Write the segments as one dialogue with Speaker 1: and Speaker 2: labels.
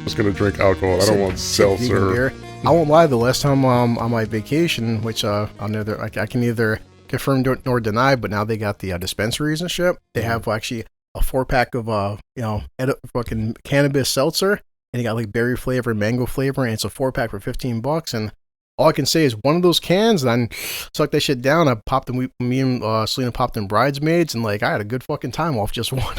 Speaker 1: just gonna drink alcohol. I don't want seltzer.
Speaker 2: I won't lie. The last time on my vacation, which I can neither confirm nor deny, but now they got the dispensaries and shit. They have actually a 4-pack of fucking cannabis seltzer, and they got like berry flavor, mango flavor, and it's a 4-pack for $15. And all I can say is one of those cans, and I sucked that shit down. I popped them. Me and Selena popped in Bridesmaids, and like I had a good fucking time off just one.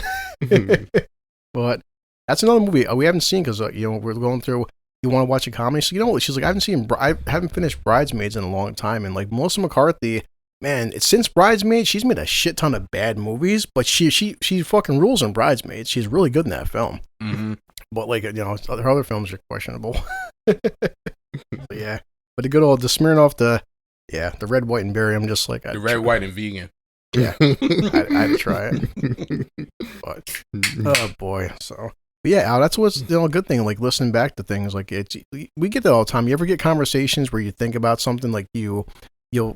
Speaker 2: But that's another movie we haven't seen because we're going through. You want to watch a comedy? So she's like, I haven't finished Bridesmaids in a long time, and like Melissa McCarthy, man, since Bridesmaids, she's made a shit ton of bad movies, but she fucking rules in Bridesmaids. She's really good in that film.
Speaker 3: Mm-hmm.
Speaker 2: But like her other films are questionable. Yeah. But the good old, the Smirnoff, the red, white, and berry, I'm just like...
Speaker 3: The red, white, and vegan.
Speaker 2: Yeah, I had to try it. But, oh boy, so... But yeah, Al, that's what's a good thing, like listening back to things, like we get that all the time. You ever get conversations where you think about something, like you'll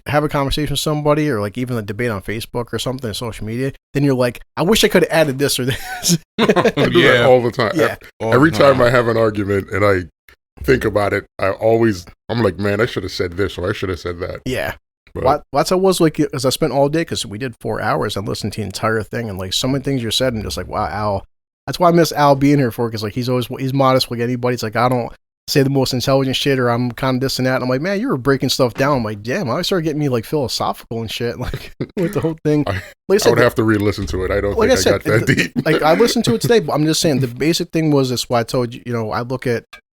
Speaker 2: have a conversation with somebody, or like even a debate on Facebook or something on social media, then you're like, I wish I could have added this or this.
Speaker 1: I do that all the time.
Speaker 2: Yeah.
Speaker 1: Every time I have an argument and I think about it, I'm like, man, I should have said this or I should have said that.
Speaker 2: Yeah. But that's how it was, like, as I spent all day, because we did 4 hours and listened to the entire thing, and like so many things you said, and just like, wow, Al. That's why I miss Al being here for, because like he's modest like anybody. It's like, I don't say the most intelligent shit, or I'm kind of this and that. And I'm like, man, you were breaking stuff down. I'm like, damn, I started getting me like philosophical and shit, like with the whole thing.
Speaker 1: I would have to re-listen to it. I don't think I got that deep.
Speaker 2: Like I listened to it today, but I'm just saying the basic thing was this. Why I told you, I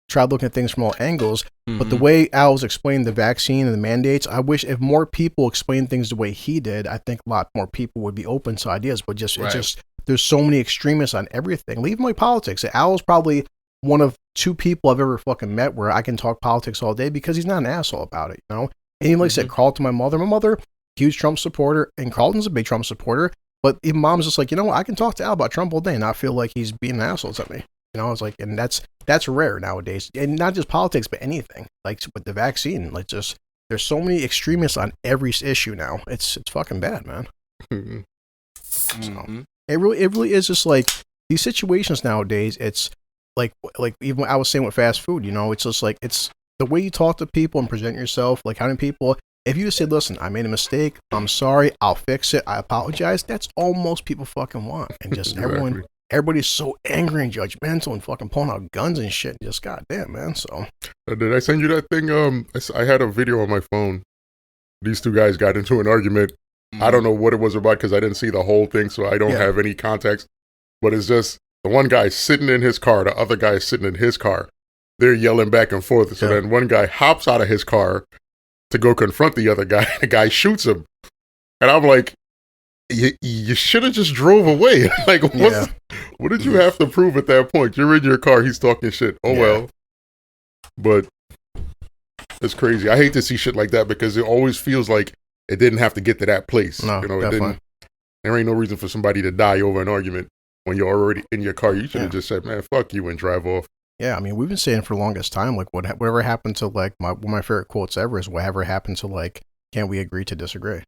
Speaker 2: tried looking at things from all angles. Mm-hmm. But the way Al was explaining the vaccine and the mandates, I wish if more people explained things the way he did, I think a lot more people would be open to ideas. But it's just there's so many extremists on everything. Even like politics. Al is probably one of 2 people I've ever fucking met where I can talk politics all day because he's not an asshole about it, And he like said, Carlton, my mother, huge Trump supporter, and Carlton's a big Trump supporter. But even mom's just like, I can talk to Al about Trump all day and not feel like he's being an asshole to me. It's like, and that's rare nowadays, and not just politics, but anything. Like with the vaccine, like just there's so many extremists on every issue now. It's fucking bad, man.
Speaker 3: Mm-hmm.
Speaker 2: So, it really is just like these situations nowadays. It's like even what I was saying with fast food. It's just like it's the way you talk to people and present yourself. Like how many people, if you just say, listen, I made a mistake, I'm sorry, I'll fix it, I apologize. That's all most people fucking want, and just
Speaker 1: Exactly.
Speaker 2: Everybody's so angry and judgmental and fucking pulling out guns and shit. Just goddamn, man. So
Speaker 1: did I send you that thing? I had a video on my phone. These 2 guys got into an argument. I don't know what it was about because I didn't see the whole thing, so I don't have any context. But it's just the one guy sitting in his car, the other guy sitting in his car. They're yelling back and forth. So then one guy hops out of his car to go confront the other guy. The guy shoots him. And I'm like, you should have just drove away. Like, what did you have to prove at that point? You're in your car, he's talking shit. Oh, well. But it's crazy. I hate to see shit like that because it always feels like it didn't have to get to that place.
Speaker 2: No,
Speaker 1: there ain't no reason for somebody to die over an argument when you're already in your car. You should have just said, man, fuck you, and drive off.
Speaker 2: Yeah, I mean, we've been saying for the longest time, like, whatever happened to, like, one of my favorite quotes ever is, whatever happened to, like, can't we agree to disagree?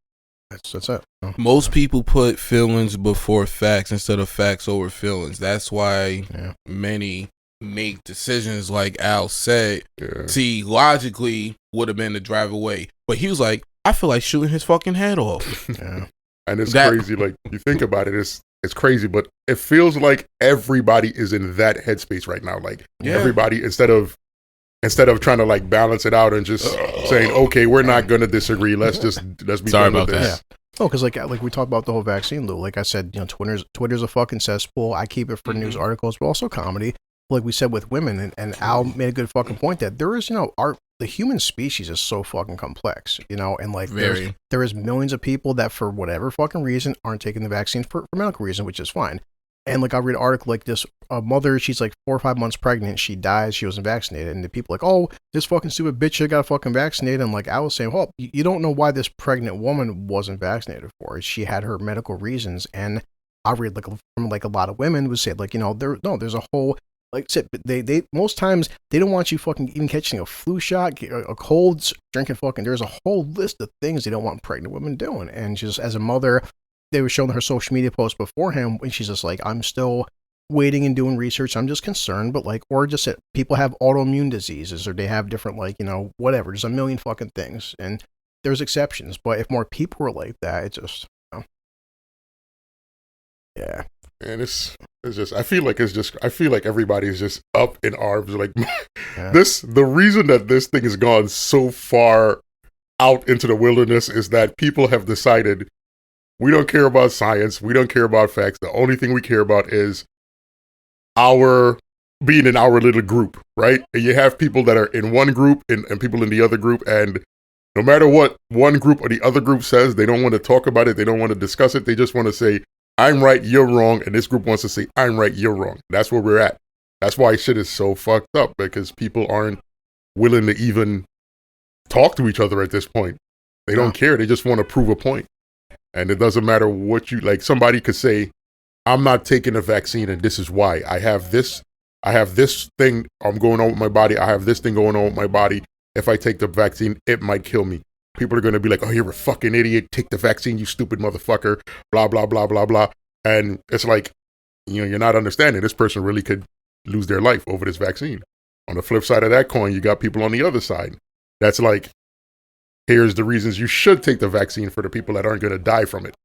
Speaker 2: That's it.
Speaker 3: Most people put feelings before facts instead of facts over feelings. That's why many make decisions like Al said.
Speaker 1: Yeah.
Speaker 3: See, logically would have been to drive away. But he was like, I feel like shooting his fucking head off.
Speaker 2: Yeah.
Speaker 1: And it's crazy. Like, you think about it, it's crazy, but it feels like everybody is in that headspace right now. Like, everybody, instead of trying to like balance it out and just saying, okay, we're not going to disagree. Let's be done with this.
Speaker 2: Yeah. Oh, because like we talked about the whole vaccine, Lou. Like I said, Twitter's a fucking cesspool. I keep it for news articles, but also comedy. Like we said with women, and Al made a good fucking point that there is, the human species is so fucking complex, and like there is millions of people that for whatever fucking reason aren't taking the vaccine for medical reason, which is fine. And like I read an article like this, a mother, she's like 4 or 5 months pregnant, she dies, she wasn't vaccinated, and the people like, oh, this fucking stupid bitch should got fucking vaccinated. And like I was saying, well, you don't know why this pregnant woman wasn't vaccinated for it. She had her medical reasons, and I read like from like a lot of women would say like, there's a whole like they most times they don't want you fucking even catching a flu shot, a cold, drinking fucking. There's a whole list of things they don't want pregnant women doing, and just as a mother. They were showing her social media posts beforehand, and she's just like, I'm still waiting and doing research. I'm just concerned, but like, or just that people have autoimmune diseases, or they have different, like, whatever. There's a million fucking things, and there's exceptions. But if more people were like that, it just, yeah.
Speaker 1: And it's just, I feel like everybody's just up in arms. Like
Speaker 2: Yeah.
Speaker 1: the reason that this thing has gone so far out into the wilderness is that people have decided we don't care about science, we don't care about facts. The only thing we care about is our being in our little group, right? And you have people that are in one group and people in the other group, and no matter what one group or the other group says, they don't want to talk about it, they don't want to discuss it, they just want to say, I'm right, you're wrong, and this group wants to say, I'm right, you're wrong. That's where we're at. That's why shit is so fucked up, because people aren't willing to even talk to each other at this point. They don't care, they just want to prove a point. And it doesn't matter what you, like, somebody could say, I'm not taking a vaccine and this is why. I have this thing going on with my body, I have this thing going on with my body. If I take the vaccine, it might kill me. People are going to be like, oh, you're a fucking idiot. Take the vaccine, you stupid motherfucker. Blah, blah, blah, blah, blah. And it's like, you're not understanding. This person really could lose their life over this vaccine. On the flip side of that coin, you got people on the other side. That's like, here's the reasons you should take the vaccine for the people that aren't going to die from it.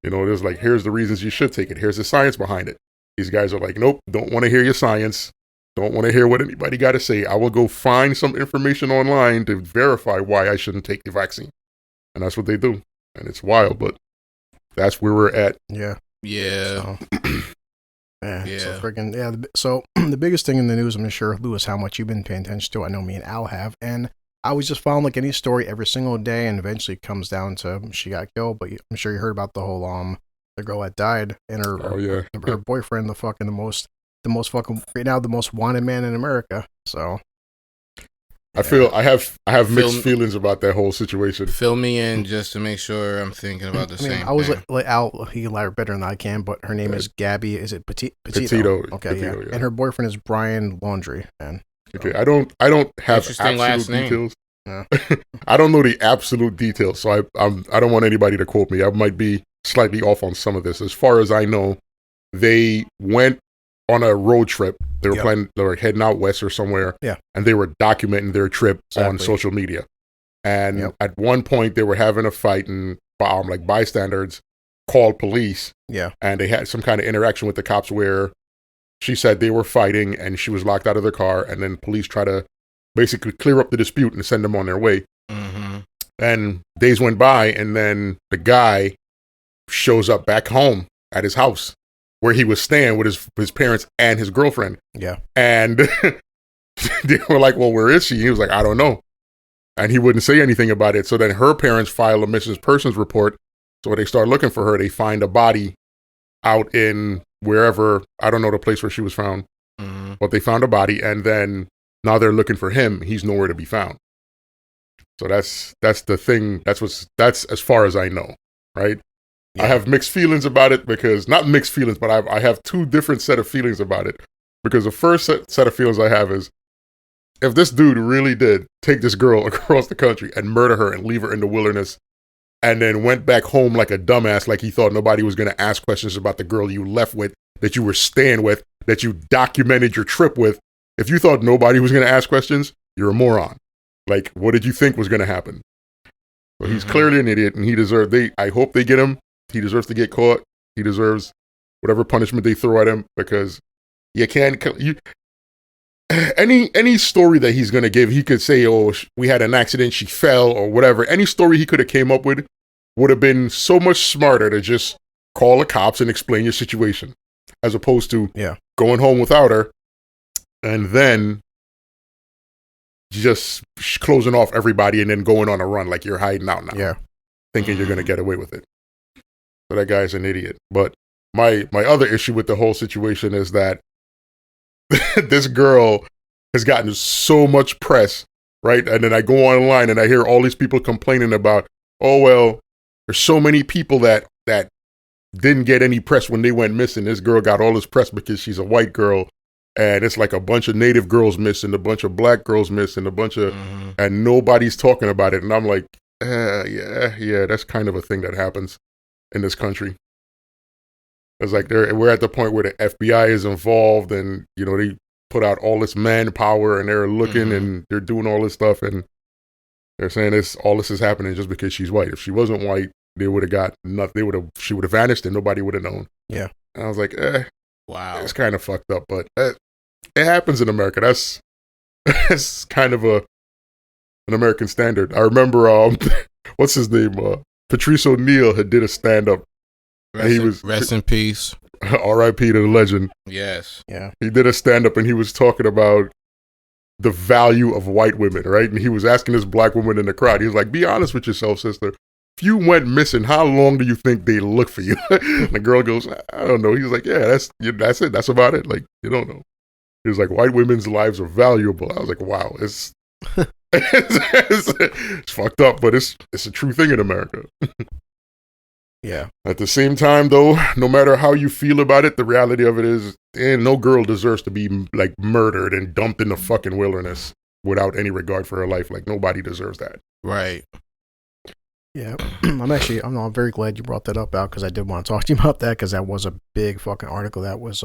Speaker 1: There's like, here's the reasons you should take it. Here's the science behind it. These guys are like, nope, don't want to hear your science. Don't want to hear what anybody got to say. I will go find some information online to verify why I shouldn't take the vaccine. And that's what they do. And it's wild, but that's where we're at.
Speaker 2: Yeah.
Speaker 3: Yeah.
Speaker 2: So freaking, So the biggest thing in the news, I'm sure, Lewis, how much you've been paying attention to. I know me and Al have. And I was just following like any story every single day, and eventually it comes down to she got killed. But I'm sure you heard about the whole the girl that died and her boyfriend, the most fucking right now the most wanted man in America. So
Speaker 1: I feel I have mixed feelings about that whole situation.
Speaker 3: Fill me in just to make sure I'm thinking about the same.
Speaker 2: I was like Al, he can lie better than I can, but her name is Gabby. Is it Petito? Okay,
Speaker 1: Petito, yeah.
Speaker 2: And her boyfriend is Brian Laundrie. And
Speaker 1: okay, I don't have absolute details. Yeah. I don't know the absolute details, so I don't want anybody to quote me. I might be slightly off on some of this. As far as I know, they went on a road trip. They were heading out west or somewhere.
Speaker 2: Yeah.
Speaker 1: And they were documenting their trip on social media. And at one point they were having a fight, and like bystanders called police.
Speaker 2: Yeah.
Speaker 1: And they had some kind of interaction with the cops where she said they were fighting and she was locked out of the car, and then police try to basically clear up the dispute and send them on their way.
Speaker 3: Mm-hmm.
Speaker 1: And days went by, and then the guy shows up back home at his house where he was staying with his parents and his girlfriend.
Speaker 2: Yeah.
Speaker 1: And they were like, well, where is she? He was like, I don't know. And he wouldn't say anything about it. So then her parents filed a missing persons report. So when they start looking for her, they find a body out in wherever, I don't know the place where she was found, but they found a body, and then now they're looking for him. He's nowhere to be found. So that's the thing. That's as far as I know, right? Yeah. I have mixed feelings about it because, not mixed feelings, but I have two different set of feelings about it. Because the first set of feelings I have is, if this dude really did take this girl across the country and murder her and leave her in the wilderness, and then went back home like a dumbass, like he thought nobody was going to ask questions about the girl you left with, that you were staying with, that you documented your trip with. If you thought nobody was going to ask questions, you're a moron. Like, what did you think was going to happen? So he's clearly an idiot, and he deserves, I hope they get him. He deserves to get caught. He deserves whatever punishment they throw at him, because you can't, any story that he's going to give, he could say, oh, we had an accident, she fell, or whatever. Any story he could have came up with would have been so much smarter to just call the cops and explain your situation, as opposed to going home without her and then just closing off everybody and then going on a run like you're hiding out now, thinking you're going to get away with it. So that guy's an idiot. But my other issue with the whole situation is that this girl has gotten so much press, right? And then I go online and I hear all these people complaining about, oh, well, there's so many people that didn't get any press when they went missing. This girl got all this press because she's a white girl, and it's like a bunch of native girls missing, a bunch of black girls missing, a bunch of, and nobody's talking about it. And I'm like, yeah, that's kind of a thing that happens in this country. It's like we're at the point where the FBI is involved, and they put out all this manpower, and they're looking and they're doing all this stuff, and they're saying all this is happening just because she's white. If she wasn't white, they would have got nothing. She would have vanished, and nobody would have known.
Speaker 2: Yeah.
Speaker 1: And I was like,
Speaker 3: wow,
Speaker 1: it's kind of fucked up, but it happens in America. That's kind of an American standard. I remember, what's his name? Patrice O'Neal had did a stand up.
Speaker 3: Rest in peace.
Speaker 1: R.I.P. to the legend.
Speaker 3: Yes.
Speaker 2: Yeah.
Speaker 1: He did a stand up and he was talking about the value of white women, right? And he was asking this black woman in the crowd. He was like, "Be honest with yourself, sister. If you went missing, how long do you think they look for you?" And the girl goes, "I don't know." He was like, "Yeah, that's it. That's about it. Like, you don't know." He was like, "White women's lives are valuable." I was like, "Wow, it's it's fucked up, but it's a true thing in America."
Speaker 2: Yeah.
Speaker 1: At the same time, though, no matter how you feel about it, the reality of it is, no girl deserves to be like murdered and dumped in the fucking wilderness without any regard for her life. Like, nobody deserves that.
Speaker 3: Right.
Speaker 2: Yeah. I'm very glad you brought that up, Al, because I did want to talk to you about that, because that was a big fucking article that was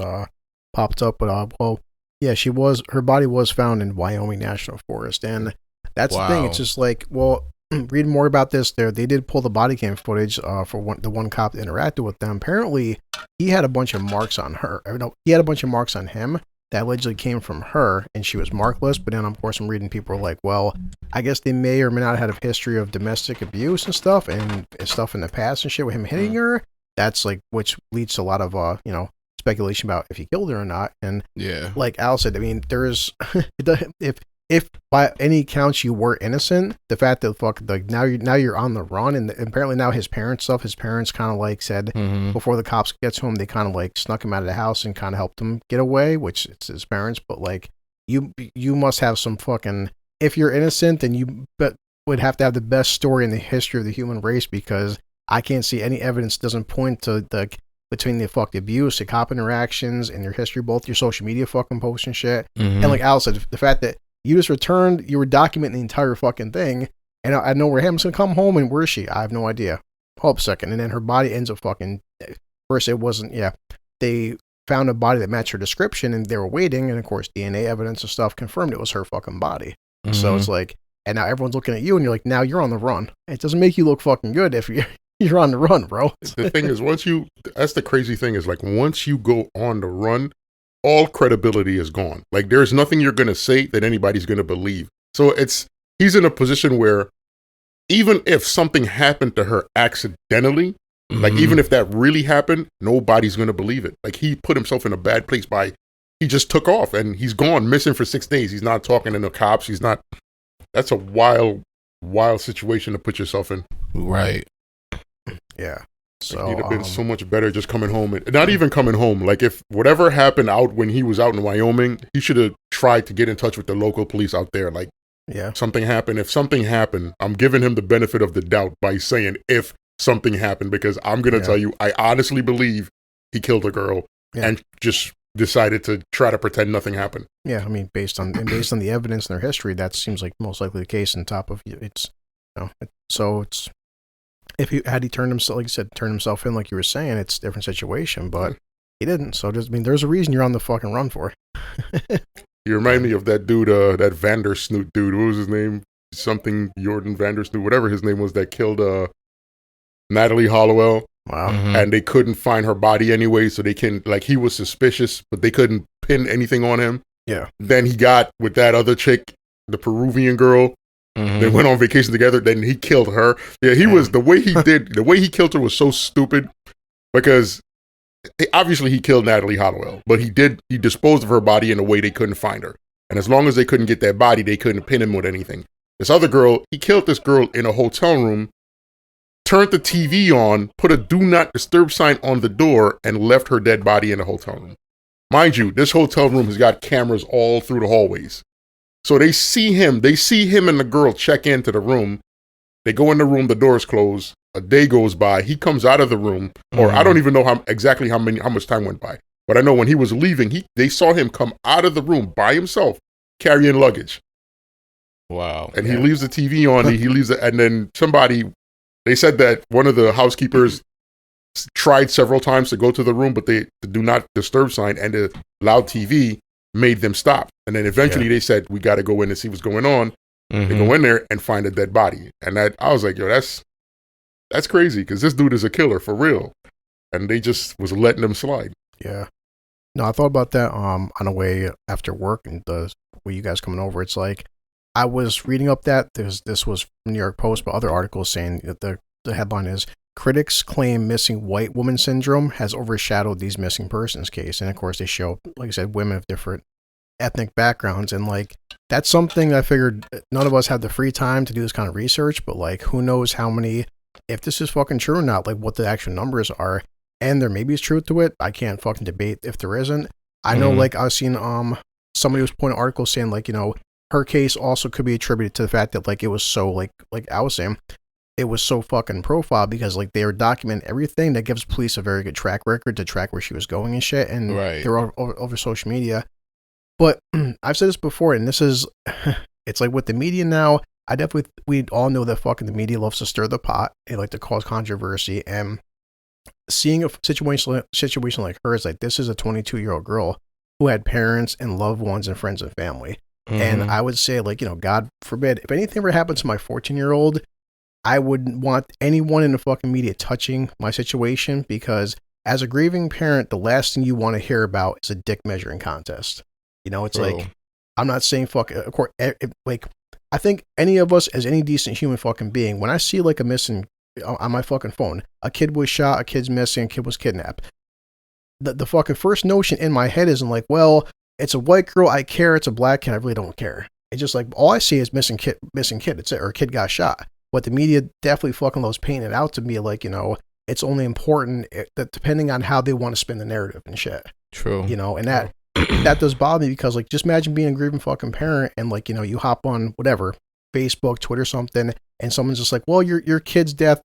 Speaker 2: popped up. But her body was found in Wyoming National Forest, and that's the thing. It's just like, well, read more about this. They did pull the body cam footage for the one cop that interacted with them. Apparently, he had a bunch of marks on her. No, he had a bunch of marks on him that allegedly came from her, and she was markless. But then, of course, I'm reading people are like, well, I guess they may or may not have had a history of domestic abuse and stuff in the past and shit with him hitting her. That's like, which leads to a lot of speculation about if he killed her or not. And like Al said, I mean, there's if by any counts you were innocent, the fact that now you're on the run, and apparently now his parents kind of like said before the cops get to him, they kind of like snuck him out of the house and kind of helped him get away, which it's his parents. But like you must have some fucking, if you're innocent, then you would have to have the best story in the history of the human race, because I can't see any evidence doesn't point to between the fucking abuse, the cop interactions, and your history, both your social media fucking posts and shit. And like Al said, the fact that you just returned, you were documenting the entire fucking thing, and I know where Ham's gonna come home, and where is she? I have no idea. Hold up a second, and then her body ends up fucking. First, it wasn't. Yeah, they found a body that matched her description, and they were waiting, and of course, DNA evidence and stuff confirmed it was her fucking body. So it's like, and now everyone's looking at you, and you're like, now you're on the run. It doesn't make you look fucking good if you're on the run, bro.
Speaker 1: The thing is, that's the crazy thing is, like, once you go on the run, all credibility is gone. Like, there's nothing you're going to say that anybody's going to believe. So he's in a position where even if something happened to her accidentally, like even if that really happened, nobody's going to believe it. Like, he put himself in a bad place he just took off and he's gone missing for 6 days. He's not talking to the cops. That's a wild situation to put yourself in.
Speaker 3: Right.
Speaker 2: Yeah. So
Speaker 1: he'd have been so much better just coming home. Not even coming home. Like, if whatever happened out when he was out in Wyoming, he should have tried to get in touch with the local police out there. Like, something happened. If something happened, I'm giving him the benefit of the doubt by saying if something happened, because I'm going to tell you, I honestly believe he killed a girl and just decided to try to pretend nothing happened.
Speaker 2: Yeah, I mean, based on the evidence in their history, that seems like most likely the case. On top of if he turned himself, like you said, turned himself in, like you were saying, it's a different situation, but he didn't. So there's a reason you're on the fucking run for.
Speaker 1: You remind me of that dude, that Vandersnoot dude. What was his name? Something Jordan Vandersnoot, whatever his name was, that killed Natalie Hollowell.
Speaker 2: Wow.
Speaker 1: And they couldn't find her body anyway, so he was suspicious, but they couldn't pin anything on him.
Speaker 2: Yeah.
Speaker 1: Then he got with that other chick, the Peruvian girl. They went on vacation together. Then he killed her. Yeah, the way he killed her was so stupid, because obviously he killed Natalie Hollowell, but he disposed of her body in a way they couldn't find her. And as long as they couldn't get that body, they couldn't pin him with anything. This other girl, he killed this girl in a hotel room, turned the TV on, put a do not disturb sign on the door, and left her dead body in the hotel room. Mind you, this hotel room has got cameras all through the hallways. So they see him and the girl check into the room. They go in the room, the doors close. A day goes by. He comes out of the room, or I don't even know how much time went by. But I know when he was leaving, they saw him come out of the room by himself, carrying luggage.
Speaker 3: Wow.
Speaker 1: And he leaves the TV on, he leaves it, and then they said that one of the housekeepers tried several times to go to the room, but the do not disturb sign and the loud TV made them stop. And then eventually they said, we got to go in and see what's going on. They go in there and find a dead body. And that I was like, yo, that's crazy because this dude is a killer for real. And they just was letting them slide.
Speaker 2: Yeah. No, I thought about that on the way after work and with you guys coming over. It's like I was reading up that this was from New York Post, but other articles saying that the headline is critics claim missing white woman syndrome has overshadowed these missing persons case. And of course they show, like I said, women of different ethnic backgrounds. And like, that's something I figured none of us have the free time to do this kind of research, but like, who knows how many, if this is fucking true or not, like what the actual numbers are. And there maybe is truth to it. I can't fucking debate if there isn't. I know, like I've seen, somebody was pointing articles saying like, you know, her case also could be attributed to the fact that like, it was so like I was saying, it was so fucking profiled because like they were documenting everything that gives police a very good track record to track where she was going and shit. And they're over social media. But I've said this before, and this is, it's like with the media now, we all know that fucking the media loves to stir the pot. They like to cause controversy. And seeing a situation like hers, like this is a 22-year-old girl who had parents and loved ones and friends and family. And I would say, like, you know, God forbid, if anything ever happened to my 14-year-old, I wouldn't want anyone in the fucking media touching my situation because as a grieving parent, the last thing you want to hear about is a dick measuring contest. You know, it's like, I'm not saying of course, like, I think any of us as any decent human fucking being, when I see like a missing on my fucking phone, a kid was shot, a kid's missing, a kid was kidnapped. The fucking first notion in my head isn't like, well, it's a white girl, I care. It's a black kid, I really don't care. It's just like, all I see is missing kid. It's it, or a kid got shot. But the media definitely fucking loves painting it out to me like, you know, it's only important that depending on how they want to spin the narrative and shit.
Speaker 3: True.
Speaker 2: You know, and that does bother me because like, just imagine being a grieving fucking parent and like, you know, you hop on whatever, Facebook, Twitter, something, and someone's just like, well, your kid's death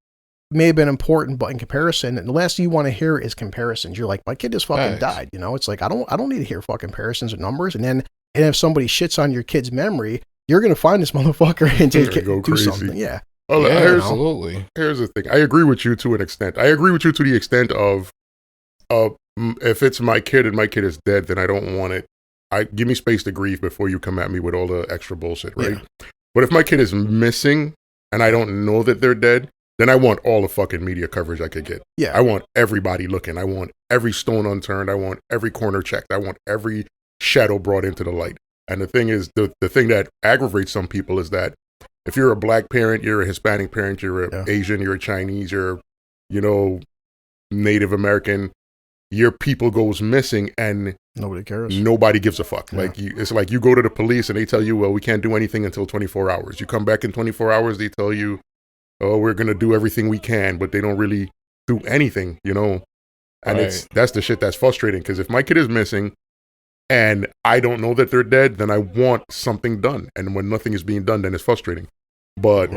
Speaker 2: may have been important, but in comparison, and the last thing you want to hear is comparisons. You're like, my kid just fucking died. You know, it's like, I don't need to hear fucking comparisons or numbers. And if somebody shits on your kid's memory, you're going to find this motherfucker and do something. Yeah.
Speaker 1: Oh,
Speaker 3: yeah, absolutely.
Speaker 1: Here's the thing. I agree with you to an extent. I agree with you to the extent of if it's my kid and my kid is dead, then I don't want it. Give me space to grieve before you come at me with all the extra bullshit, right? Yeah. But if my kid is missing and I don't know that they're dead, then I want all the fucking media coverage I could get.
Speaker 2: Yeah.
Speaker 1: I want everybody looking. I want every stone unturned. I want every corner checked. I want every shadow brought into the light. And the thing is, the thing that aggravates some people is that if you're a black parent, you're a Hispanic parent, you're an Asian, you're a Chinese, you're, you know, Native American, your people goes missing and
Speaker 2: nobody cares.
Speaker 1: Nobody gives a fuck. Yeah. Like it's like you go to the police and they tell you, well, we can't do anything until 24 hours. You come back in 24 hours, they tell you, oh, we're going to do everything we can, but they don't really do anything, you know? And that's the shit that's frustrating because if my kid is missing and I don't know that they're dead, then I want something done. And when nothing is being done, then it's frustrating. But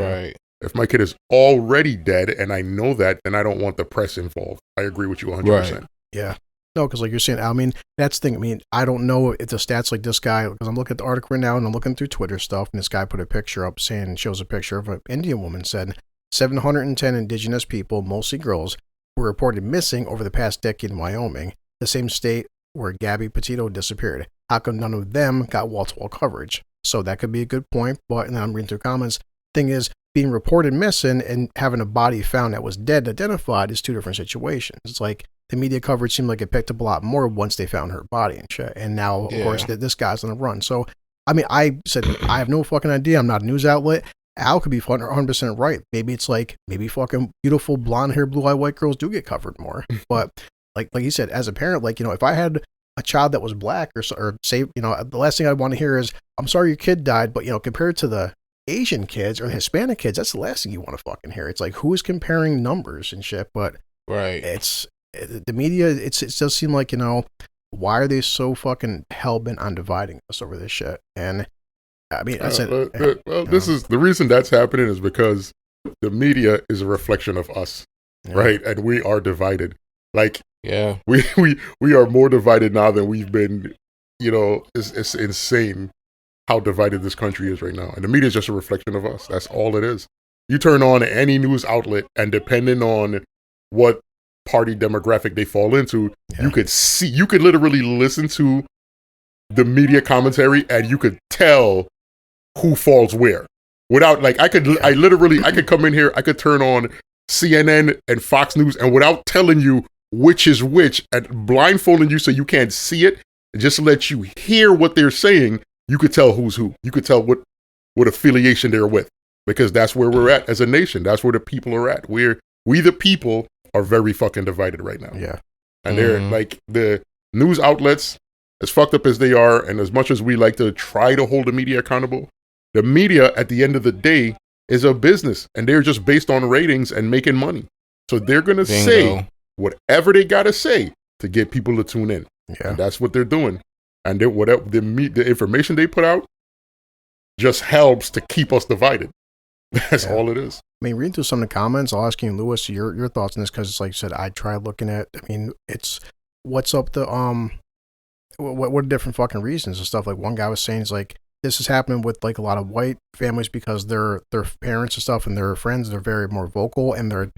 Speaker 1: if my kid is already dead and I know that, then I don't want the press involved. I agree with you 100%.
Speaker 2: Right. Yeah. No, because like you're saying, I mean, that's the thing. I mean, I don't know if the stats like this guy, because I'm looking at the article right now and I'm looking through Twitter stuff, and this guy put a picture up shows a picture of an Indian woman, said 710 indigenous people, mostly girls, were reported missing over the past decade in Wyoming, the same state where Gabby Petito disappeared. How come none of them got wall-to-wall coverage? So that could be a good point, but and then I'm reading through comments. Thing is, being reported missing and having a body found that was dead identified is two different situations. It's like the media coverage seemed like it picked up a lot more once they found her body and shit. And now, of course, this guy's on the run. So, I mean, I said, I have no fucking idea. I'm not a news outlet. Al could be 100% right. Maybe it's like, maybe fucking beautiful blonde hair, blue eyed white girls do get covered more. But like you said, as a parent, like, you know, if I had a child that was black or say, you know, the last thing I'd want to hear is, I'm sorry your kid died, but, you know, compared to the Asian kids or the Hispanic kids, that's the last thing you want to fucking hear. It's like, who is comparing numbers and shit? But it's the media. It does seem like, you know, why are they so fucking hell-bent on dividing us over this shit? And I mean, I said,
Speaker 1: this is the reason that's happening is because the media is a reflection of us, right? And we are divided. Like, we are more divided now than we've been. You know, it's insane how divided this country is right now. And the media is just a reflection of us. That's all it is. You turn on any news outlet and depending on what party demographic they fall into, you could literally listen to the media commentary and you could tell who falls where. Without, like, I could come in here, I could turn on CNN and Fox News, and without telling you which is which and blindfolding you so you can't see it, just let you hear what they're saying, you could tell who's who. You could tell what affiliation they're with, because that's where we're at as a nation. That's where the people are at. We the people are very fucking divided right now.
Speaker 2: Yeah.
Speaker 1: And they're like, the news outlets, as fucked up as they are, and as much as we like to try to hold the media accountable, the media at the end of the day is a business, and they're just based on ratings and making money. So they're going to say whatever they got to say to get people to tune in.
Speaker 2: Yeah.
Speaker 1: And that's what they're doing. And whatever the information they put out just helps to keep us divided. That's all it is.
Speaker 2: I mean, reading through some of the comments, I'll ask you, Lewis, your thoughts on this, because it's like you said, I tried looking at, I mean, it's what's up the, what are different fucking reasons and stuff. Like one guy was saying, it's like, this is happening with like a lot of white families because their parents and stuff and their friends, they're very more vocal, and they're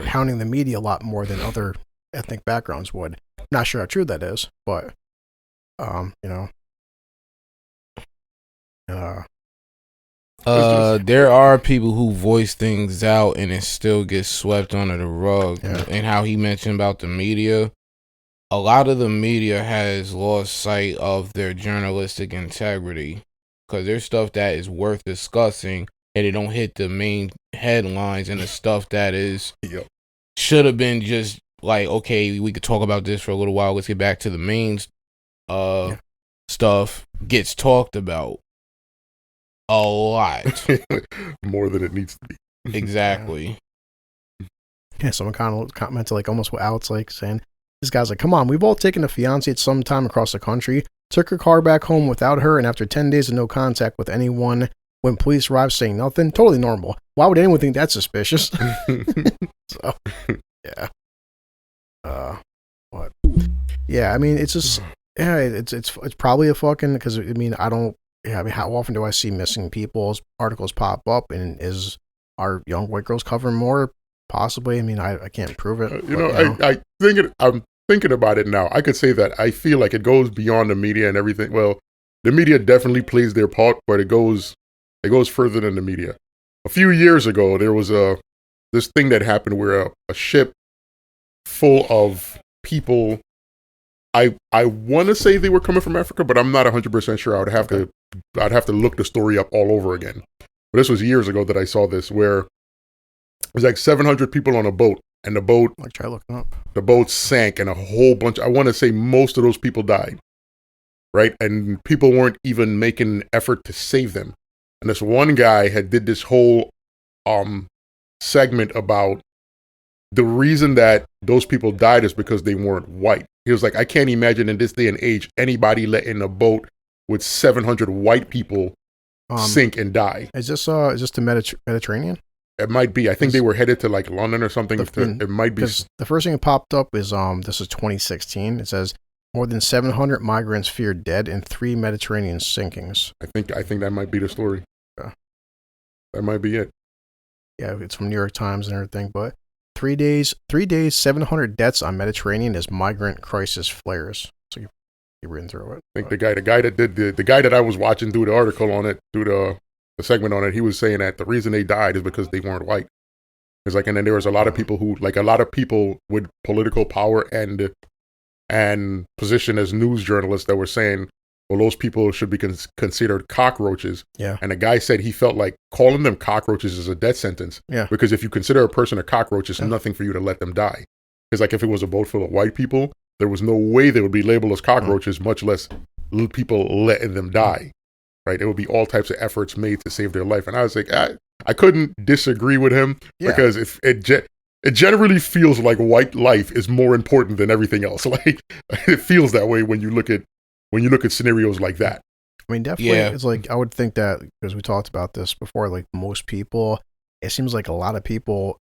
Speaker 2: hounding the media a lot more than other ethnic backgrounds would. Not sure how true that is, but, you know,
Speaker 3: there are people who voice things out and it still gets swept under the rug. Yeah. And how he mentioned about the media, a lot of the media has lost sight of their journalistic integrity, because there's stuff that is worth discussing and it don't hit the main headlines, and the stuff that is should have been just like, okay, we could talk about this for a little while, let's get back to the main stuff, gets talked about a lot.
Speaker 1: More than it needs to be.
Speaker 3: Exactly.
Speaker 2: Yeah, someone kind of commented like almost what Alex like saying, this guy's like, come on, we've all taken a fiance at some time across the country, took her car back home without her, and after 10 days of no contact with anyone, when police arrived saying nothing, totally normal. Why would anyone think that's suspicious? So, yeah. What? Yeah, I mean, it's just, yeah, it's probably a fucking, because, I mean, I mean, how often do I see missing people's articles pop up, and is our young white girls covering more? Possibly. I mean, I can't prove it.
Speaker 1: I'm thinking about it now. I could say that I feel like it goes beyond the media and everything. Well, the media definitely plays their part, but it goes further than the media. A few years ago, there was this thing that happened where a ship full of people, I want to say they were coming from Africa, but I'm not 100% sure. I'd have to look the story up all over again. But this was years ago that I saw this, where it was like 700 people on a boat, and the boat,
Speaker 2: I'll try looking up. The
Speaker 1: boat sank, and a whole bunch, I want to say most of those people died, right? And people weren't even making an effort to save them. And this one guy did this whole segment about the reason that those people died is because they weren't white. He was like, I can't imagine in this day and age anybody letting a boat with 700 white people sink and die.
Speaker 2: Is this the Mediterranean?
Speaker 1: It might be. I think they were headed to like London or something. It might be.
Speaker 2: The first thing that popped up is this is 2016. It says more than 700 migrants feared dead in 3 Mediterranean sinkings.
Speaker 1: I think that might be the story.
Speaker 2: Yeah.
Speaker 1: That might be it.
Speaker 2: Yeah, it's from New York Times and everything. But 3 days, 700 deaths on Mediterranean as migrant crisis flares. So you're reading through it.
Speaker 1: I think the guy that did the guy that I was watching do the article on it, do the segment on it, he was saying that the reason they died is because they weren't white. It's like, and then there was a lot of people with political power and position as news journalists that were saying, well, those people should be considered cockroaches.
Speaker 2: Yeah.
Speaker 1: And the guy said he felt like calling them cockroaches is a death sentence.
Speaker 2: Yeah.
Speaker 1: Because if you consider a person a cockroach, it's nothing for you to let them die. Because like if it was a boat full of white people, there was no way they would be labeled as cockroaches, much less people letting them die. Right? It would be all types of efforts made to save their life. And I was like, I couldn't disagree with him because if it generally feels like white life is more important than everything else. Like it feels that way when you look at scenarios like that.
Speaker 2: I mean, definitely, it's like I would think that, because we talked about this before, like most people, it seems like a lot of people,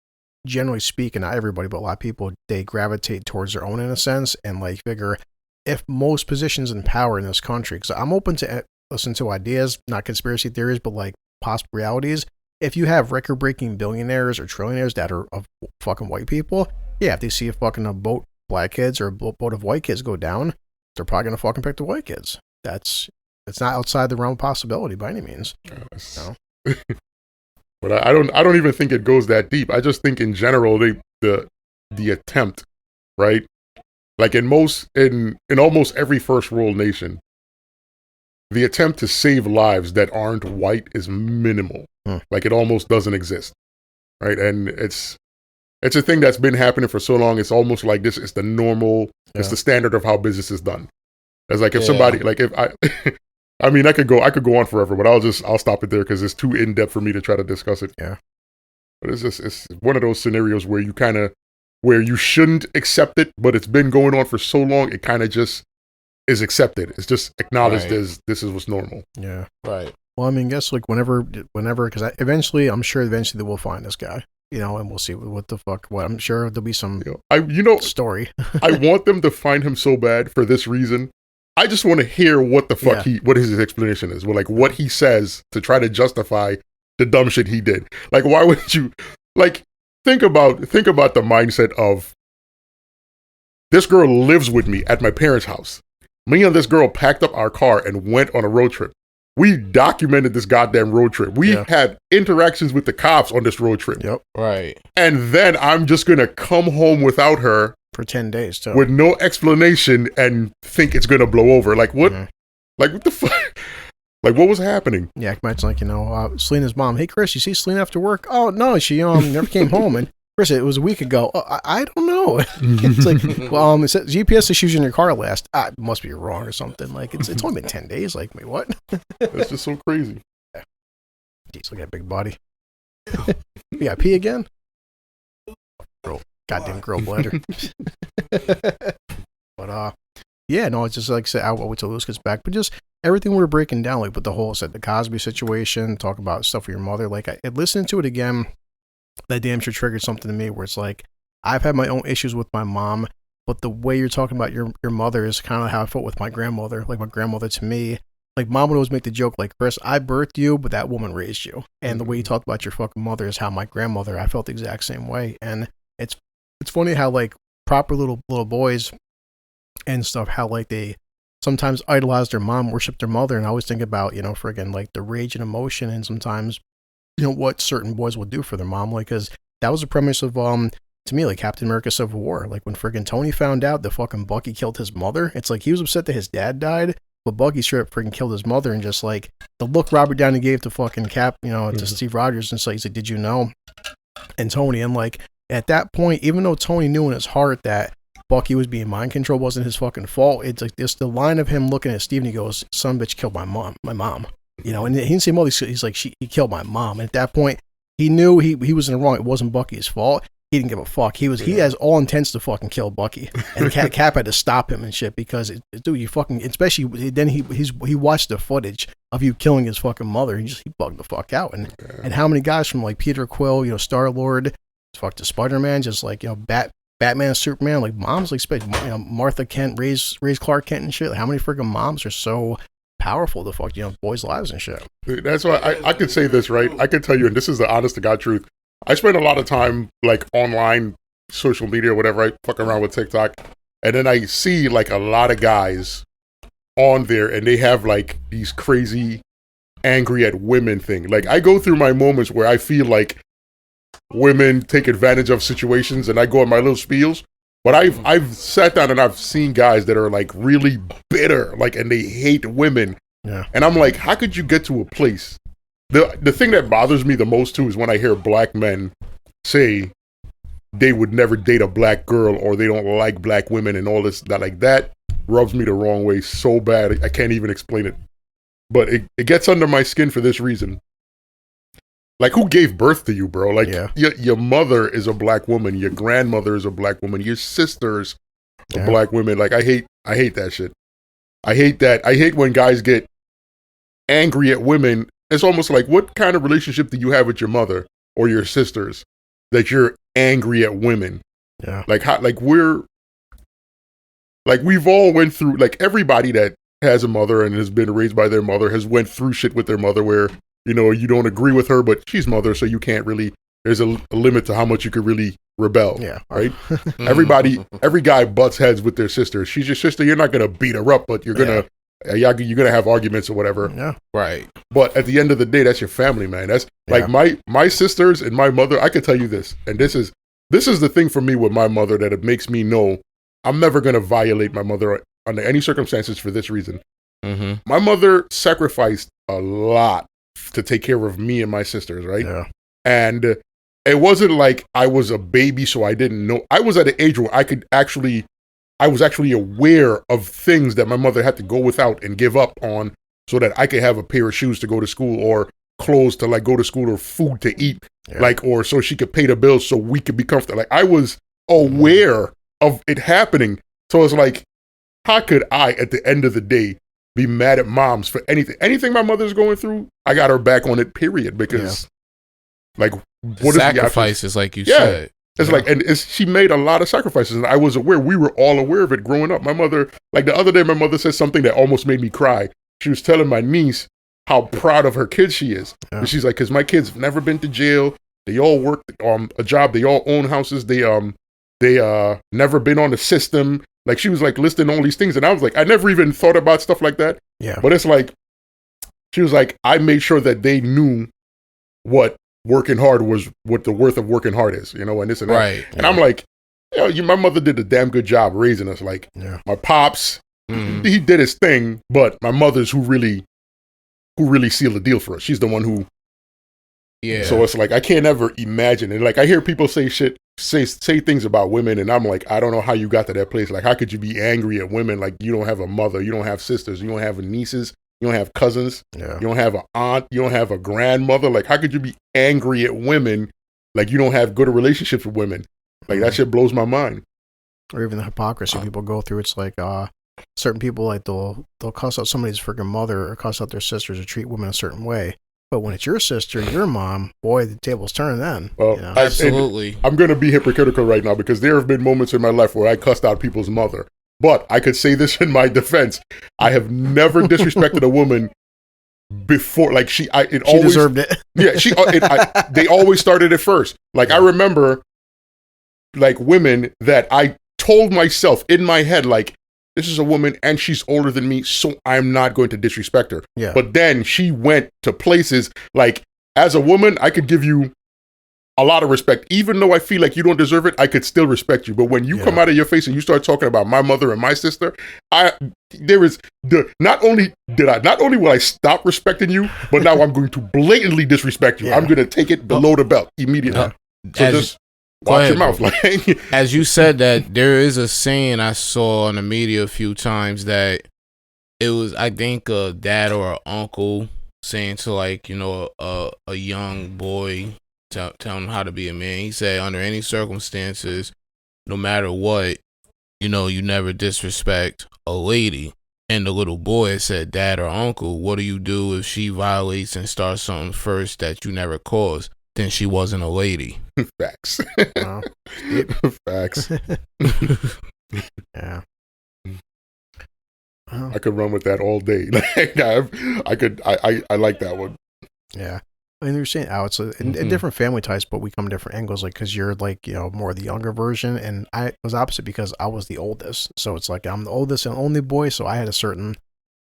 Speaker 2: generally speaking, not everybody, but a lot of people, they gravitate towards their own in a sense, and like figure if most positions in power in this country, because I'm open to listen to ideas, not conspiracy theories, but like possible realities. If you have record-breaking billionaires or trillionaires that are of fucking white people, Yeah, if they see a fucking boat black kids or a boat of white kids go down, they're probably gonna fucking pick the white kids. It's not outside the realm of possibility by any means. No.
Speaker 1: But I don't even think it goes that deep. I just think in general the attempt, right? Like in almost every first world nation, the attempt to save lives that aren't white is minimal. Like it almost doesn't exist, right? And it's a thing that's been happening for so long. It's almost like this is the normal. Yeah. It's the standard of how business is done. It's like if somebody, like if I, I mean, I could go on forever, but I'll stop it there because it's too in depth for me to try to discuss it.
Speaker 2: Yeah.
Speaker 1: But it's one of those scenarios where where you shouldn't accept it, but it's been going on for so long, it kind of just is accepted. It's just acknowledged as this is what's normal.
Speaker 2: Yeah.
Speaker 3: Right.
Speaker 2: Well, I mean, guess like whenever, because I'm sure eventually they will find this guy, and we'll see what the fuck. What I'm sure there'll be some, story.
Speaker 1: I want them to find him so bad for this reason. I just want to hear what the fuck what his explanation is. Well, like what he says to try to justify the dumb shit he did. Like, why would you, like, think about the mindset of this girl lives with me at my parents' house. Me and this girl packed up our car and went on a road trip. We documented this goddamn road trip. We had interactions with the cops on this road trip.
Speaker 2: Yep.
Speaker 3: Right.
Speaker 1: And then I'm just going to come home without her
Speaker 2: for 10 days too.
Speaker 1: With no explanation and think it's going to blow over. Like what? Mm-hmm. Like what the fuck? Like what was happening?
Speaker 2: Yeah, I imagine like, Selena's mom. Hey Chris, you see Selena after work? Oh no, she never came home. And Chris, it was a week ago. Oh, I don't know. It's like, well, it says GPS issues in your car last. It must be wrong or something. Like it's only been 10 days. Like, wait, what?
Speaker 1: That's just so crazy.
Speaker 2: Yeah. Jeez, look at that big body. You got pee again? Goddamn girl bladder. But yeah, no, it's just like I said, I'll wait till Lewis gets back. But just everything we were breaking down, like with the whole the Cosby situation, talk about stuff with your mother. Like I listened to it again. That damn sure triggered something to me where it's like, I've had my own issues with my mom, but the way you're talking about your mother is kind of how I felt with my grandmother. Like my grandmother to me, like mom would always make the joke like, Chris, I birthed you, but that woman raised you. And the way you talk about your fucking mother is how my grandmother, I felt the exact same way. And it's funny how like proper little boys and stuff, how like they sometimes idolize their mom, worship their mother. And I always think about, friggin' like the rage and emotion and sometimes, what certain boys will do for their mom. Like, cause that was the premise of, to me, like Captain America Civil War. Like when friggin' Tony found out that fucking Bucky killed his mother, it's like he was upset that his dad died, but Bucky straight up friggin' killed his mother. And just like the look Robert Downey gave to fucking Cap, to Steve Rogers and so he's like, did you know? And Tony, and like at that point, even though Tony knew in his heart that Bucky was being mind controlled, wasn't his fucking fault. It's like this, the line of him looking at Steve and he goes, son bitch killed my mom. And he didn't say mother, he's like, he killed my mom. And at that point, he knew he was in the wrong. It wasn't Bucky's fault. He didn't give a fuck. He has all intents to fucking kill Bucky. And Cap had to stop him and shit because, dude, you fucking, especially then he watched the footage of you killing his fucking mother. He bugged the fuck out. And how many guys from like Peter Quill, Star-Lord, fuck to Spider-Man, just like, Batman, Superman, like moms, like, Martha Kent raised Clark Kent and shit. Like, how many freaking moms are so powerful to fuck, boys' lives and shit.
Speaker 1: That's why I could say this, right? I could tell you, and this is the honest to God truth. I spend a lot of time like online, social media, or whatever. I fuck around with TikTok, and then I see like a lot of guys on there, and they have like these crazy, angry at women thing. Like I go through my moments where I feel like women take advantage of situations, and I go on my little spiels. But I've sat down and I've seen guys that are like really bitter, like, and they hate women.
Speaker 2: Yeah.
Speaker 1: And I'm like, how could you get to a place? The thing that bothers me the most too is when I hear black men say they would never date a black girl or they don't like black women and all this, that rubs me the wrong way so bad. I can't even explain it. But it gets under my skin for this reason. Like, who gave birth to you, bro? Like, your mother is a black woman. Your grandmother is a black woman. Your sisters are black women. Like, I hate that shit. I hate that. I hate when guys get angry at women. It's almost like, what kind of relationship do you have with your mother or your sisters that you're angry at women?
Speaker 2: Yeah.
Speaker 1: Like, how, like we've all went through, like, everybody that has a mother and has been raised by their mother has went through shit with their mother where, you don't agree with her, but she's mother, so you can't really, there's a limit to how much you could really rebel.
Speaker 2: Yeah.
Speaker 1: Right. Every guy butts heads with their sister. She's your sister. You're not gonna beat her up, but you're gonna you're gonna have arguments or whatever.
Speaker 2: Yeah.
Speaker 3: Right.
Speaker 1: But at the end of the day, that's your family, man. That's like my sisters and my mother. I could tell you this, and this is the thing for me with my mother that it makes me know I'm never gonna violate my mother under any circumstances for this reason.
Speaker 3: Mm-hmm.
Speaker 1: My mother sacrificed a lot to take care of me and my sisters, right?
Speaker 2: Yeah.
Speaker 1: And it wasn't like I was a baby, so I didn't know. I was at an age where I was actually aware of things that my mother had to go without and give up on so that I could have a pair of shoes to go to school or clothes to like go to school or food to eat, like, or so she could pay the bills so we could be comfortable. Like I was aware of it happening. So it's like, how could I, at the end of the day, be mad at moms for anything my mother's going through? I got her back on it, period. Because like, what
Speaker 3: sacrifices, like you said.
Speaker 1: It's like, and she made a lot of sacrifices, and I was aware. We were all aware of it growing up. My mother, like the other day, my mother said something that almost made me cry. She was telling my niece how proud of her kids she is. Yeah. And she's like, because my kids have never been to jail. They all work a job. They all own houses. They never been on the system. Like she was like listing all these things, and I was like, I never even thought about stuff like that.
Speaker 2: Yeah.
Speaker 1: But it's like, she was like, I made sure that they knew what working hard was, what the worth of working hard is, and this and that.
Speaker 3: Right.
Speaker 1: And I'm like, my mother did a damn good job raising us. Like my pops, he did his thing, but my mother's who really sealed the deal for us. She's the one who. Yeah. So it's like I can't ever imagine it. Like I hear people say things about women, and I'm like, I don't know how you got to that place. Like, how could you be angry at women? Like, you don't have a mother, you don't have sisters, you don't have nieces, you don't have cousins, you don't have an aunt, you don't have a grandmother. Like, how could you be angry at women? Like, you don't have good relationships with women. Like, that shit blows my mind.
Speaker 2: Or even the hypocrisy people go through. It's like certain people, like they'll cuss out somebody's freaking mother or cuss out their sisters or treat women a certain way. But when it's your sister, your mom, boy, the tables turn then.
Speaker 1: Well,
Speaker 3: absolutely.
Speaker 1: I'm going to be hypocritical right now because there have been moments in my life where I cussed out people's mother. But I could say this in my defense. I have never disrespected a woman before. Like, she always
Speaker 2: deserved it.
Speaker 1: Yeah, they always started it first. Like, I remember, like, women that I told myself in my head, like, this is a woman and she's older than me, so I'm not going to disrespect her.
Speaker 2: Yeah.
Speaker 1: But then she went to places like, as a woman, I could give you a lot of respect. Even though I feel like you don't deserve it, I could still respect you. But when you come out of your face and you start talking about my mother and my sister, not only will I stop respecting you, but now I'm going to blatantly disrespect you. I'm going to take it below the belt immediately. So just watch your mouth.
Speaker 3: As you said that, there is a saying I saw on the media a few times that it was, I think, a dad or an uncle saying to, like, a young boy, tell him how to be a man. He said, under any circumstances, no matter what, you never disrespect a lady. And the little boy said, Dad or uncle, what do you do if she violates and starts something first that you never caused? Then she wasn't a lady.
Speaker 1: Facts.
Speaker 2: Wow.
Speaker 1: Facts.
Speaker 2: Yeah.
Speaker 1: I could run with that all day. I like that one.
Speaker 2: Yeah. I mean, you're saying, Al, it's in different family types, but we come different angles, like, because you're like, more the younger version, and I was opposite because I was the oldest. So it's like, I'm the oldest and only boy, so I had a certain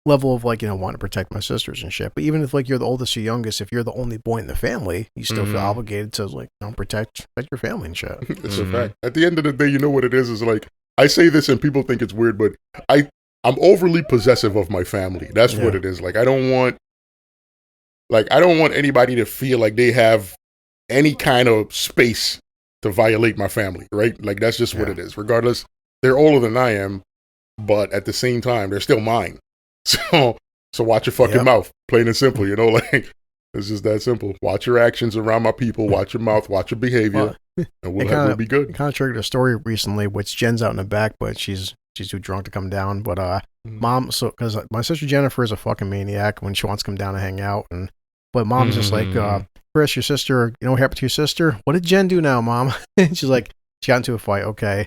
Speaker 2: level of, like, wanting to protect my sisters and shit. But even if, like, you're the oldest or youngest, if you're the only boy in the family, you still feel obligated to, like, protect your family and shit.
Speaker 1: It's a fact. At the end of the day, you know what it is like, I say this and people think it's weird, but I'm overly possessive of my family. That's what it is. Like, I don't want anybody to feel like they have any kind of space to violate my family, right? Like, that's just what it is. Regardless, they're older than I am, but at the same time, they're still mine. So watch your fucking mouth, plain and simple, like, it's just that simple. Watch your actions around my people, watch your mouth, watch your behavior, and we'll be good.
Speaker 2: Kind of triggered a story recently, which Jen's out in the back, but she's too drunk to come down. But mom, because my sister Jennifer is a fucking maniac when she wants to come down and hang out, but mom's just like, Chris, your sister, what happened to your sister? What did Jen do now, Mom? And she's like, she got into a fight. Okay.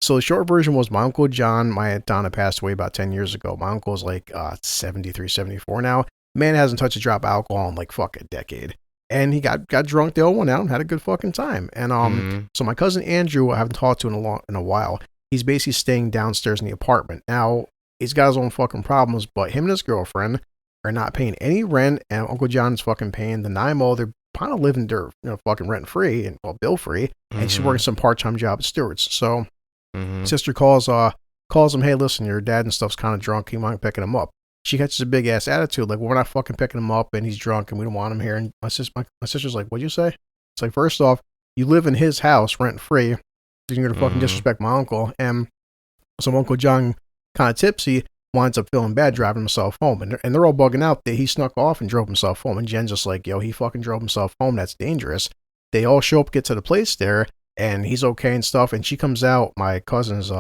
Speaker 2: So the short version was my Uncle John, my Aunt Donna passed away about 10 years ago. My uncle's like 73, 74 now. Man hasn't touched a drop of alcohol in like a decade. And he got drunk. They all went out and had a good fucking time. And so my cousin Andrew, I haven't talked to in a while. He's basically staying downstairs in the apartment. Now, he's got his own fucking problems, but him and his girlfriend are not paying any rent, and Uncle John's fucking paying the NIMO. They're kind of living their, fucking rent free and bill free, and she's working some part time job at Stewart's. So, sister calls him, hey, listen, your dad and stuff's kind of drunk. You mind picking him up? She catches a big ass attitude, like, well, we're not fucking picking him up, and he's drunk, and we don't want him here. And my sister's like, what'd you say? It's like, first off, you live in his house rent free. You're gonna fucking disrespect my uncle. And so Uncle John, kind of tipsy, winds up feeling bad driving himself home. And they're all bugging out that he snuck off and drove himself home. And Jen's just like, yo, he fucking drove himself home. That's dangerous. They all show up, get to the place there, and he's okay and stuff. And she comes out, my cousin's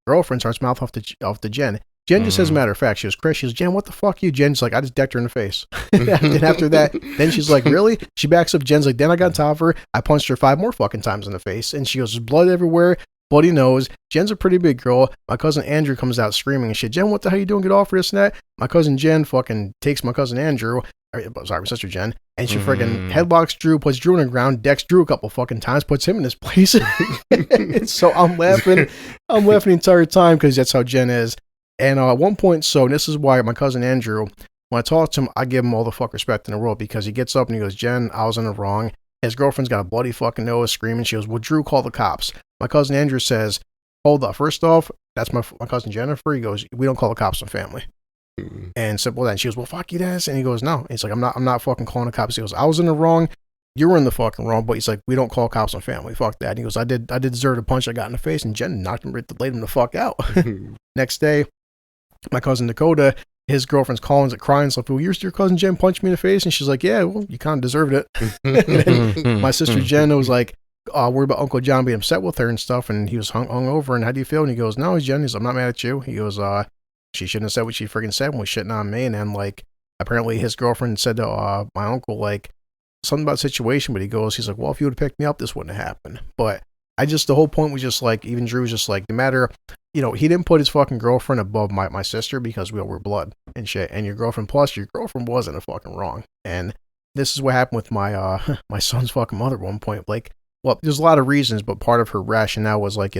Speaker 2: girlfriend starts mouth off to Jen. Jen just, as a matter of fact, she was Chris. She goes, Jen, what the fuck you? Jen's like, I just decked her in the face. And after that, then she's like, really? She backs up. Jen's like, then I got on top of her. I punched her 5 more fucking times in the face. And she goes, there's blood everywhere. Bloody nose. Jen's a pretty big girl. My cousin Andrew comes out screaming and shit. Jen, what the hell you doing? Get off for this and that. My cousin Jen fucking takes my cousin Andrew. Sorry, my sister Jen. And she freaking headlocks Drew, puts Drew on the ground, decks Drew a couple fucking times, puts him in his place. So I'm laughing. The entire time because that's how Jen is. And at one point, so this is why my cousin Andrew, when I talk to him, I give him all the fuck respect in the world, because he gets up and he goes, Jen, I was in the wrong. His girlfriend's got a bloody fucking nose, screaming. She goes, well, Drew, call the cops. My cousin Andrew says, hold up. First off, that's my cousin Jennifer. He goes, we don't call the cops on family. And simple that. And she goes, well, fuck you, Dennis. And he goes, no. And he's like, I'm not fucking calling the cops. He goes, I was in the wrong. You were in the fucking wrong. But he's like, we don't call cops on family. Fuck that. And he goes, I did deserve the punch I got in the face. And Jen knocked him, laid him the fuck out. Next day, my cousin Dakota, his girlfriend's calling, crying, so, well, your cousin Jen punched me in the face. And she's like, yeah, well, you kind of deserved it. And my sister Jen was like, worried about Uncle John being upset with her and stuff. And he was hung over. And how do you feel? And he goes, no, Jen. He's, I'm not mad at you. He goes, she shouldn't have said what she freaking said when was shitting on me. And then, like, apparently his girlfriend said to my uncle, like, something about the situation. But he's like, well, if you would have picked me up, this wouldn't have happened. But the whole point was just like, even Drew was just like, no matter, he didn't put his fucking girlfriend above my sister, because we all were blood and shit. And your girlfriend wasn't a fucking wrong. And this is what happened with my my son's fucking mother at one point. Like, well, there's a lot of reasons, but part of her rationale was like,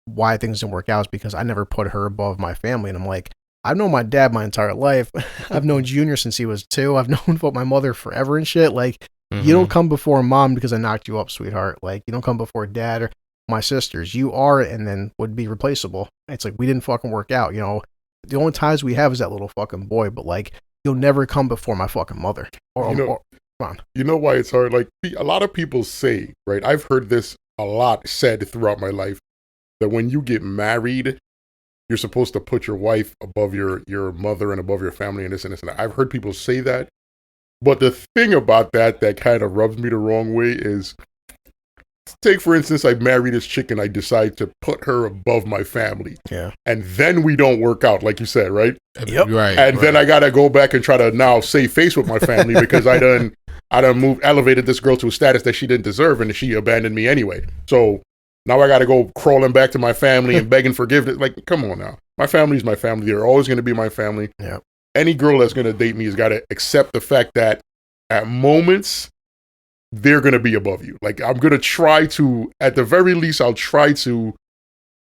Speaker 2: why things didn't work out is because I never put her above my family. And I'm like, I've known my dad my entire life. I've known Junior since he was 2. I've known about my mother forever and shit. Like, you don't come before mom because I knocked you up, sweetheart. Like, you don't come before dad or my sisters. You are, and then would be replaceable. It's like, we didn't fucking work out. The only ties we have is that little fucking boy, but like, you'll never come before my fucking mother. Come on.
Speaker 1: You know why it's hard? Like, a lot of people say, right? I've heard this a lot said throughout my life, that when you get married, you're supposed to put your wife above your mother and above your family and this and this and that. I've heard people say that. But the thing about that kind of rubs me the wrong way is, take, for instance, I marry this chick and I decide to put her above my family.
Speaker 2: Yeah.
Speaker 1: And then we don't work out, like you said, right?
Speaker 2: Yep.
Speaker 3: Right.
Speaker 1: And then I got to go back and try to now save face with my family because I done elevated this girl to a status that she didn't deserve, and she abandoned me anyway. So now I got to go crawling back to my family and begging forgiveness. Like, come on now. My family's my family. They're always going to be my family.
Speaker 2: Yeah.
Speaker 1: Any girl that's going to date me has got to accept the fact that at moments, they're going to be above you. Like, I'm going to try to, at the very least, I'll try to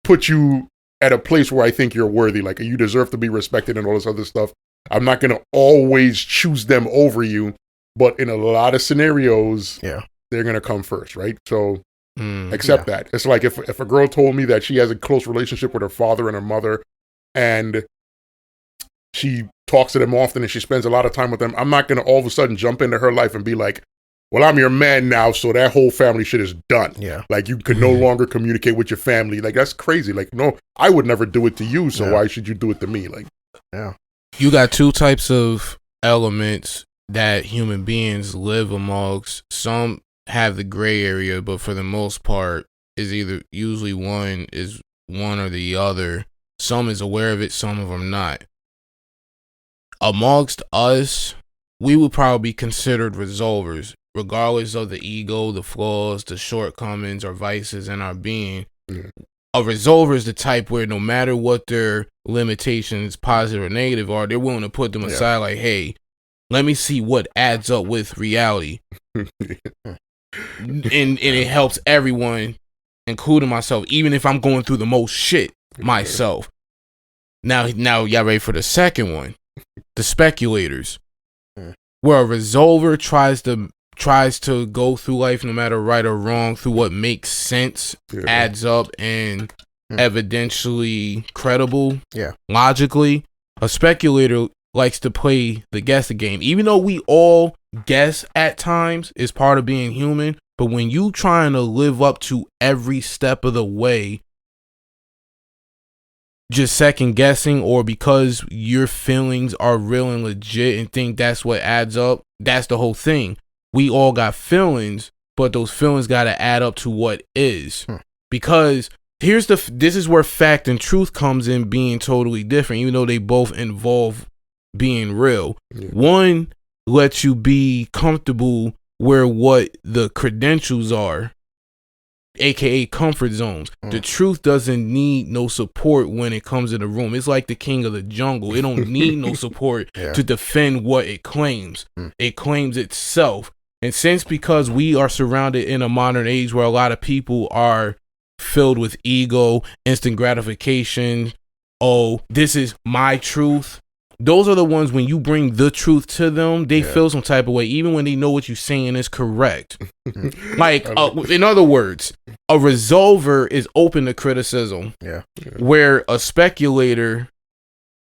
Speaker 1: put you at a place where I think you're worthy. Like, you deserve to be respected and all this other stuff. I'm not going to always choose them over you, but in a lot of scenarios, they're going to come first, right? So accept that. It's like if a girl told me that she has a close relationship with her father and her mother, and she talks to them often and she spends a lot of time with them, I'm not going to all of a sudden jump into her life and be like, well, I'm your man now, so that whole family shit is done.
Speaker 2: Yeah.
Speaker 1: Like, you can no longer communicate with your family. Like, that's crazy. Like, no, I would never do it to you, so why should you do it to me? Like,
Speaker 3: you got 2 types of elements that human beings live amongst. Some have the gray area, but for the most part, usually one is one or the other. Some is aware of it, some of them not. Amongst us, we would probably be considered resolvers, regardless of the ego, the flaws, the shortcomings, or vices in our being. A resolver is the type where no matter what their limitations, positive or negative, are, they're willing to put them aside. Like, hey, Let me see what adds up with reality. and it helps everyone, including myself, even if I'm going through the most shit myself. Now y'all ready for the second one? The speculators. Where a resolver tries to go through life no matter right or wrong through what makes sense, adds up, and evidentially credible, logically. A speculator likes to play the guessing game. Even though we all guess at times, is part of being human, but when you trying to live up to every step of the way, just second guessing, or because your feelings are real and legit and think that's what adds up, that's the whole thing. We all got feelings, but those feelings got to add up to what is. Because this is where fact and truth comes in being totally different, even though they both involve being real. One lets you be comfortable where what the credentials are, aka comfort zones. The truth doesn't need no support when it comes in the room. It's like the king of the jungle. It don't need no support to defend what it claims. It claims itself. And because we are surrounded in a modern age where a lot of people are filled with ego, instant gratification, oh, this is my truth. Those are the ones when you bring the truth to them, they feel some type of way, even when they know what you're saying is correct. Like, in other words, a resolver is open to criticism, where a speculator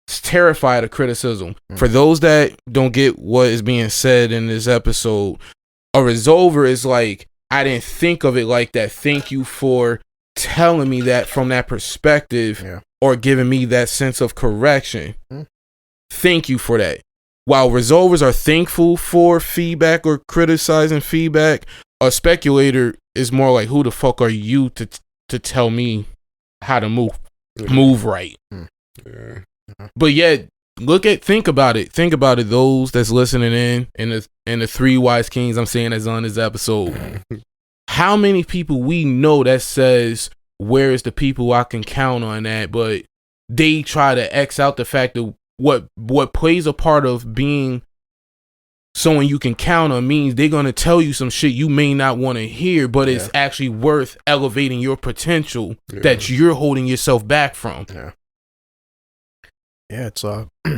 Speaker 3: is terrified of criticism. For those that don't get what is being said in this episode, a resolver is like, I didn't think of it like that. Thank you for telling me that from that perspective or giving me that sense of correction. Thank you for that. While resolvers are thankful for feedback or criticizing feedback, a speculator is more like, who the fuck are you to tell me how to move right? But yet, think about it. Those that's listening in the three wise kings I'm saying that's on this episode. How many people we know that says, where is the people I can count on that? But they try to X out the fact that what plays a part of being someone you can count on means they're going to tell you some shit you may not want to hear, but it's actually worth elevating your potential that you're holding yourself back from.
Speaker 2: It's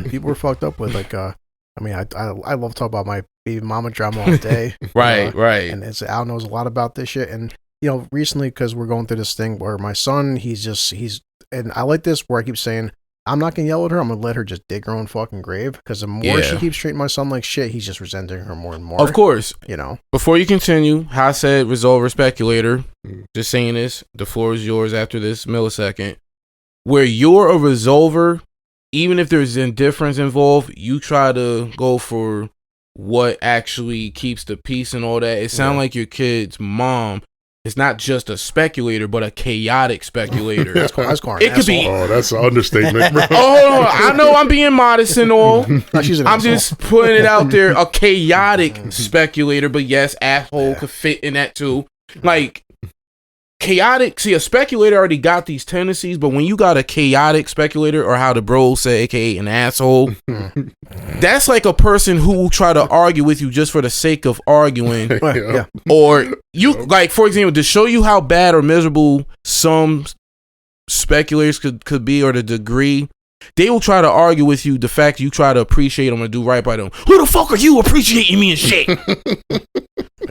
Speaker 2: people are fucked up with, like, I mean, I love talking about my baby mama drama all day.
Speaker 3: Right.
Speaker 2: And Al knows a lot about this shit. And, recently, because we're going through this thing where my son, and I like this where I keep saying, I'm not going to yell at her. I'm going to let her just dig her own fucking grave. Because the more she keeps treating my son like shit, he's just resenting her more and more.
Speaker 3: Of course. Before you continue, how I said resolver speculator, just saying this, the floor is yours after this millisecond. Where you're a resolver, even if there's indifference involved, you try to go for what actually keeps the peace and all that. It sounds like your kid's mom is not just a speculator, but a chaotic speculator.
Speaker 2: It could be.
Speaker 1: Oh, that's an understatement, bro.
Speaker 3: Oh, I know I'm being modest and all. I'm just putting it out there. A chaotic speculator, but yes, asshole could fit in that too. Like, chaotic. See, a speculator already got these tendencies, but when you got a chaotic speculator, or how the bros say, aka an asshole, that's like a person who will try to argue with you just for the sake of arguing. Or you, like, for example, to show you how bad or miserable some speculators could be, or the degree, they will try to argue with you the fact you try to appreciate them and do right by them. Who the fuck are you appreciating me and shit?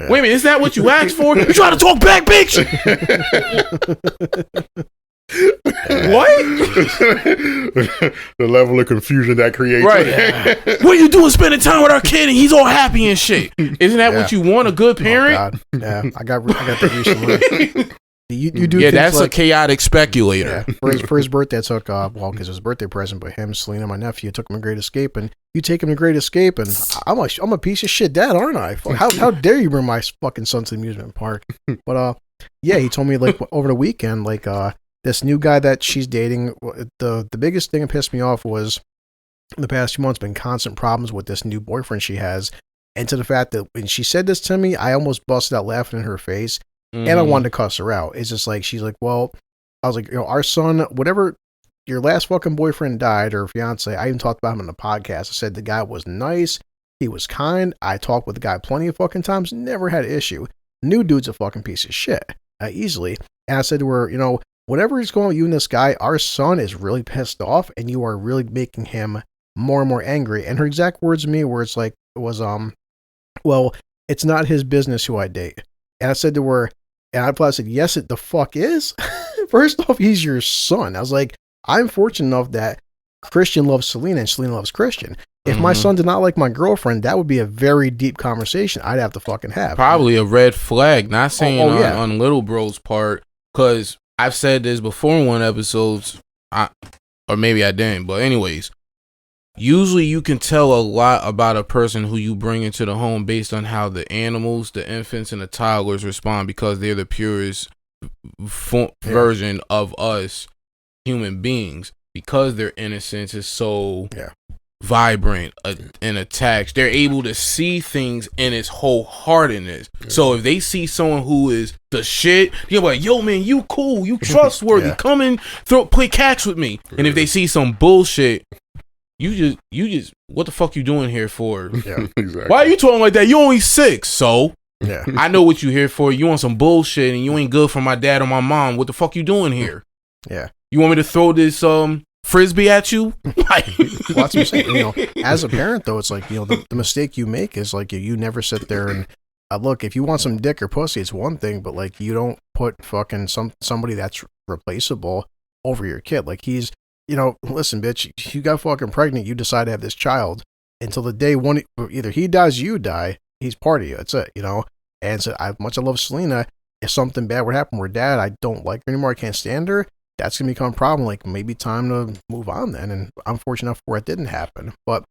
Speaker 3: Wait a minute, is that what you asked for? You try to talk back, bitch? What?
Speaker 1: The level of confusion that creates.
Speaker 3: Right. What are you doing spending time with our kid and he's all happy and shit? Isn't that what you want, a good parent?
Speaker 2: Oh, God. I got that recently. You do
Speaker 3: that's
Speaker 2: like,
Speaker 3: a chaotic speculator.
Speaker 2: For his birthday, I took, because his birthday present, but him, Selena, my nephew, took him to Great Escape, and you take him to Great Escape, and I'm a piece of shit dad, aren't I? How dare you bring my fucking son to the amusement park? But he told me, like, over the weekend, like, this new guy that she's dating, the biggest thing that pissed me off was the past few months been constant problems with this new boyfriend she has, and to the fact that when she said this to me, I almost busted out laughing in her face. And I wanted to cuss her out. It's just like, she's like, well, I was like, our son, whatever, your last fucking boyfriend died, or fiance, I even talked about him in the podcast. I said the guy was nice. He was kind. I talked with the guy plenty of fucking times. Never had an issue. New dude's a fucking piece of shit. Easily. And I said to her, whatever is going on with you and this guy, our son is really pissed off, and you are really making him more and more angry. And her exact words to me was, well, it's not his business who I date. And I said to her, and I said, yes, it the fuck is. First off, he's your son. I was like, I'm fortunate enough that Christian loves Selena and Selena loves Christian. If my son did not like my girlfriend, that would be a very deep conversation I'd have to fucking have.
Speaker 3: Probably a red flag. Not saying on Little Bro's part, because I've said this before in one episodes, or maybe I didn't. But anyways, usually you can tell a lot about a person who you bring into the home based on how the animals, the infants, and the toddlers respond, because they're the purest version of us human beings, because their innocence is so vibrant and attached. They're able to see things in its wholeheartedness. So if they see someone who is the shit, you're like, yo man, you cool, you trustworthy, come and play catch with me. And if they see some bullshit, you just what the fuck you doing here for?
Speaker 1: Exactly.
Speaker 3: Why are you talking like that? You only 6, so
Speaker 2: Yeah.
Speaker 3: I know what you here for. You want some bullshit and you ain't good for my dad or my mom. What the fuck you doing here?
Speaker 2: Yeah.
Speaker 3: You want me to throw this frisbee at you?
Speaker 2: Well, that's what I'm saying. As a parent though, it's like, the mistake you make is like you never sit there and look, if you want some dick or pussy, it's one thing, but like you don't put fucking somebody that's replaceable over your kid. Like he's, listen, bitch, you got fucking pregnant, you decide to have this child until the day one, either he dies, you die, he's part of you. That's it, And so as much I love Selena, if something bad would happen where dad, I don't like her anymore, I can't stand her, that's going to become a problem. Like maybe time to move on then. And I'm fortunate enough where it didn't happen. And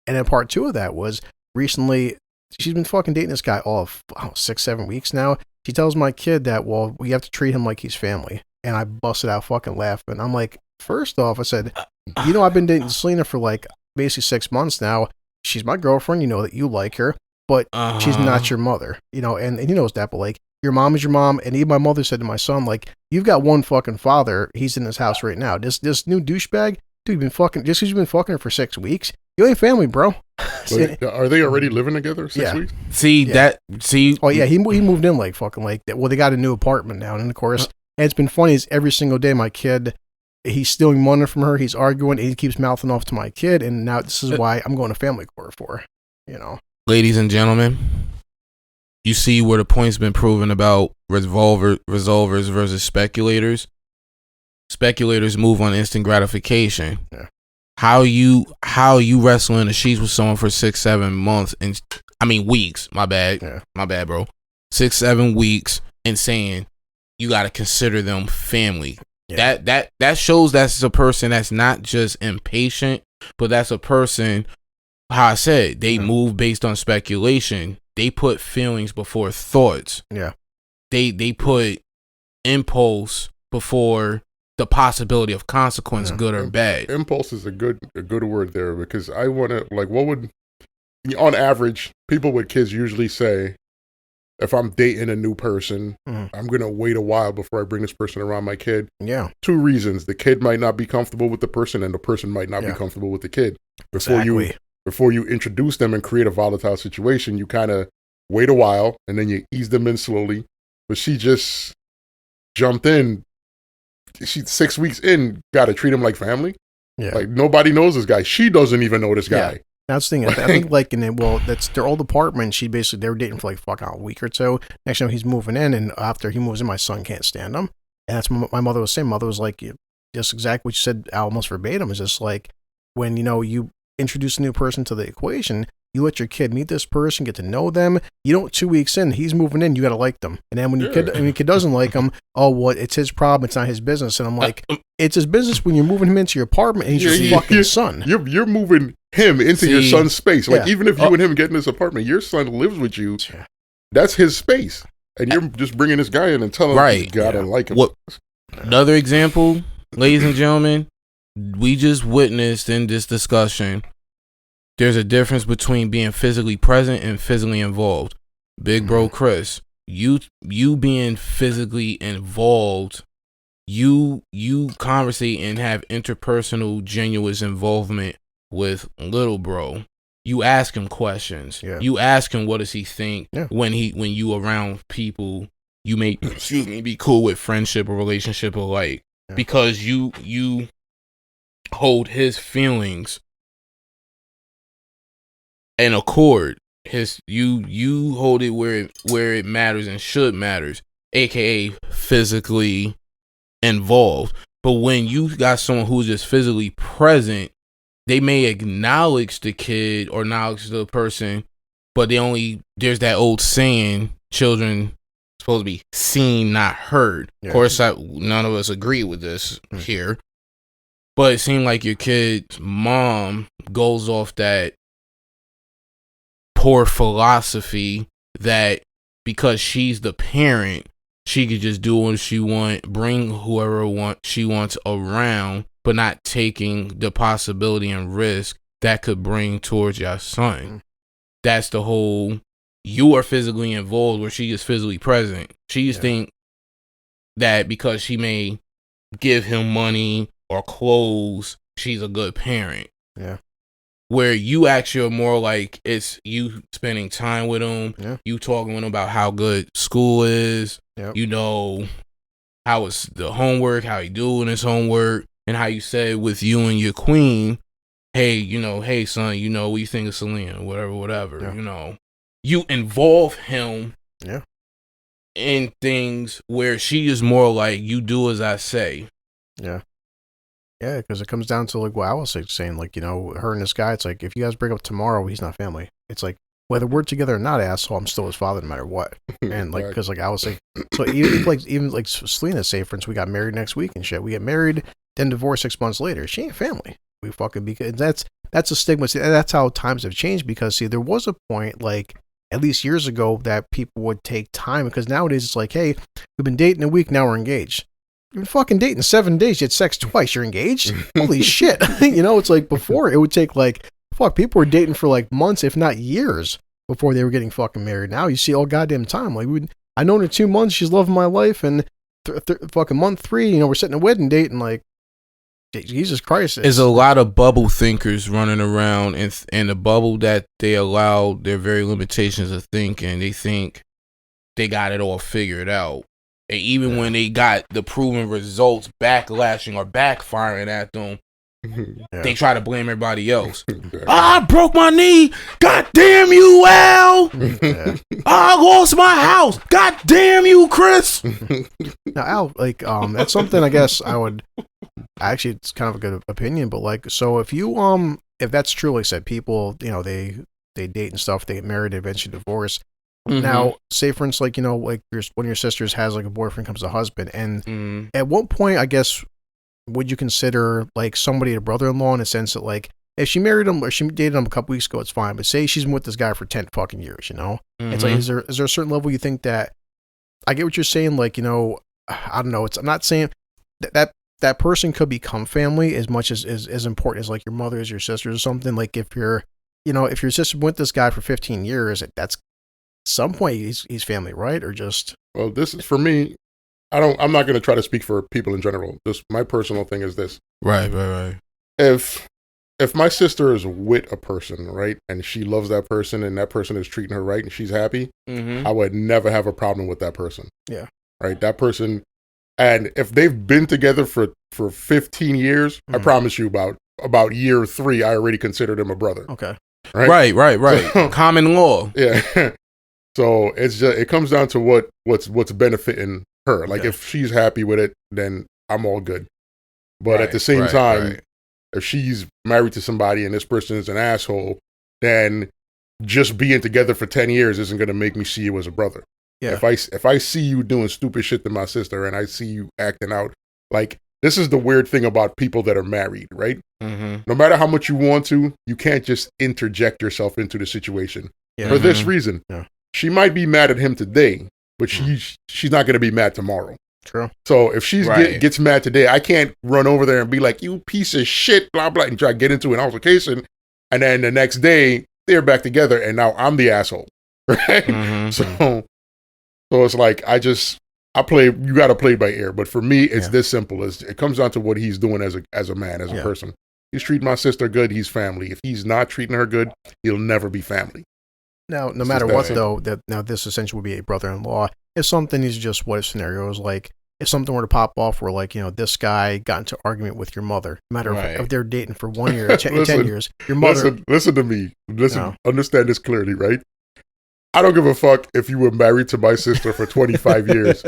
Speaker 2: then part 2 of that was recently, she's been fucking dating this guy all of 6-7 weeks now. She tells my kid that, well, we have to treat him like he's family. And I busted out fucking laughing. I'm like, first off, I said, I've been dating Selena for like basically 6 months now. She's my girlfriend. You know that you like her, but she's not your mother, and he knows that, but like, your mom is your mom. And even my mother said to my son, like, you've got one fucking father. He's in his house right now. This new douchebag, dude, just because you've been fucking her for 6 weeks, you ain't family, bro.
Speaker 1: Are they already living together 6 weeks?
Speaker 3: Oh
Speaker 2: yeah, he moved in like fucking like that. Well, they got a new apartment now, and of course, and it's been funny is every single day my kid, he's stealing money from her, he's arguing, and he keeps mouthing off to my kid, and now this is why I'm going to family court for,
Speaker 3: Ladies and gentlemen, you see where the point's been proven about resolvers versus speculators. Speculators move on instant gratification.
Speaker 2: Yeah.
Speaker 3: How you wrestle in the sheets with someone for 6-7 months weeks. My bad, bro. 6-7 weeks and saying you got to consider them family. Yeah. That shows that's a person that's not just impatient, but that's a person. How I said they move based on speculation. They put feelings before thoughts.
Speaker 2: Yeah.
Speaker 3: They put impulse before the possibility of consequence, good or bad.
Speaker 1: Impulse is a good word there, because I want to, like, what would, on average, people with kids usually say, if I'm dating a new person, I'm going to wait a while before I bring this person around my kid.
Speaker 2: Yeah.
Speaker 1: 2 reasons. The kid might not be comfortable with the person, and the person might not be comfortable with the kid. Before you introduce them and create a volatile situation, you kind of wait a while, and then you ease them in slowly. But she just jumped in. She's 6 weeks in, got to treat him like family.
Speaker 2: Yeah.
Speaker 1: Like, nobody knows this guy. She doesn't even know this guy.
Speaker 2: That's the thing. I think like that's their old apartment. They were dating for like fucking a week or so. Next time he's moving in, and after he moves in, my son can't stand him. And that's what my mother was saying. Mother was like, just exactly what you said, almost verbatim. Is just like when you introduce a new person to the equation, you let your kid meet this person, get to know them. You don't 2 weeks in, he's moving in, you got to like them. And then when your kid doesn't like him, it's his problem, it's not his business. And I'm like, it's his business when you're moving him into your apartment and he's your fucking son.
Speaker 1: You're moving him into your son's space. Like, even if you and him get in this apartment, your son lives with you. That's his space. And you're just bringing this guy in and telling him you got to like him.
Speaker 3: Another example, ladies and gentlemen, we just witnessed in this discussion, there's a difference between being physically present and physically involved. Big bro Chris, you being physically involved, you conversate and have interpersonal genuine involvement with little bro. you ask him questions.
Speaker 2: Yeah.
Speaker 3: You ask him what does he think when you around people you may be cool with, friendship or relationship alike, because you hold his feelings in accord. You hold it where it matters and should matters, aka physically involved. But when you got someone who's just physically present, they may acknowledge the kid or acknowledge the person, but there's that old saying, children supposed to be seen, not heard. Of course, none of us agree with this here, but it seemed like your kid's mom goes off that poor philosophy that because she's the parent, she could just do what she wants, bring whoever she wants around, but not taking the possibility and risk that could bring towards your son. That's the whole, you are physically involved where she is physically present. She just think that because she may give him money or clothes, she's a good parent.
Speaker 2: Yeah.
Speaker 3: Where you actually are more like, it's you spending time with him, you talking with him about how good school is, you know, how it's the homework, how he doing his homework, and how you said with you and your queen, hey, hey son, what you think of Selena, whatever, you involve him in things where she is more like, you do as I say.
Speaker 2: Yeah. Yeah, because it comes down to like what I was saying, like, her and this guy, it's like, if you guys break up tomorrow, he's not family. It's like, whether we're together or not, asshole, I'm still his father no matter what. And like, because like I was like, so even like Selena, say for instance, we got married next week and shit. We get married, then divorced 6 months later. She ain't family. We fucking, because that's a stigma. See, that's how times have changed, because see, there was a point like at least years ago that people would take time, because nowadays it's like, hey, we've been dating a week, now we're engaged. You've been fucking dating 7 days, you had sex twice, you're engaged? Holy shit. It's like before it would take like, people were dating for like months, if not years, before they were getting fucking married. Now you see all goddamn time. Like, I known her 2 months, she's loving my life, and fucking month 3, we're setting a wedding date, and like, Jesus Christ.
Speaker 3: There's a lot of bubble thinkers running around, and the bubble that they allow their very limitations of thinking, they think they got it all figured out. And even when they got the proven results backlashing or backfiring at them, they try to blame everybody else. I broke my knee. God damn you, Al. I lost my house. God damn you, Chris.
Speaker 2: Now, Al, like, that's something I guess actually, it's kind of a good opinion, but like, so if you, if that's true, like I said, people, they date and stuff, they get married, they eventually divorce. Now, say for instance, like, like one of your sisters has like a boyfriend, comes a husband, and at what point, I guess, would you consider like somebody a brother-in-law, in a sense that like, if she married him or she dated him a couple weeks ago, it's fine, but say she's been with this guy for 10 fucking years, it's like, is there a certain level you think that, I get what you're saying, like, I don't know, I'm not saying that person could become family as much as important as like your mother is your sister or something. Like if your sister went with this guy for 15 years, that's some point he's family, right? Or just,
Speaker 1: well, this is for me. I'm not going to try to speak for people in general. Just my personal thing is this.
Speaker 3: Right.
Speaker 1: If my sister is with a person, right, and she loves that person and that person is treating her right and she's happy, I would never have a problem with that person.
Speaker 2: Yeah.
Speaker 1: Right. That person, and if they've been together for 15 years, I promise you about year 3, I already consider them a brother.
Speaker 2: Okay.
Speaker 1: Right.
Speaker 3: So, common law.
Speaker 1: Yeah. So it comes down to what's benefiting her. Like if she's happy with it, then I'm all good. But at the same time, if she's married to somebody and this person is an asshole, then just being together for 10 years isn't going to make me see you as a brother.
Speaker 2: Yeah.
Speaker 1: If I see you doing stupid shit to my sister and I see you acting out, like, this is the weird thing about people that are married, right? No matter how much you want to, you can't just interject yourself into the situation for this reason.
Speaker 2: Yeah.
Speaker 1: She might be mad at him today, but she's not going to be mad tomorrow.
Speaker 2: True.
Speaker 1: So if she gets mad today, I can't run over there and be like, you piece of shit, blah, blah, and try to get into an altercation. And then the next day, they're back together, and now I'm the asshole. Right? So it's like, you got to play by ear. But for me, it's this simple. It comes down to what he's doing as a man, as a person. he's treating my sister good, he's family. If he's not treating her good, he'll never be family.
Speaker 2: Now, no matter what, though, now this essentially would be a brother-in-law. If something is just what a scenario is like, if something were to pop off where, like, this guy got into argument with your mother, no matter if they're dating for 1 year, 10 years, your mother...
Speaker 1: Listen to me. Understand this clearly, right? I don't give a fuck if you were married to my sister for 25 years.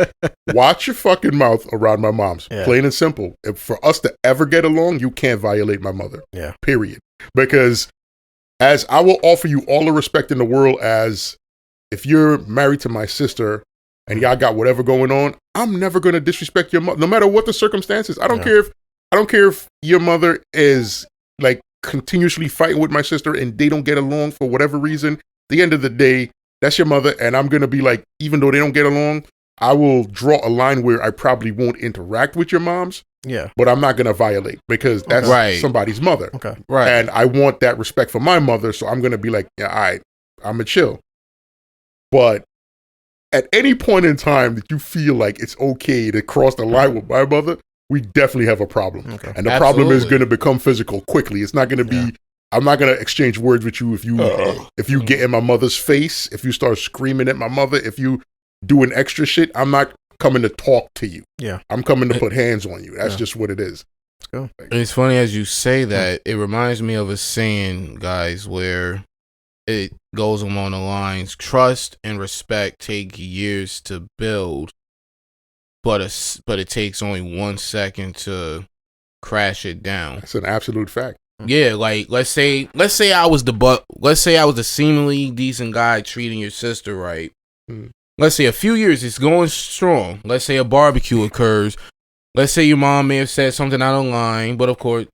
Speaker 1: Watch your fucking mouth around my mom's. Yeah. Plain and simple. If for us to ever get along, you can't violate my mother.
Speaker 2: Yeah.
Speaker 1: Period. Because as I will offer you all the respect in the world as if you're married to my sister and y'all got whatever going on, I'm never going to disrespect your mother, no matter what the circumstances. I don't care if your mother is like continuously fighting with my sister and they don't get along for whatever reason. At the end of the day, that's your mother, and I'm going to be like, even though they don't get along, I will draw a line where I probably won't interact with your moms.
Speaker 2: Yeah.
Speaker 1: But I'm not going to violate because that's somebody's mother.
Speaker 2: Okay.
Speaker 3: Right.
Speaker 1: And I want that respect for my mother, so I'm going to be like, yeah, all right, I'm going to chill. But at any point in time that you feel like it's okay to cross the line with my mother, we definitely have a problem. Okay. And the problem is going to become physical quickly. It's not going to be... I'm not going to exchange words with you if you get in my mother's face, if you start screaming at my mother, if you doing extra shit. I'm not coming to talk to you.
Speaker 2: Yeah.
Speaker 1: I'm coming to put hands on you. That's just what it is.
Speaker 2: Let's go.
Speaker 3: It's funny as you say that. It reminds me of a saying, guys, where it goes along the lines, trust and respect take years to build, but it takes only 1 second to crash it down.
Speaker 1: That's an absolute fact.
Speaker 3: Yeah, like let's say I was the seemingly decent guy treating your sister right. Let's say a few years it's going strong. Let's say a barbecue occurs. Let's say your mom may have said something out of line, but of course,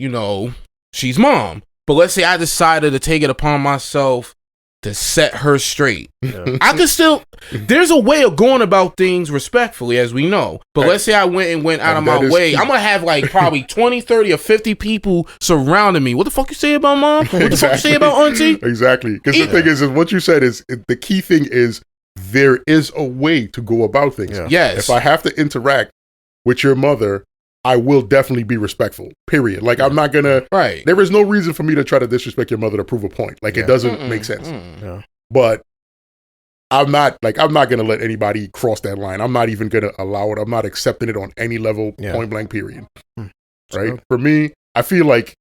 Speaker 3: she's mom. But let's say I decided to take it upon myself to set her straight. Yeah. I could still, there's a way of going about things respectfully, as we know. But let's say I went out of my way. I'm going to have like probably 20, 30, or 50 people surrounding me. What the fuck you say about mom? What the fuck you say about auntie?
Speaker 1: Exactly. Because the thing is what you said is, the key thing is there is a way to go about things.
Speaker 2: Yeah.
Speaker 3: Yes.
Speaker 1: If I have to interact with your mother, I will definitely be respectful, period. Like, I'm not going to...
Speaker 3: Right.
Speaker 1: There is no reason for me to try to disrespect your mother to prove a point. Like, it doesn't make sense.
Speaker 2: Yeah.
Speaker 1: But I'm not going to let anybody cross that line. I'm not even going to allow it. I'm not accepting it on any level, point blank, period. Right? For me, I feel like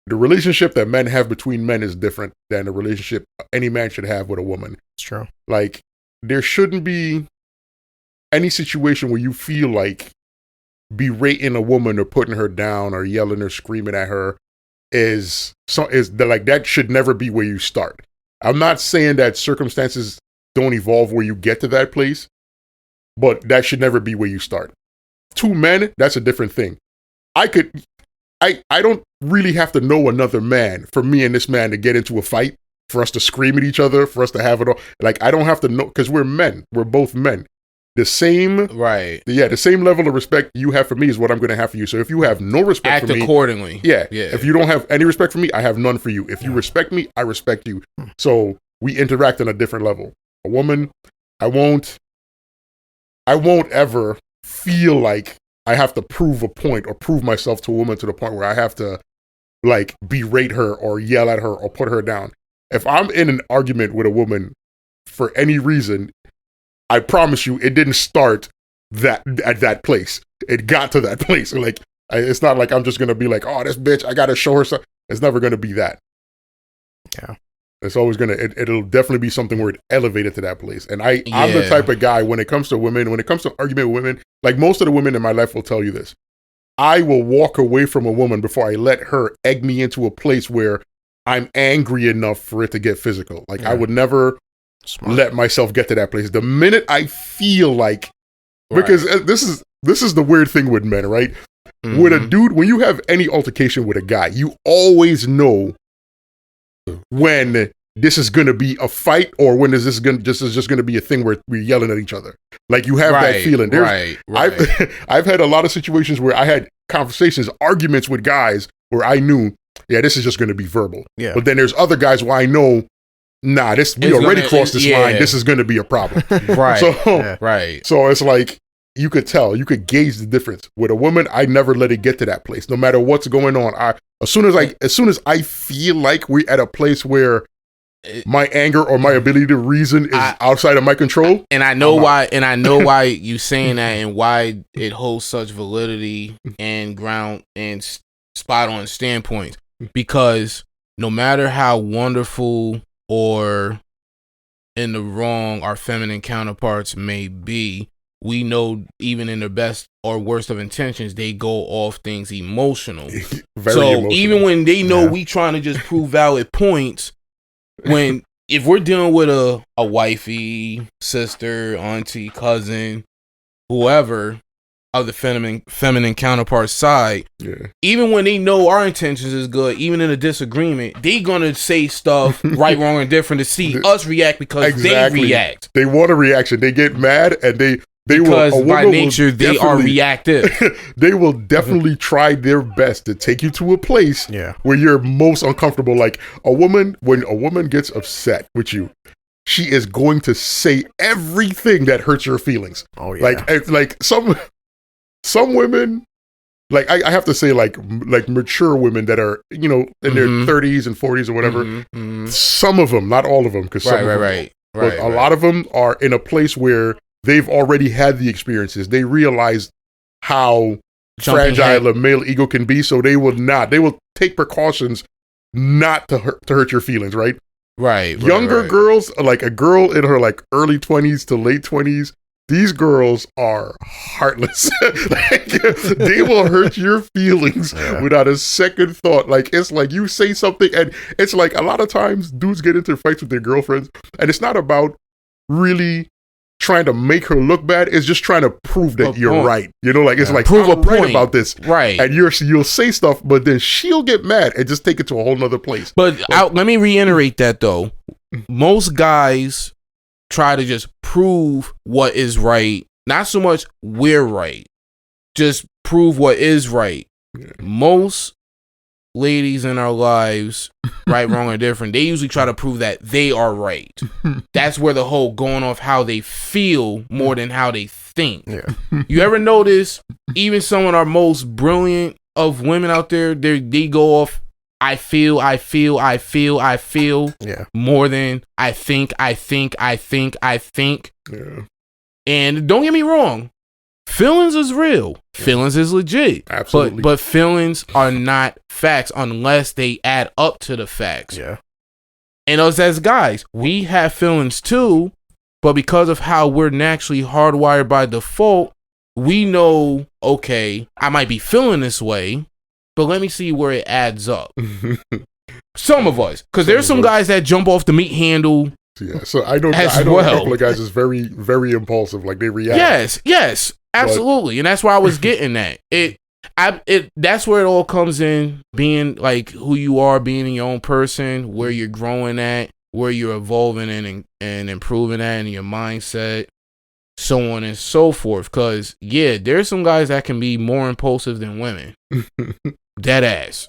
Speaker 1: the relationship that men have between men is different than the relationship any man should have with a woman.
Speaker 2: It's true.
Speaker 1: Like, there shouldn't be any situation where you feel like berating a woman or putting her down or yelling or screaming at her is that should never be where you start. I'm not saying that circumstances don't evolve where you get to that place, but that should never be where you start. Two men, that's a different thing. I don't really have to know another man for me and this man to get into a fight, for us to scream at each other, for us to have it all. Like, I don't have to know, because we're men. We're both men. The same level of respect you have for me is what I'm going to have for you. So if you have no respect for me,
Speaker 3: accordingly.
Speaker 1: Yeah. If you don't have any respect for me, I have none for you. If you respect me, I respect you. So we interact on a different level. A woman, I won't ever feel like I have to prove a point or prove myself to a woman to the point where I have to like berate her or yell at her or put her down. If I'm in an argument with a woman for any reason, I promise you, it didn't start at that place. It got to that place. Like, it's not like I'm just going to be like, oh, this bitch, I got to show her something. It's never going to be that.
Speaker 2: Yeah.
Speaker 1: It's always going to, it'll definitely be something where it elevated to that place. And I'm the type of guy, when it comes to women, when it comes to argument with women, like most of the women in my life will tell you this. I will walk away from a woman before I let her egg me into a place where I'm angry enough for it to get physical. Like, I would never... let myself get to that place. The minute I feel like, because this is the weird thing with men, right? Mm-hmm. With a dude, when you have any altercation with a guy, you always know when this is going to be a fight or when this is just going to be a thing where we're yelling at each other. Like, you have that feeling. I've had a lot of situations where I had conversations, arguments with guys where I knew, this is just going to be verbal. Yeah. But then there's other guys where I know, nah, we already crossed this line. This is going to be a problem.
Speaker 3: Right.
Speaker 1: So it's like, you could tell, you could gauge the difference. With a woman, I never let it get to that place. No matter what's going on, as soon as I feel like we're at a place where my anger or my ability to reason is outside of my control.
Speaker 3: And I know why. And I know why you saying that, and why it holds such validity and ground and spot on standpoints. Because no matter how wonderful or in the wrong our feminine counterparts may be, we know even in the best or worst of intentions, they go off things emotional. Emotional. Even when they know we trying to just prove valid points, if we're dealing with a wifey, sister, auntie, cousin, whoever of the feminine counterpart side, even when they know our intentions is good, even in a disagreement, they gonna say stuff right, wrong, and different to see us react because they react.
Speaker 1: They want a reaction. They get mad and they
Speaker 3: because by nature they are reactive.
Speaker 1: They will definitely try their best to take you to a place where you're most uncomfortable. Like when a woman gets upset with you, she is going to say everything that hurts your feelings. Oh yeah. Like some women, like I have to say, like mature women that are, in their 30s and 40s or whatever. Some of them, not all of them, because a lot of them are in a place where they've already had the experiences. They realize how fragile a male ego can be, so they will take precautions not to hurt your feelings, right? Younger girls, like a girl in her like early 20s to late 20s, these girls are heartless. Like, they will hurt your feelings without a second thought. Like, it's like you say something, and it's like a lot of times dudes get into fights with their girlfriends, and it's not about really trying to make her look bad. It's just trying to prove that you're right. It's like, prove a point about this. Right. And you'll say stuff, but then she'll get mad and just take it to a whole nother place.
Speaker 3: But let me reiterate that though. Most guys try to just prove what is right. Not so much we're right. Just prove what is right. Yeah. Most ladies in our lives, right, wrong, or different, they usually try to prove that they are right. That's where the whole going off how they feel more than how they think. Yeah. You ever notice even some of our most brilliant of women out there, they go off I feel more than I think. Yeah. And don't get me wrong, feelings is real. Feelings is legit.
Speaker 1: Absolutely.
Speaker 3: But feelings are not facts unless they add up to the facts.
Speaker 2: Yeah.
Speaker 3: And us as guys, we have feelings too, but because of how we're naturally hardwired by default, we know, okay, I might be feeling this way, but let me see where it adds up. Some of us, because there's some guys that jump off the meat handle.
Speaker 1: Yeah, so I know a couple of guys is very, very impulsive. Like they react.
Speaker 3: Yes, absolutely, and that's why I was getting that. That's where it all comes in, being like who you are, being your own person, where you're growing at, where you're evolving and improving at, in your mindset, so on and so forth. Because there's some guys that can be more impulsive than women. Dead ass.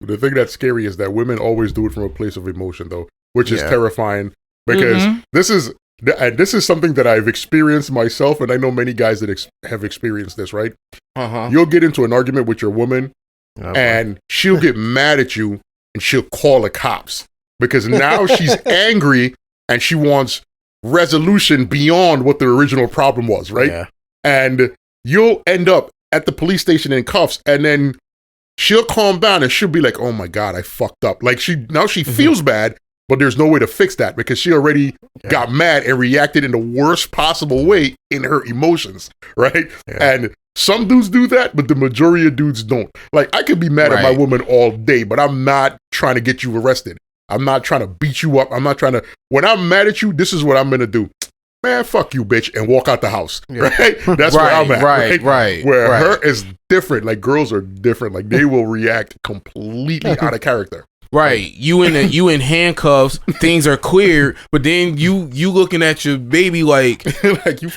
Speaker 1: The thing that's scary is that women always do it from a place of emotion, though, which is terrifying, because this is something that I've experienced myself, and I know many guys that have experienced this, right? You'll get into an argument with your woman, and she'll get mad at you, and she'll call the cops, because now she's angry, and she wants resolution beyond what the original problem was, right? Yeah. And you'll end up at the police station in cuffs, and then she'll calm down and she'll be like, oh my God, I fucked up. Like she feels bad, but there's no way to fix that because she already got mad and reacted in the worst possible way in her emotions, right? Yeah. And some dudes do that, but the majority of dudes don't. Like I could be mad at my woman all day, but I'm not trying to get you arrested. I'm not trying to beat you up. I'm not trying to, when I'm mad at you, this is what I'm going to do. Man, fuck you, bitch, and walk out the house, right? That's where I'm at, right? Where her is different. Like, girls are different. Like, they will react completely out of character.
Speaker 3: Right. You in handcuffs, things are clear, but then you looking at your baby like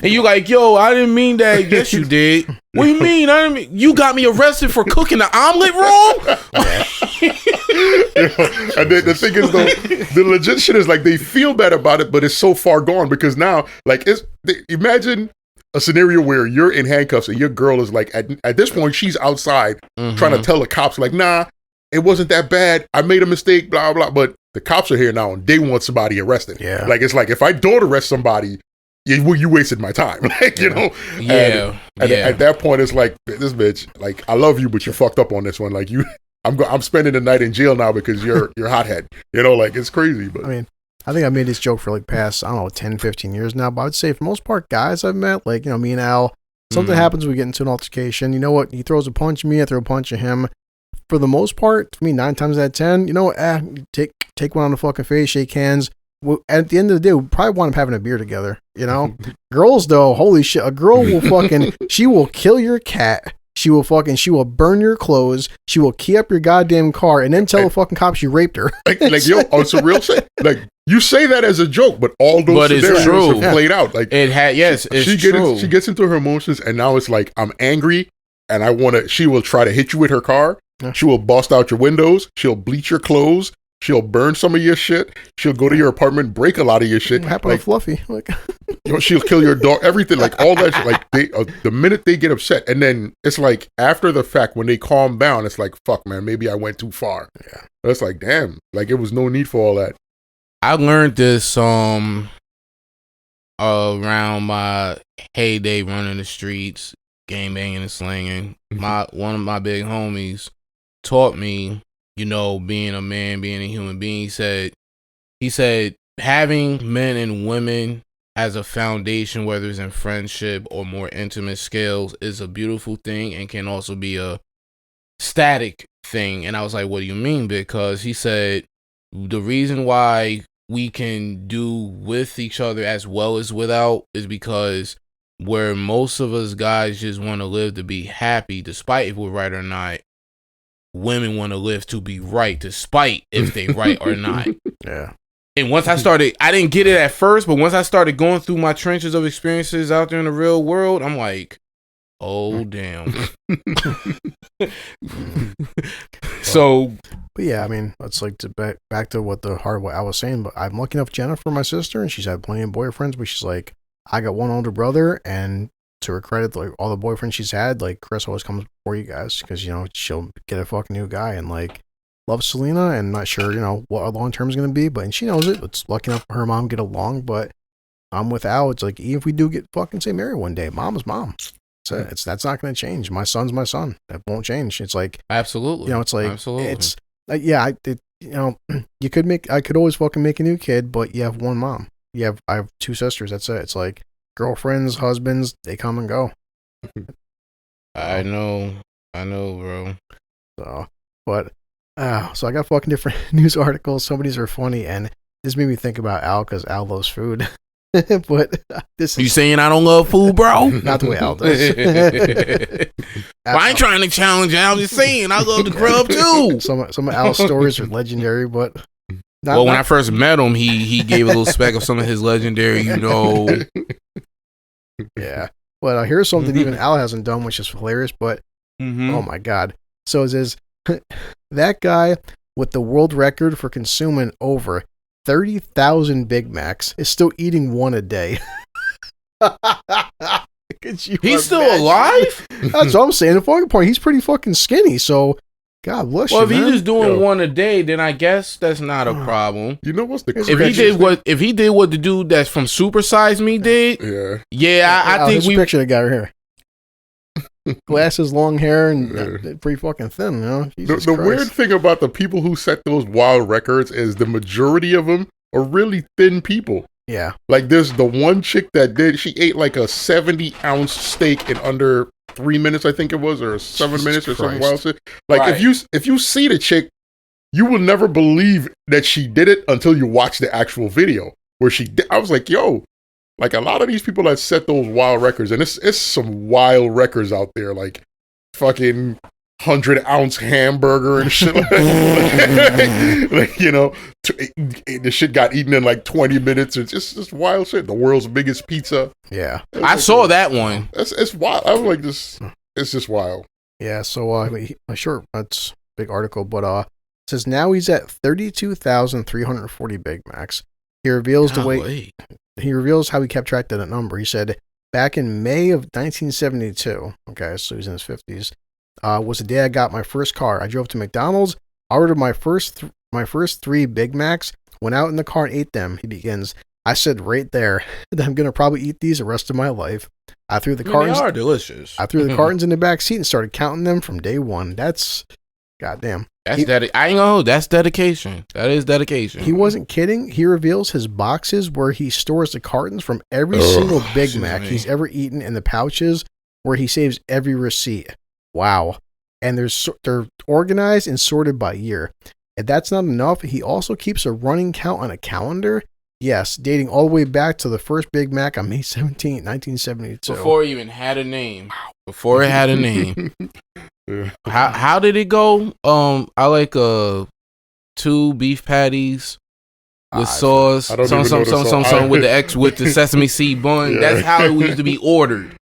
Speaker 3: you like, yo, I didn't mean that. Yes, you did. What do you mean? I didn't mean, you got me arrested for cooking the omelet wrong?
Speaker 1: And then the thing is, though, the legit shit is like they feel bad about it, but it's so far gone because now, like, imagine a scenario where you're in handcuffs and your girl is like, at this point, she's outside trying to tell the cops, like, nah, it wasn't that bad. I made a mistake, blah, blah. But the cops are here now and they want somebody arrested.
Speaker 2: Yeah.
Speaker 1: Like, it's like, if I don't arrest somebody, you wasted my time. Like, you know?
Speaker 3: Yeah.
Speaker 1: And at that point, it's like, this bitch, like, I love you, but you fucked up on this one. Like, I'm spending the night in jail now because you're hothead. You know, like, it's crazy. But
Speaker 2: I mean, I think I made this joke for like past, I don't know, 10, 15 years now. But I would say for the most part, guys I've met, like, you know, me and Al, something happens, we get into an altercation. You know what? He throws a punch at me, I throw a punch at him. For the most part, for me, 9 times out of 10, you know what? Take one on the fucking face, shake hands. At the end of the day, we probably wind up having a beer together, you know? Girls, though, holy shit, a girl will fucking, she will kill your cat. She will burn your clothes. She will key up your goddamn car and then tell the fucking cops you raped her.
Speaker 1: Like yo, it's a real shit. Like, you say that as a joke, but all those scenarios are played out. Like,
Speaker 3: it's true.
Speaker 1: She gets into her emotions, and now it's like, I'm angry, and she will try to hit you with her car. Yeah. She will bust out your windows. She'll bleach your clothes. She'll burn some of your shit. She'll go to your apartment, break a lot of your shit.
Speaker 2: What happened to Fluffy? Like,
Speaker 1: you know, she'll kill your dog, everything, like all that shit. Like, the minute they get upset, and then it's like, after the fact, when they calm down, it's like, fuck, man, maybe I went too far.
Speaker 2: Yeah.
Speaker 1: It's like, damn, like, it was no need for all that.
Speaker 3: I learned this around my heyday running the streets, gang banging and slinging. One of my big homies taught me, you know, being a man, being a human being. He said having men and women as a foundation, whether it's in friendship or more intimate scales, is a beautiful thing and can also be a static thing. And I was like, what do you mean? Because he said the reason why we can do with each other as well as without is because where most of us guys just want to live to be happy, despite if we're right or not, women want to live to be right, despite if they right or not.
Speaker 2: Yeah.
Speaker 3: And once I didn't get it at first, but once I started going through my trenches of experiences out there in the real world, I'm like, oh, damn. So,
Speaker 2: but yeah, I mean, that's like back to what I was saying, but I'm lucky enough, Jennifer, my sister, and she's had plenty of boyfriends, but she's like, I got one older brother, and to her credit, like all the boyfriends she's had, like Chris always comes before you guys because, you know, she'll get a fucking new guy and like loves Selena and not sure, you know, what our long term is going to be, but and she knows it. It's lucky enough for her mom get along, but I'm with Al. It's like, even if we do get fucking say married one day, mom is mom. That's not going to change. My son's my son. That won't change. It's like,
Speaker 3: absolutely,
Speaker 2: you know, it's like,
Speaker 3: absolutely.
Speaker 2: It's like, yeah, you know, I could always fucking make a new kid, but you have one mom. I have 2 sisters. That's it. It's like girlfriends, husbands, they come and go.
Speaker 3: I know, bro.
Speaker 2: So, but, so I got fucking different news articles. Some of these are funny, and this made me think about Al because Al loves food. But this is,
Speaker 3: you saying I don't love food, bro?
Speaker 2: Not the way Al does.
Speaker 3: Well, I ain't trying to challenge Al. I'm just saying I love the grub too.
Speaker 2: Some of Al's stories are legendary, but
Speaker 3: when I first met him, he gave a little speck of some of his legendary, you know.
Speaker 2: Yeah, but here's something even Al hasn't done, which is hilarious. But oh my god! So it says that guy with the world record for consuming over 30,000 Big Macs is still eating one a day.
Speaker 3: He's still alive?
Speaker 2: That's what I'm saying. The fucking point, he's pretty fucking skinny. So, God bless you.
Speaker 3: Well, if
Speaker 2: he's
Speaker 3: just doing one a day, then I guess that's not a problem.
Speaker 1: You know what's the
Speaker 3: if he did what the dude that's from Super Size Me did? I think
Speaker 2: we picture the guy right here. Glasses, long hair, and pretty fucking thin, you know?
Speaker 1: The weird thing about the people who set those wild records is the majority of them are really thin people.
Speaker 2: Yeah.
Speaker 1: Like there's the one chick that she ate like a 70-ounce steak in under 3 minutes, I think it was, or 7 minutes or something wild shit. Like if you see the chick, you will never believe that she did it until you watch the actual video where I was like, yo, like a lot of these people that set those wild records, and it's some wild records out there, like fucking 100-ounce hamburger and shit. Like you know, the shit got eaten in like 20 minutes. It's just wild shit. The world's biggest pizza.
Speaker 2: Yeah,
Speaker 3: I saw that one.
Speaker 1: It's wild. I was like, it's just wild.
Speaker 2: Yeah. So sure, that's a big article, but it says now he's at 32,340 Big Macs. He reveals the way. He reveals how he kept track of that number. He said, back in May of 1972, okay, so he's in his 50s, was the day I got my first car. I drove to McDonald's, ordered my first 3 Big Macs, went out in the car and ate them. He begins, I said right there that I'm going to probably eat these the rest of my life. I threw the cartons.
Speaker 3: They are delicious.
Speaker 2: I threw the cartons in the back seat and started counting them from day one. That's, goddamn.
Speaker 3: That's I ain't gonna. That's dedication. That is dedication.
Speaker 2: He wasn't kidding. He reveals his boxes where he stores the cartons from every single Big Mac he's ever eaten in the pouches where he saves every receipt. Wow. And they're organized and sorted by year. If that's not enough, he also keeps a running count on a calendar. Yes, dating all the way back to the first Big Mac on May 17th, 1972.
Speaker 3: Before it even had a name. Before it had a name. How did it go? I like 2 beef patties with sauce. Some with the X with the sesame seed bun. Yeah. That's how it used to be ordered.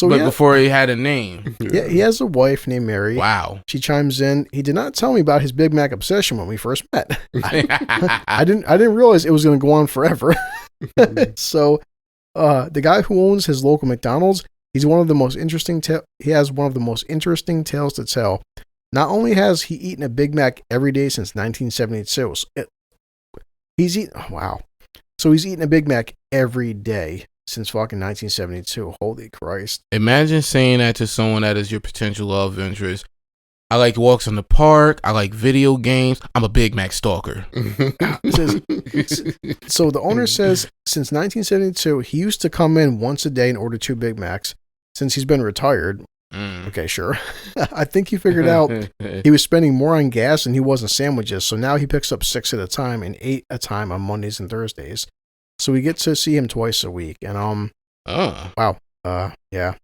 Speaker 3: Before he had a name.
Speaker 2: Yeah, he has a wife named Mary.
Speaker 3: Wow.
Speaker 2: She chimes in. He did not tell me about his Big Mac obsession when we first met. I didn't realize it was going to go on forever. So, the guy who owns his local McDonald's, he's one of the most interesting. He has one of the most interesting tales to tell. Not only has he eaten a Big Mac every day since 1972, he's eaten a Big Mac every day since fucking 1972. Holy Christ.
Speaker 3: Imagine saying that to someone that is your potential love interest. I like walks in the park. I like video games. I'm a Big Mac stalker.
Speaker 2: So the owner says since 1972, he used to come in once a day and order 2 Big Macs. Since he's been retired, okay, sure. I think he figured out he was spending more on gas than he was on sandwiches. So now he picks up 6 at a time and 8 a time on Mondays and Thursdays. So we get to see him twice a week. And, wow. Yeah.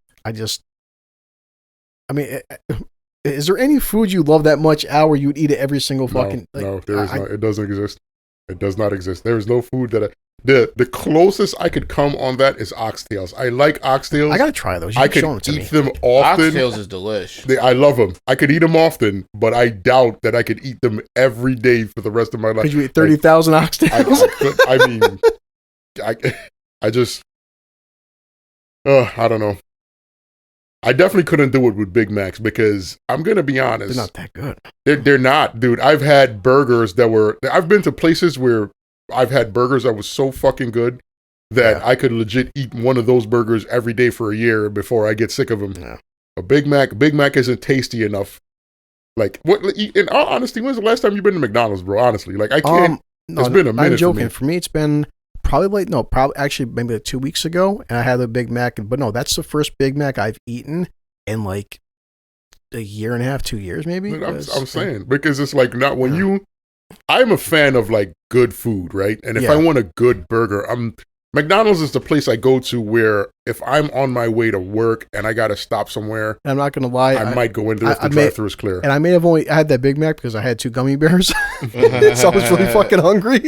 Speaker 2: Is there any food you love that much, Al, where you would eat it every single fucking...
Speaker 1: No, there is not. It doesn't exist. It does not exist. There is no food that... The closest I could come on that is oxtails. I like oxtails.
Speaker 2: I gotta try those.
Speaker 1: I could eat them often.
Speaker 3: Oxtails is delish.
Speaker 1: I love them. I could eat them often, but I doubt that I could eat them every day for the rest of my life.
Speaker 2: Could you eat 30,000 oxtails?
Speaker 1: I just, I don't know. I definitely couldn't do it with Big Macs because I'm going to be honest.
Speaker 2: They're not that good.
Speaker 1: They're not, dude. I've had burgers I've been to places where I've had burgers that was so fucking good that I could legit eat one of those burgers every day for a year before I get sick of them. Yeah. A Big Mac isn't tasty enough. Like, what? In all honesty, when's the last time you've been to McDonald's, bro? Honestly, like, I can't. It's been a minute.
Speaker 2: I'm joking. For me, it's been actually maybe like 2 weeks ago, and I had a Big Mac. But no, that's the first Big Mac I've eaten in like a year and a half, 2 years, maybe.
Speaker 1: I'm saying, because it's like not when you. I'm a fan of like good food, right? And if I want a good burger, McDonald's is the place I go to where if I'm on my way to work and I got to stop somewhere,
Speaker 2: I'm not going to lie,
Speaker 1: I might go in there if the drive-thru is clear.
Speaker 2: And I may have only had that Big Mac because I had 2 gummy bears, so I was really fucking hungry.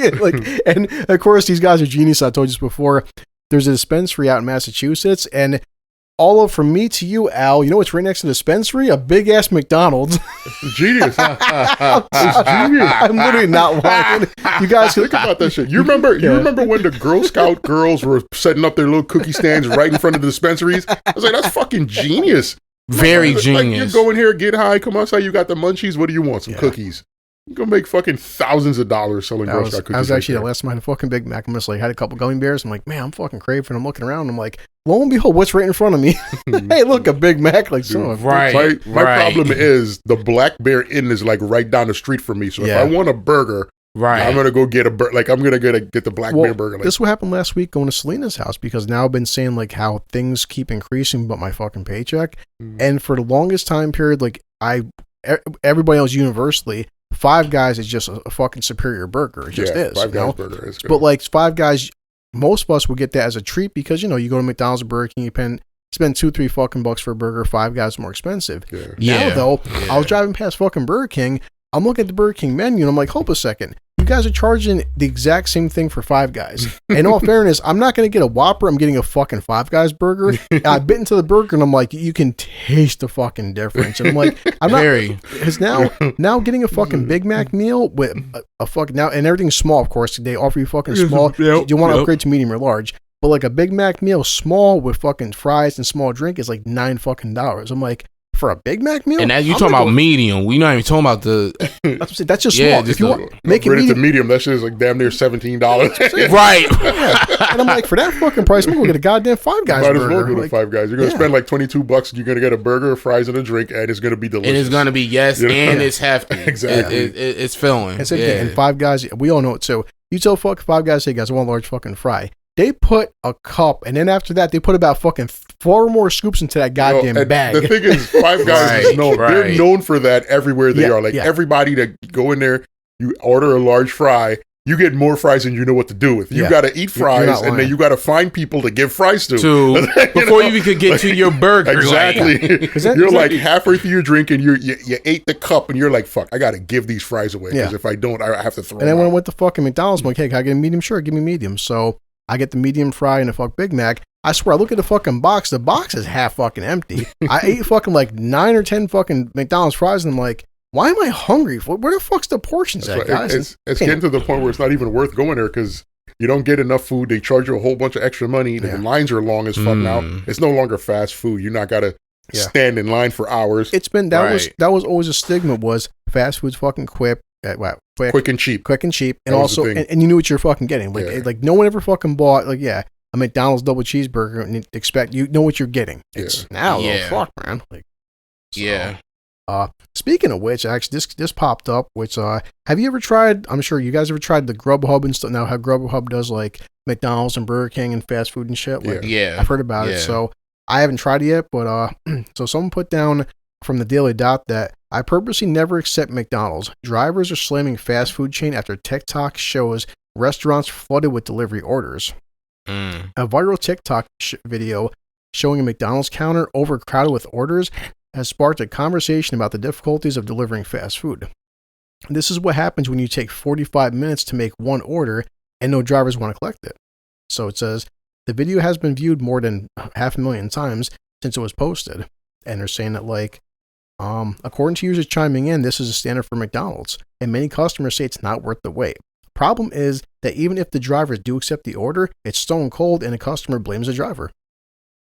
Speaker 2: And of course, these guys are genius. I told you this before. There's a dispensary out in Massachusetts, and from me to you, Al, you know what's right next to the dispensary? A big ass McDonald's.
Speaker 1: Genius.
Speaker 2: It's genius. I'm literally not lying. You guys
Speaker 1: think about that shit. You remember when the Girl Scout girls were setting up their little cookie stands right in front of the dispensaries? I was like, that's fucking genius.
Speaker 3: Very genius.
Speaker 1: Like, you go in here, get high, come outside, you got the munchies. What do you want? Some cookies. You can make fucking thousands of dollars selling Girl Scout cookies.
Speaker 2: I was actually the last time I had a fucking Big Mac. I'm just like, had a couple gummy bears. I'm like, man, I'm fucking craving. I'm looking around. I'm like, lo and behold, what's right in front of me? Hey, look, a Big Mac. Like,
Speaker 1: dude, my problem is the Black Bear Inn is like right down the street from me. So if I want a burger, I'm gonna go get I'm gonna get the Black Bear burger. Like,
Speaker 2: this is what happened last week going to Selena's house because now I've been saying like how things keep increasing, but my fucking paycheck. And for the longest time period, like everybody else universally. Five Guys is just a fucking superior burger. It just is.
Speaker 1: Five Guys burger is good.
Speaker 2: But like Five Guys, most of us would get that as a treat because, you know, you go to McDonald's or Burger King, you spend $2-3 fucking bucks for a burger. Five Guys is more expensive. Now though, I was driving past fucking Burger King. I'm looking at the Burger King menu and I'm like, hold a second. You guys are charging the exact same thing for Five Guys. In all fairness, I'm not going to get a Whopper. I'm getting a fucking Five Guys burger. I bit into the burger and I'm like, you can taste the fucking difference. And I'm like, because now getting a fucking Big Mac meal with a fucking, now, and everything's small, of course. They offer you fucking small. Do you want to upgrade to medium or large? But like a Big Mac meal, small with fucking fries and small drink is like $9 fucking. I'm like, for a Big Mac meal,
Speaker 3: and as you talking about medium, we not even talking about the.
Speaker 2: That's just small. If you want make it
Speaker 1: medium, that shit is like damn near $17.
Speaker 3: Right.
Speaker 2: Yeah. And I'm like, for that fucking price, I'm gonna get a goddamn Five Guys burger.
Speaker 1: Might as well go to Five Guys. You're gonna spend like $22. You're gonna get a burger, fries, and a drink, and it's gonna be delicious.
Speaker 3: And it's gonna be and it's hefty.
Speaker 1: Exactly.
Speaker 3: It's filling.
Speaker 2: And Five Guys, we all know it too. You tell Five Guys, hey guys, I want a large fucking fry. They put a cup, and then after that, they put about fucking 4 more scoops into that goddamn bag.
Speaker 1: The thing is, Five Guys is known. They're known for that everywhere they are. Like everybody that go in there, you order a large fry, you get more fries than you know what to do with. You got to eat fries, and then you got to find people to give fries to.
Speaker 3: Before you could get to your burger.
Speaker 1: Exactly. You're like halfway through your drink, and you ate the cup, and you're like, fuck, I got to give these fries away. Because if I don't, I have to throw them out.
Speaker 2: And then when I went to fucking McDonald's, I'm like, hey, can I get a medium? Sure, give me medium. So I get the medium fry and a fuck Big Mac. I swear, I look at the fucking box. The box is half fucking empty. I ate fucking like 9 or 10 fucking McDonald's fries, and I'm like, why am I hungry? Where the fuck's the portions at, guys?
Speaker 1: It's getting to the point where it's not even worth going there because you don't get enough food. They charge you a whole bunch of extra money. The lines are long as fuck now. It's no longer fast food. You're not gotta stand in line for hours.
Speaker 2: It's been that was always a stigma, was fast food's fucking quick and cheap. And also and you knew what you're fucking getting. Like no one ever fucking bought a McDonald's double cheeseburger and expect you know what you're getting. It's now fuck, man. Speaking of which, actually, this popped up. Which have you ever tried? I'm sure you guys ever tried the Grubhub and stuff. Now, how Grubhub does like McDonald's and Burger King and fast food and shit. Like, I've heard about it. So I haven't tried it yet, but so someone put down from the Daily Dot that I purposely never accept McDonald's. Drivers are slamming fast food chain after TikTok shows restaurants flooded with delivery orders. A viral TikTok video showing a McDonald's counter overcrowded with orders has sparked a conversation about the difficulties of delivering fast food. This is what happens when you take 45 minutes to make one order and no drivers want to collect it. So it says, the video has been viewed more than 500,000 times since it was posted. And they're saying that according to users chiming in, this is a standard for McDonald's. And many customers say it's not worth the wait. Problem is that even if the drivers do accept the order, it's stone cold and the customer blames the driver.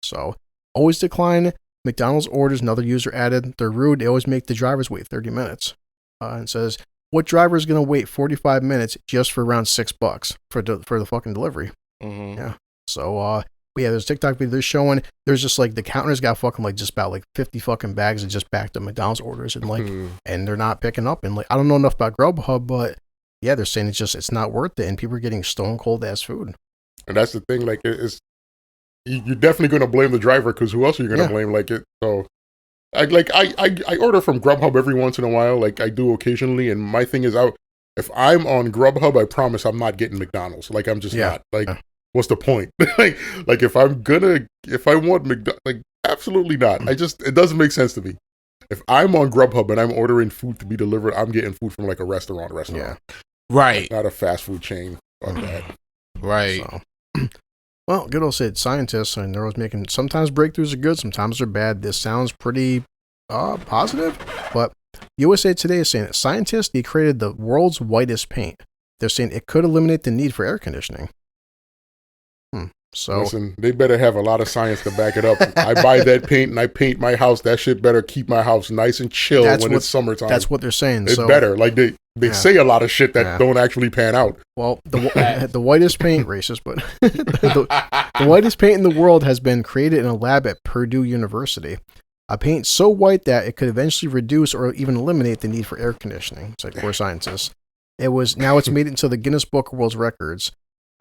Speaker 2: So always decline McDonald's orders. Another user added, they're rude. They always make the drivers wait 30 minutes. And says, what driver is going to wait 45 minutes just for around $6 for the fucking delivery? Yeah. So, there's a TikTok video they're showing. There's just like the counter's got fucking like just about like 50 fucking bags of just backed up McDonald's orders and and they're not picking up. And like, I don't know enough about Grubhub, but yeah, they're saying it's not worth it. And people are getting stone cold ass food.
Speaker 1: And that's the thing. Like, you're definitely going to blame the driver because who else are you going to blame? Like it. So I order from Grubhub every once in a while. Like I do occasionally. And my thing is if I'm on Grubhub, I promise I'm not getting McDonald's. Like I'm just not like, what's the point? like if I want McDonald's, like absolutely not. It doesn't make sense to me. If I'm on Grubhub and I'm ordering food to be delivered, I'm getting food from like a restaurant.
Speaker 3: Yeah. Right.
Speaker 1: Not a fast food chain. Fuck that.
Speaker 3: Right.
Speaker 2: So. Well, good old said scientists, and they're always making, sometimes breakthroughs are good, sometimes they're bad. This sounds pretty positive, but USA Today is saying that scientists, they created the world's whitest paint. They're saying it could eliminate the need for air conditioning. So
Speaker 1: listen, they better have a lot of science to back it up. I buy that paint and I paint my house. That shit better keep my house nice and chill when it's summertime.
Speaker 2: That's what they're saying.
Speaker 1: It's better. Like they say a lot of shit that don't actually pan out.
Speaker 2: Well, the whitest paint, racist, but the whitest paint in the world has been created in a lab at Purdue University. A paint so white that it could eventually reduce or even eliminate the need for air conditioning. It's like for scientists. It's made it into the Guinness Book of World Records.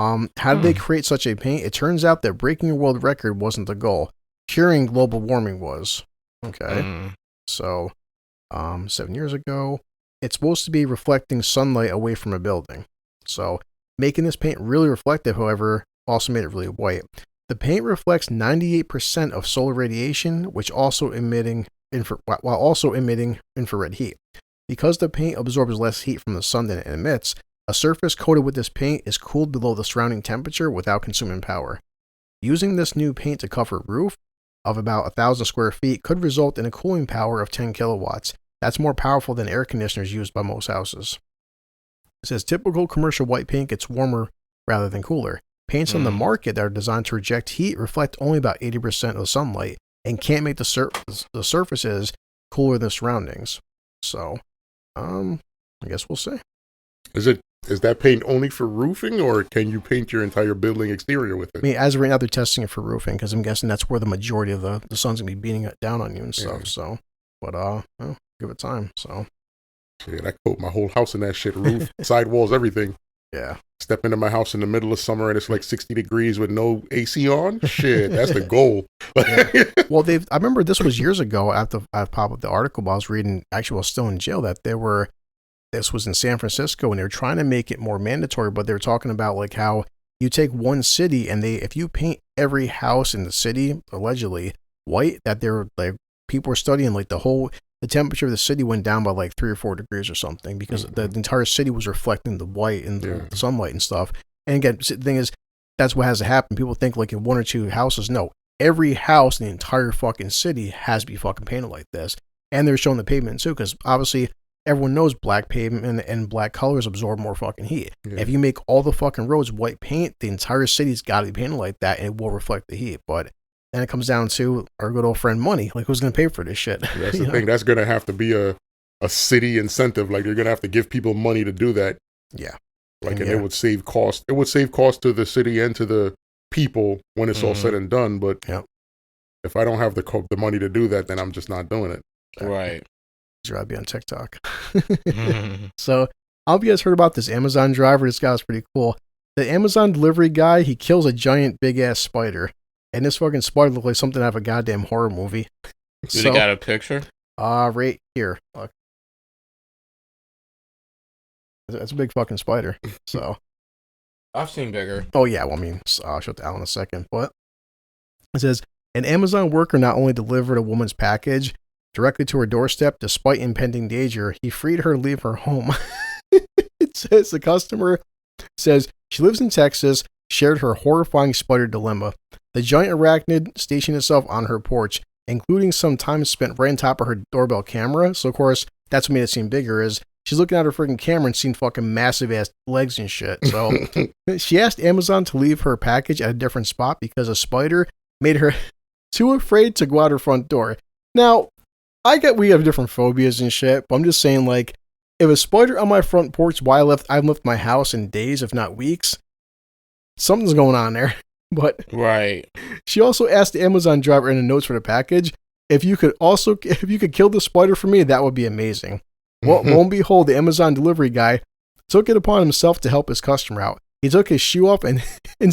Speaker 2: How did they create such a paint? It turns out that breaking a world record wasn't the goal. Curing global warming was. Okay. So, 7 years ago, it's supposed to be reflecting sunlight away from a building. So, making this paint really reflective, however, also made it really white. The paint reflects 98% of solar radiation, while also emitting infrared heat. Because the paint absorbs less heat from the sun than it emits, a surface coated with this paint is cooled below the surrounding temperature without consuming power. Using this new paint to cover a roof of about 1,000 square feet could result in a cooling power of 10 kilowatts. That's more powerful than air conditioners used by most houses. It says typical commercial white paint gets warmer rather than cooler. Paints on the market that are designed to reject heat reflect only about 80% of sunlight and can't make the surfaces cooler than surroundings. So, I guess we'll see.
Speaker 1: Is that paint only for roofing, or can you paint your entire building exterior with it?
Speaker 2: I mean, as of right now, they're testing it for roofing because I'm guessing that's where the majority of the sun's gonna be beating it down on you and stuff. Yeah. So, but well, give it time. So,
Speaker 1: shit, I coat my whole house in that shit, roof, sidewalls, everything.
Speaker 2: Yeah.
Speaker 1: Step into my house in the middle of summer and it's like 60 degrees with no AC on. Shit, that's the goal.
Speaker 2: Yeah. Well, I remember this was years ago after I popped up the article, but I was reading, actually, while still in jail, that this was in San Francisco and they were trying to make it more mandatory, but they were talking about like how you take one city and if you paint every house in the city, allegedly white, that people were studying like the temperature of the city went down by like 3 or 4 degrees or something because the entire city was reflecting the white and the sunlight and stuff. And again, the thing is, that's what has to happen. People think like in 1 or 2 houses. No, every house in the entire fucking city has to be fucking painted like this. And they're showing the pavement too, because obviously everyone knows black pavement and black colors absorb more fucking heat. Yeah. If you make all the fucking roads white paint, the entire city's got to be painted like that and it will reflect the heat. But then it comes down to our good old friend money. Like, who's going to pay for this shit?
Speaker 1: That's the thing. That's going to have to be a city incentive. Like, you're going to have to give people money to do that.
Speaker 2: Yeah.
Speaker 1: Like, and it would save cost. It would save cost to the city and to the people when it's all said and done. But if I don't have the money to do that, then I'm just not doing it.
Speaker 3: Right.
Speaker 2: I'd rather be on TikTok. So, I hope you guys heard about this Amazon driver. This guy was pretty cool. The Amazon delivery guy, he kills a giant big-ass spider. And this fucking spider looked like something out of a goddamn horror movie.
Speaker 3: Did he got a picture?
Speaker 2: Right here. Look. That's a big fucking spider. So,
Speaker 3: I've seen bigger.
Speaker 2: Oh, yeah. Well, I mean, I'll show it to Al in a second. But it says, an Amazon worker not only delivered a woman's package directly to her doorstep despite impending danger, he freed her to leave her home. It says the customer says she lives in Texas, shared her horrifying spider dilemma. The giant arachnid stationed itself on her porch, including some time spent right on top of her doorbell camera. So, of course, that's what made it seem bigger, is she's looking at her freaking camera and seeing fucking massive-ass legs and shit. So, she asked Amazon to leave her package at a different spot because a spider made her too afraid to go out her front door. Now, we have different phobias and shit, but I'm just saying, like, if a spider on my front porch while I've left my house in days, if not weeks, something's going on there. But she also asked the Amazon driver in the notes for the package, if you could kill the spider for me, that would be amazing. Well, lo and behold, the Amazon delivery guy took it upon himself to help his customer out. He took his shoe off and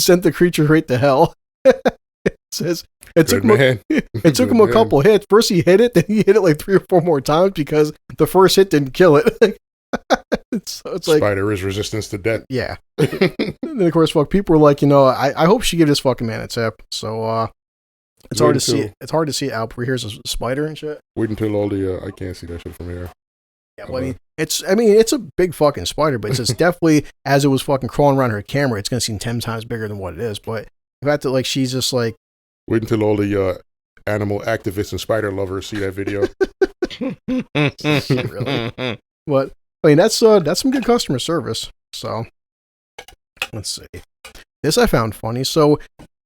Speaker 2: sent the creature right to hell. It says it took him a couple hits. First he hit it, then he hit it like 3 or 4 more times because the first hit didn't kill it. It's like
Speaker 1: spider is resistance to death.
Speaker 2: Yeah. And then of course, people were like, I hope she gave this fucking man a tip. So it's hard to see. It's hard to see it out where here's a spider and shit.
Speaker 1: Wait until all the I can't see that shit from here.
Speaker 2: Yeah, well, I mean, it's a big fucking spider, but it's definitely, as it was fucking crawling around her camera, it's gonna seem 10 times bigger than what it is. But the fact that like she's just like,
Speaker 1: wait until all the animal activists and spider lovers see that video.
Speaker 2: Really? But I mean, that's some good customer service. So let's see. This I found funny. So,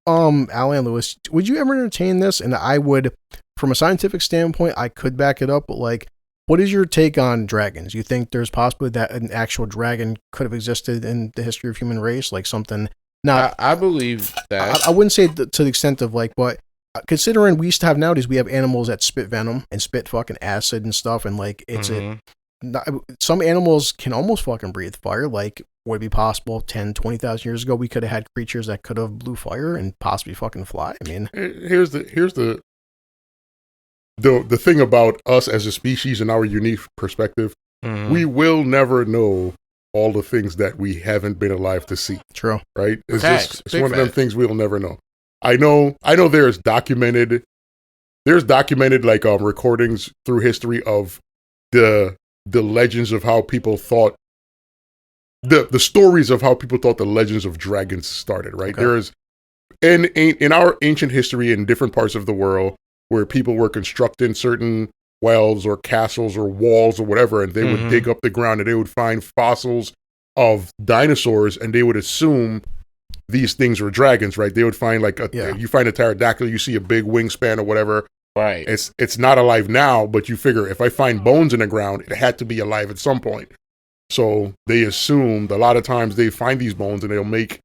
Speaker 2: Alan Lewis, would you ever entertain this? And I would, from a scientific standpoint, I could back it up. But like, what is your take on dragons? You think there's possibly that an actual dragon could have existed in the history of human race, like something? Not,
Speaker 3: I believe that.
Speaker 2: I wouldn't say to the extent of like, but considering we used to have nowadays, we have animals that spit venom and spit fucking acid and stuff, and like some animals can almost fucking breathe fire. Like, would it be possible 10, 20,000 years ago we could have had creatures that could have blew fire and possibly fucking fly? I mean,
Speaker 1: here's the thing about us as a species and our unique perspective. We will never know all the things that we haven't been alive to see.
Speaker 2: True.
Speaker 1: Right? It's one of them things we'll never know. I know there's documented like recordings through history of the legends of how people thought the stories of how people thought the legends of dragons started, right? Okay. There is in our ancient history in different parts of the world where people were constructing certain wells or castles or walls or whatever, and they would dig up the ground and they would find fossils of dinosaurs, and they would assume these things were dragons, right? They would find like you find a pterodactyl, you see a big wingspan or whatever.
Speaker 3: Right.
Speaker 1: It's not alive now, but you figure if I find bones in the ground, it had to be alive at some point. So they assumed a lot of times they find these bones and they'll make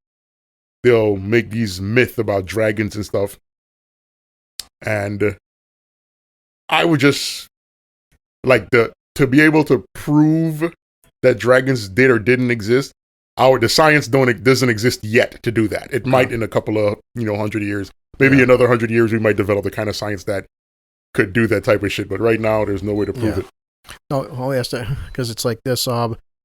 Speaker 1: these myths about dragons and stuff. And I would just like to be able to prove that dragons did or didn't exist. The science doesn't exist yet to do that. It might in a couple of 100 years, maybe another 100 years, we might develop the kind of science that could do that type of shit. But right now, there's no way to prove it.
Speaker 2: No, I'll ask that because it's like this.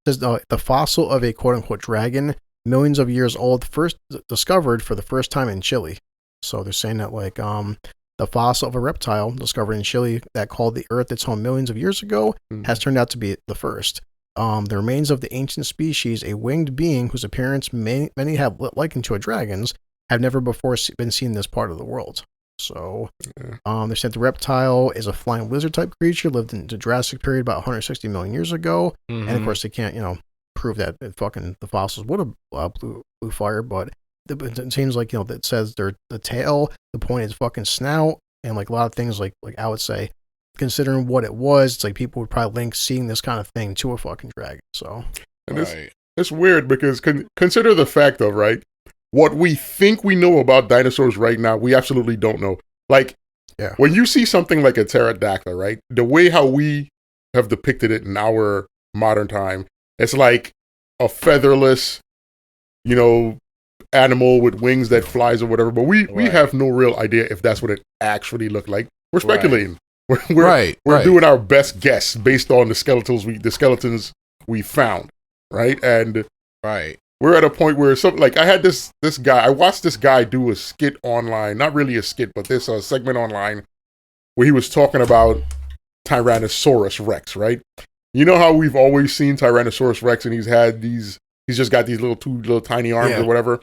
Speaker 2: Says the fossil of a quote unquote dragon, millions of years old, first discovered for the first time in Chile. So they're saying that like the fossil of a reptile discovered in Chile that called the Earth its home millions of years ago has turned out to be the first. The remains of the ancient species, a winged being whose appearance many have likened to a dragon's, have never before been seen in this part of the world. So, they said the reptile is a flying lizard type creature, lived in the Jurassic period about 160 million years ago. And of course, they can't, prove that the fossils would have blew fire, but it seems like, that says the tail, the pointed fucking snout, and like a lot of things like I would say, considering what it was, it's like people would probably link seeing this kind of thing to a fucking dragon. So,
Speaker 1: and it's weird because consider the fact of, right, what we think we know about dinosaurs right now, we absolutely don't know. Like, when you see something like a pterodactyl, right, the way how we have depicted it in our modern time, it's like a featherless, animal with wings that flies or whatever. But we have no real idea if that's what it actually looked like. We're speculating. We're doing our best guess based on the skeletons we found, right? And we're at a point where I had this guy. I watched this guy do a skit online, not really a skit, but this segment online where he was talking about Tyrannosaurus Rex, right? You know how we've always seen Tyrannosaurus Rex, and he's just got these little tiny arms or whatever.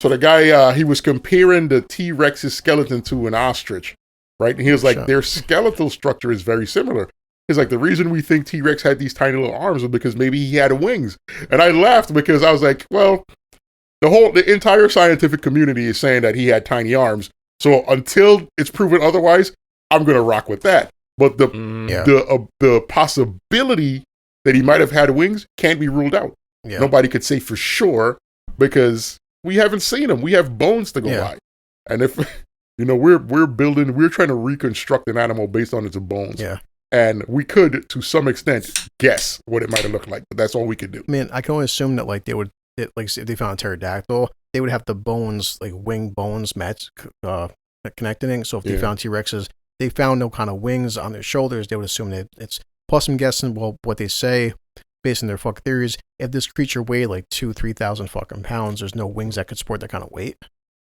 Speaker 1: So the guy, he was comparing the T-Rex's skeleton to an ostrich, right? And he was like, their skeletal structure is very similar. He's like, the reason we think T-Rex had these tiny little arms was because maybe he had wings. And I laughed because I was like, well, the entire scientific community is saying that he had tiny arms. So until it's proven otherwise, I'm going to rock with that. But the possibility that he might have had wings can't be ruled out. Yeah. Nobody could say for sure because we haven't seen him. We have bones to go by. And if, we're trying to reconstruct an animal based on its bones. Yeah. And we could, to some extent, guess what it might have looked like, but that's all we could do.
Speaker 2: I mean, I can only assume that, like, if they found a pterodactyl, they would have the bones, like, wing bones match connecting. So if they found T-Rexes, they found no kind of wings on their shoulders, they would assume that it's, plus I'm guessing, well, what they say, based on their fucking theories, if this creature weighed, like, 3,000 fucking pounds, there's no wings that could support that kind of weight.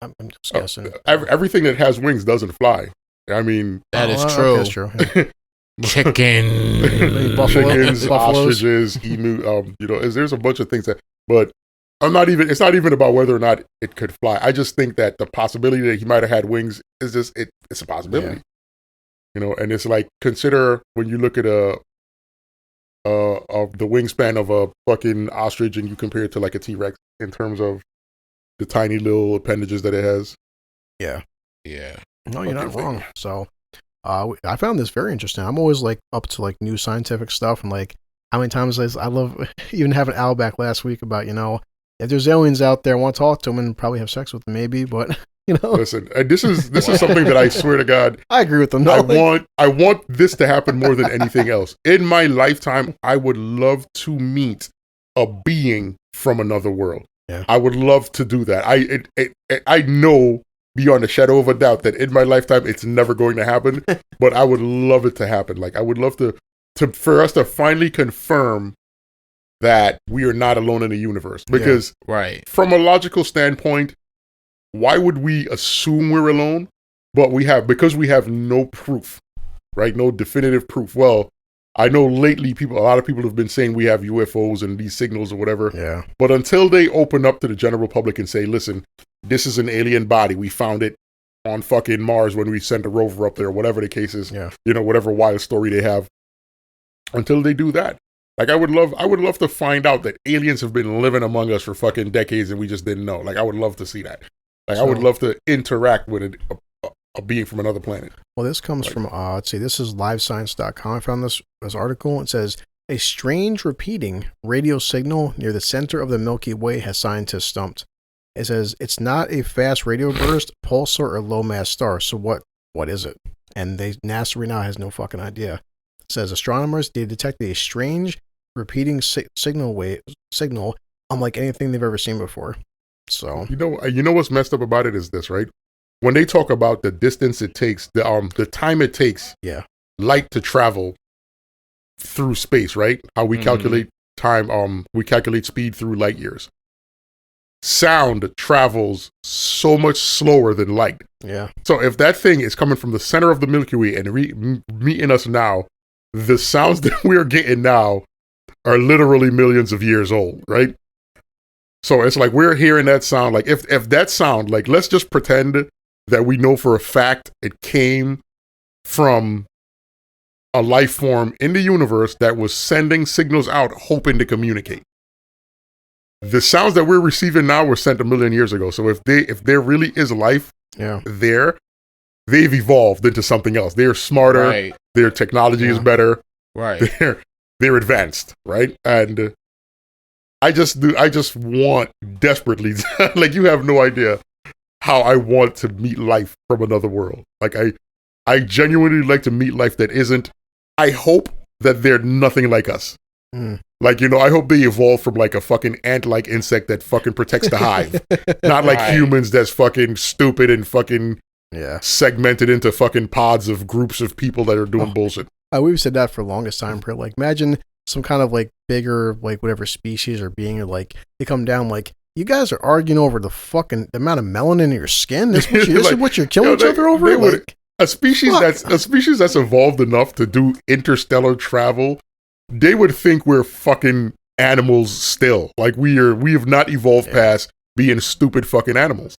Speaker 2: I'm just guessing.
Speaker 1: Everything that has wings doesn't fly. I mean...
Speaker 3: That is true.
Speaker 2: That's true. Yeah.
Speaker 1: Chickens, ostriches, emu. There's a bunch of things but it's not even about whether or not it could fly. I just think that the possibility that he might have had wings is just it's a possibility. And it's like, consider when you look at of the wingspan of a fucking ostrich and you compare it to like a T-Rex in terms of the tiny little appendages that it has.
Speaker 2: Yeah. No, you're not wrong. So I found this very interesting. I'm always like up to like new scientific stuff, and like how many times I love even having Al back last week about if there's aliens out there, I want to talk to them and probably have sex with them maybe, but
Speaker 1: Listen, this is something that I swear to God
Speaker 2: I agree with them.
Speaker 1: I want this to happen more than anything else in my lifetime. I would love to meet a being from another world. Yeah. I would love to do that. I know beyond a shadow of a doubt that in my lifetime it's never going to happen, but I would love it to happen. Like, I would love for us to finally confirm that we are not alone in the universe. Because from a logical standpoint, why would we assume we're alone? But because we have no proof, right? No definitive proof. Well, I know lately a lot of people have been saying we have UFOs and these signals or whatever. Yeah. But until they open up to the general public and say, listen, this is an alien body. We found it on fucking Mars when we sent a rover up there, whatever the case is, whatever wild story they have. Until they do that, Like I would love to find out that aliens have been living among us for fucking decades and we just didn't know. Like I would love to see that. Like I would love to interact with a being from another planet.
Speaker 2: Well, this comes from let's see, this is livescience.com. I found this article. It says a strange repeating radio signal near the center of the Milky Way has scientists stumped. It says it's not a fast radio burst, pulsar, or low mass star. So what is it? And NASA right now has no fucking idea. It says astronomers detected a strange repeating signal unlike anything they've ever seen before. So
Speaker 1: you know what's messed up about it is this, right? When they talk about the distance it takes, the time it takes, light to travel through space, right? How we calculate time, we calculate speed through light years. Sound travels so much slower than light.
Speaker 2: Yeah.
Speaker 1: So if that thing is coming from the center of the Milky Way and meeting us now, the sounds that we're getting now are literally millions of years old, right? So it's like we're hearing that sound. Like if that sound, like let's just pretend that we know for a fact it came from a life form in the universe that was sending signals out hoping to communicate. The sounds that we're receiving now were sent a million years ago. So if there really is life there, they've evolved into something else. They're smarter. Right. Their technology is better.
Speaker 3: Right.
Speaker 1: They're advanced. Right. And I just want desperately, like you have no idea how I want to meet life from another world. Like I genuinely like to meet life that isn't, I hope that they're nothing like us. Like, you know, I hope they evolve from like a fucking ant-like insect that fucking protects the hive. Not like humans that's fucking stupid and fucking segmented into fucking pods of groups of people that are doing bullshit.
Speaker 2: We've said that for the longest time. Like, imagine some kind of like bigger, like whatever species or being, or like they come down like, you guys are arguing over the amount of melanin in your skin. This is what you're killing each other over? Like,
Speaker 1: a species that's evolved enough to do interstellar travel, they would think we're fucking animals still. Like we have not evolved past being stupid fucking animals.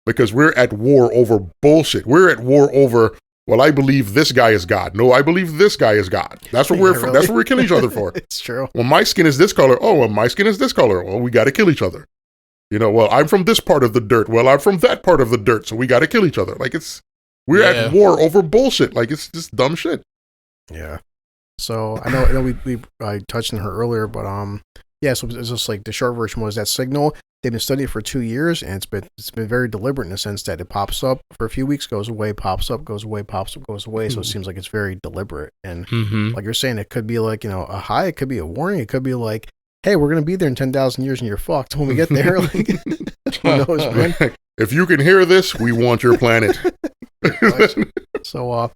Speaker 1: Because we're at war over bullshit. We're at war over, well, I believe this guy is God. No, I believe this guy is God. That's what that's what we're killing each other for.
Speaker 2: It's true.
Speaker 1: Well, my skin is this color. Oh, well, my skin is this color. Well, we got to kill each other. You know, well, I'm from this part of the dirt. Well, I'm from that part of the dirt. So we got to kill each other. Like we're at war over bullshit. Like it's just dumb shit.
Speaker 2: Yeah. So I know I touched on her earlier, but so it's just like the short version was that signal. They've been studying it for 2 years, and it's been very deliberate in the sense that it pops up for a few weeks, goes away, pops up, goes away, pops up, goes away. So it seems like it's very deliberate. And like you're saying, it could be like, you know, a high, it could be a warning, it could be like, hey, we're gonna be there in 10,000 years, and you're fucked when we get there. Like, who knows, man?
Speaker 1: If you can hear this, we want your planet.
Speaker 2: So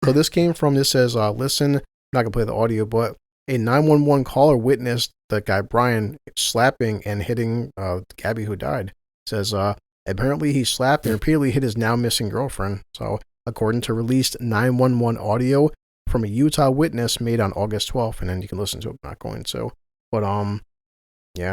Speaker 2: this came from, this says, listen, I'm not going to play the audio, but a 911 caller witnessed the guy Brian slapping and hitting Gabby, who died. It says, apparently he slapped and repeatedly hit his now missing girlfriend. So according to released 911 audio from a Utah witness made on August 12th, and then you can listen to it, I'm not going to. But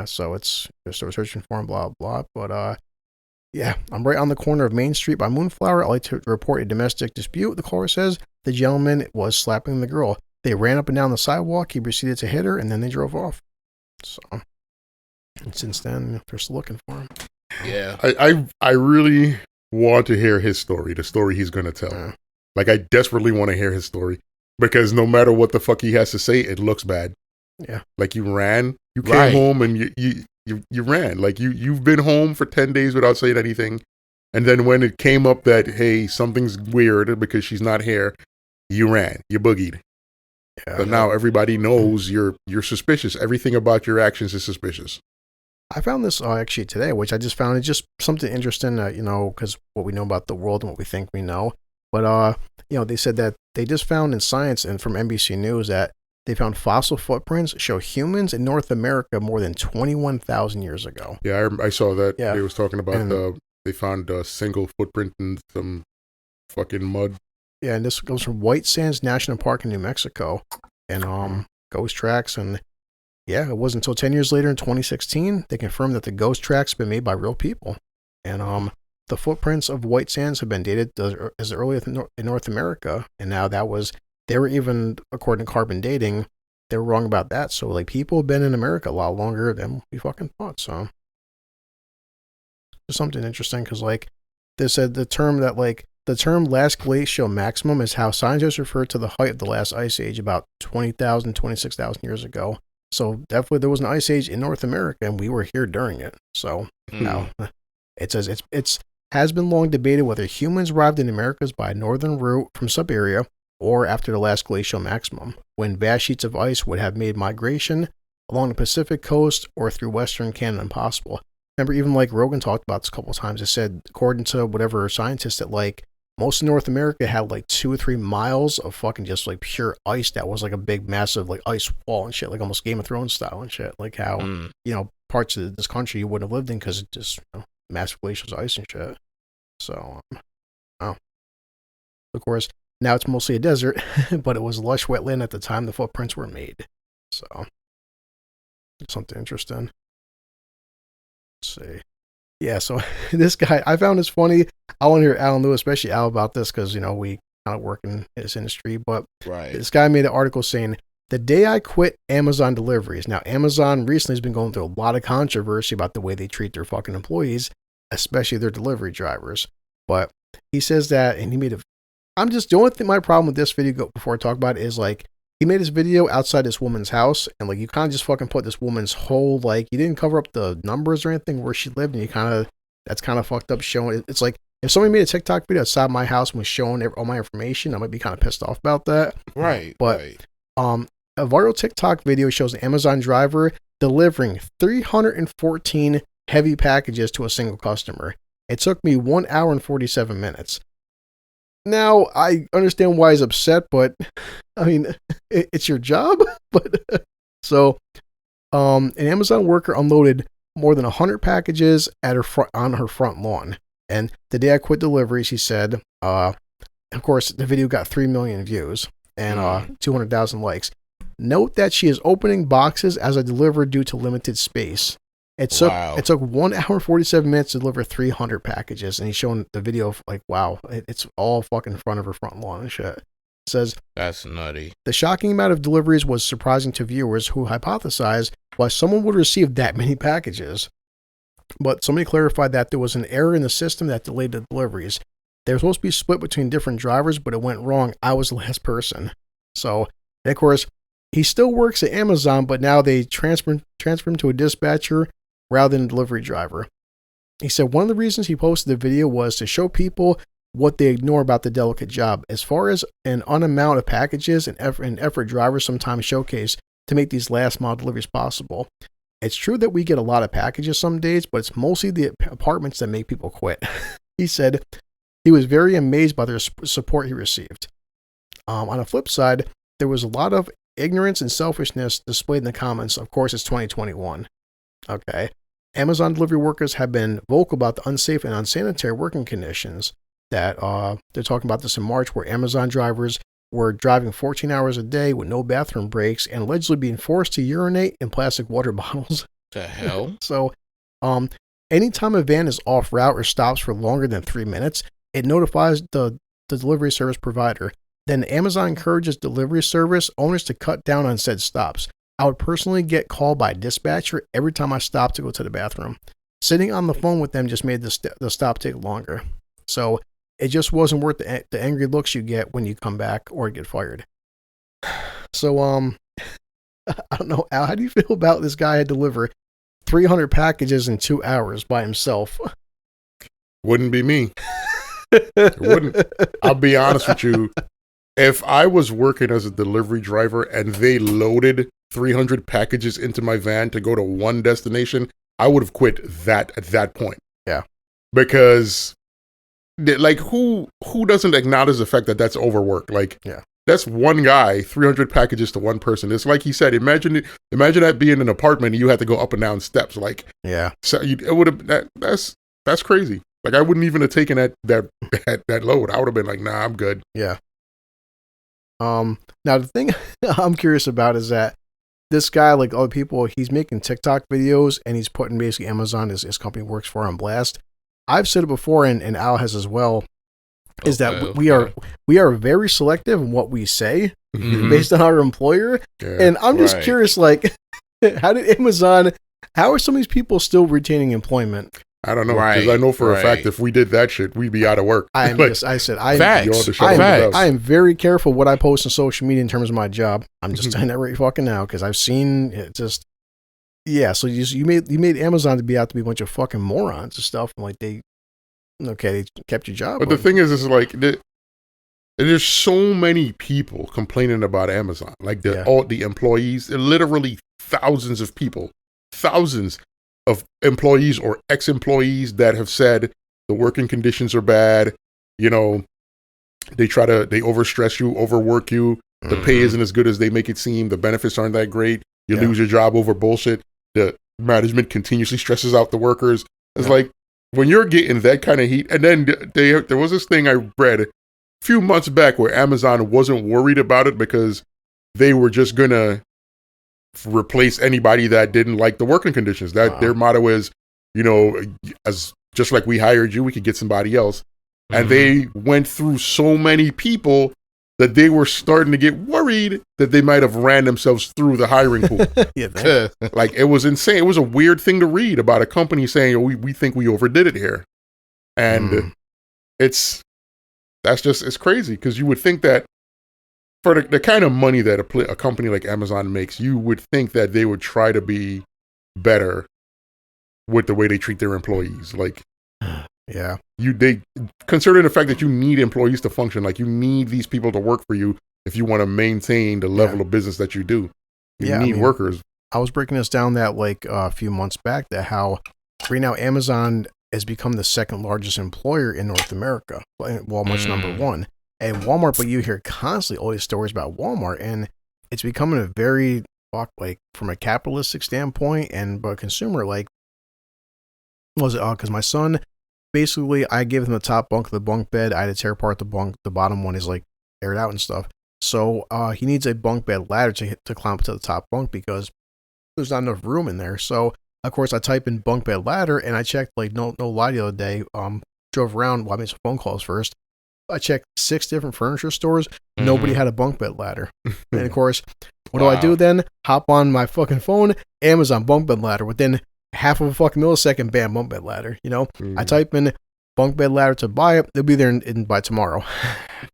Speaker 2: so it's just searching for him, blah, blah. But I'm right on the corner of Main Street by Moonflower. I like to report a domestic dispute. The caller says the gentleman was slapping the girl. They ran up and down the sidewalk. He proceeded to hit her, and then they drove off. So, and since then, they're still looking for him.
Speaker 3: Yeah.
Speaker 1: I really want to hear his story, the story he's going to tell. Yeah. Like, I desperately want to hear his story, because no matter what the fuck he has to say, it looks bad.
Speaker 2: Yeah.
Speaker 1: Like, you ran, you came home, and you ran. Like, you've been home for 10 days without saying anything. And then when it came up that, hey, something's weird because she's not here, you ran, you boogied. Yeah, but now everybody knows you're suspicious. Everything about your actions is suspicious.
Speaker 2: I found this actually today, which I just found it's just something interesting, because what we know about the world and what we think we know. But, they said that they just found in Science and from NBC News that they found fossil footprints show humans in North America more than 21,000 years ago.
Speaker 1: Yeah, I saw that. Yeah. They was talking about they found a single footprint in some fucking mud.
Speaker 2: Yeah, and this goes from White Sands National Park in New Mexico, and ghost tracks. And yeah, it wasn't until 10 years later in 2016 they confirmed that the ghost tracks have been made by real people. And the footprints of White Sands have been dated as early as in North America, and now they were even, according to carbon dating, they were wrong about that. So like people have been in America a lot longer than we fucking thought. So there's something interesting because like they said the term last glacial maximum is how scientists refer to the height of the last ice age about 20,000, 26,000 years ago. So definitely there was an ice age in North America and we were here during it. So now it says it's has been long debated whether humans arrived in Americas by a northern route from Siberia or after the last glacial maximum, when vast sheets of ice would have made migration along the Pacific coast or through Western Canada impossible. Remember, even like Rogan talked about this a couple of times, it said, according to whatever scientists, that like most of North America had like 2 or 3 miles of fucking just like pure ice that was like a big, massive like ice wall and shit, like almost Game of Thrones style and shit. Like how, you know, parts of this country you wouldn't have lived in because it just, you know, massive glaciers of ice and shit. So, oh. Of course, now it's mostly a desert, but it was lush wetland at the time the footprints were made. So, something interesting. Let's see. Yeah, so this guy, I found this funny. I want to hear Alan Lewis, especially Al, about this because, you know, we kind of work in this industry. But this guy made an article saying, the day I quit Amazon deliveries. Now, Amazon recently has been going through a lot of controversy about the way they treat their fucking employees, especially their delivery drivers. But he says that, and he made a, the only thing, my problem with this video, before I talk about it, is like, he made this video outside this woman's house, and like, you kind of just fucking put this woman's whole, like, you didn't cover up the numbers or anything where she lived, and you kind of, that's kind of fucked up showing. It's like, if somebody made a TikTok video outside my house and was showing all my information, I might be kind of pissed off about that.
Speaker 3: Right.
Speaker 2: But, a viral TikTok video shows an Amazon driver delivering 314 heavy packages to a single customer. It took me 1 hour and 47 minutes. Now, I understand why he's upset, but I mean, it's your job. But so, an Amazon worker unloaded more than 100 packages at on her front lawn. And the day I quit deliveries, he said, of course, the video got 3 million views and 200,000 likes. Note that she is opening boxes as I deliver due to limited space. It took 1 hour and 47 minutes to deliver 300 packages, and he's showing the video of like, wow, it's all fucking in front of her front lawn and shit. It says,
Speaker 3: that's nutty.
Speaker 2: The shocking amount of deliveries was surprising to viewers who hypothesized why someone would receive that many packages. But somebody clarified that there was an error in the system that delayed the deliveries. They were supposed to be split between different drivers, but it went wrong. I was the last person. So, and of course, he still works at Amazon, but now they transfer him to a dispatcher rather than a delivery driver. He said one of the reasons he posted the video was to show people what they ignore about the delicate job. As far as an amount of packages and effort drivers sometimes showcase to make these last mile deliveries possible. It's true that we get a lot of packages some days, but it's mostly the apartments that make people quit. He said he was very amazed by the support he received. On the flip side, there was a lot of ignorance and selfishness displayed in the comments. Of course, it's 2021. Okay. Amazon delivery workers have been vocal about the unsafe and unsanitary working conditions that they're talking about this in March, where Amazon drivers were driving 14 hours a day with no bathroom breaks and allegedly being forced to urinate in plastic water bottles.
Speaker 3: The hell?
Speaker 2: So, anytime a van is off route or stops for longer than 3 minutes, it notifies the delivery service provider. Then Amazon encourages delivery service owners to cut down on said stops. I would personally get called by a dispatcher every time I stopped to go to the bathroom. Sitting on the phone with them just made the stop take longer. So it just wasn't worth the angry looks you get when you come back or get fired. So, I don't know, Al, how do you feel about this guy had to deliver 300 packages in 2 hours by himself?
Speaker 1: Wouldn't be me. It wouldn't. I'll be honest with you. If I was working as a delivery driver and they loaded 300 packages into my van to go to one destination, I would have quit that at that point.
Speaker 2: Yeah.
Speaker 1: Because, like, who doesn't acknowledge the fact that that's overwork? Like,
Speaker 2: yeah. That's
Speaker 1: one guy, 300 packages to one person. It's like he said, imagine that being an apartment and you had to go up and down steps. Like,
Speaker 2: yeah.
Speaker 1: So it would have, that's crazy. Like, I wouldn't even have taken that load. I would have been like, nah, I'm good.
Speaker 2: Yeah. Now the thing I'm curious about is that this guy, like other people, he's making TikTok videos and he's putting basically Amazon, his company works for, on blast. I've said it before, and Al has as well, is that we are very selective in what we say based on our employer. Yeah, and I'm just curious, like, how did Amazon? How are some of these people still retaining employment?
Speaker 1: I don't know, because I know for a fact if we did that shit, we'd be out of work.
Speaker 2: I am
Speaker 1: like,
Speaker 2: just, I said,
Speaker 3: I
Speaker 2: am very careful what I post on social media in terms of my job. I'm just telling that right fucking now, because I've seen it just, so you made Amazon to be a bunch of fucking morons and stuff, and like they kept your job.
Speaker 1: But the thing is like, there's so many people complaining about Amazon, like all the employees, literally thousands of people, thousands of employees or ex-employees that have said the working conditions are bad. You know, they overstress you, overwork you. The pay isn't as good as they make it seem. The benefits aren't that great. You lose your job over bullshit. The management continuously stresses out the workers. It's like, when you're getting that kind of heat, and then there was this thing I read a few months back where Amazon wasn't worried about it because they were just gonna replace anybody that didn't like the working conditions. That their motto is, you know, as just like we hired you, we could get somebody else. And they went through so many people that they were starting to get worried that they might have ran themselves through the hiring pool. Like, it was insane. It was a weird thing to read about a company saying, oh, we think we overdid it here. And it's crazy, because you would think that for the kind of money that a company like Amazon makes, you would think that they would try to be better with the way they treat their employees. Like, they considering the fact that you need employees to function, like you need these people to work for you if you want to maintain the level of business that you do. You need workers.
Speaker 2: I was breaking this down that like a few months back, that how right now Amazon has become the second largest employer in North America. Walmart's number one. And Walmart, but you hear constantly all these stories about Walmart, and it's becoming a very, like, from a capitalistic standpoint and but consumer, like, was it because my son, basically, I gave him the top bunk of the bunk bed. I had to tear apart the bunk. The bottom one is like aired out and stuff. So he needs a bunk bed ladder to climb up to the top bunk because there's not enough room in there. So of course I type in bunk bed ladder, and I checked, like, no lie, the other day. Drove around while I made some phone calls first. I checked 6 different furniture stores. Nobody had a bunk bed ladder. And of course, what do I do then? Hop on my fucking phone, Amazon bunk bed ladder. Within half of a fucking millisecond, bam, bunk bed ladder. You know, I type in bunk bed ladder to buy it. They'll be there by tomorrow.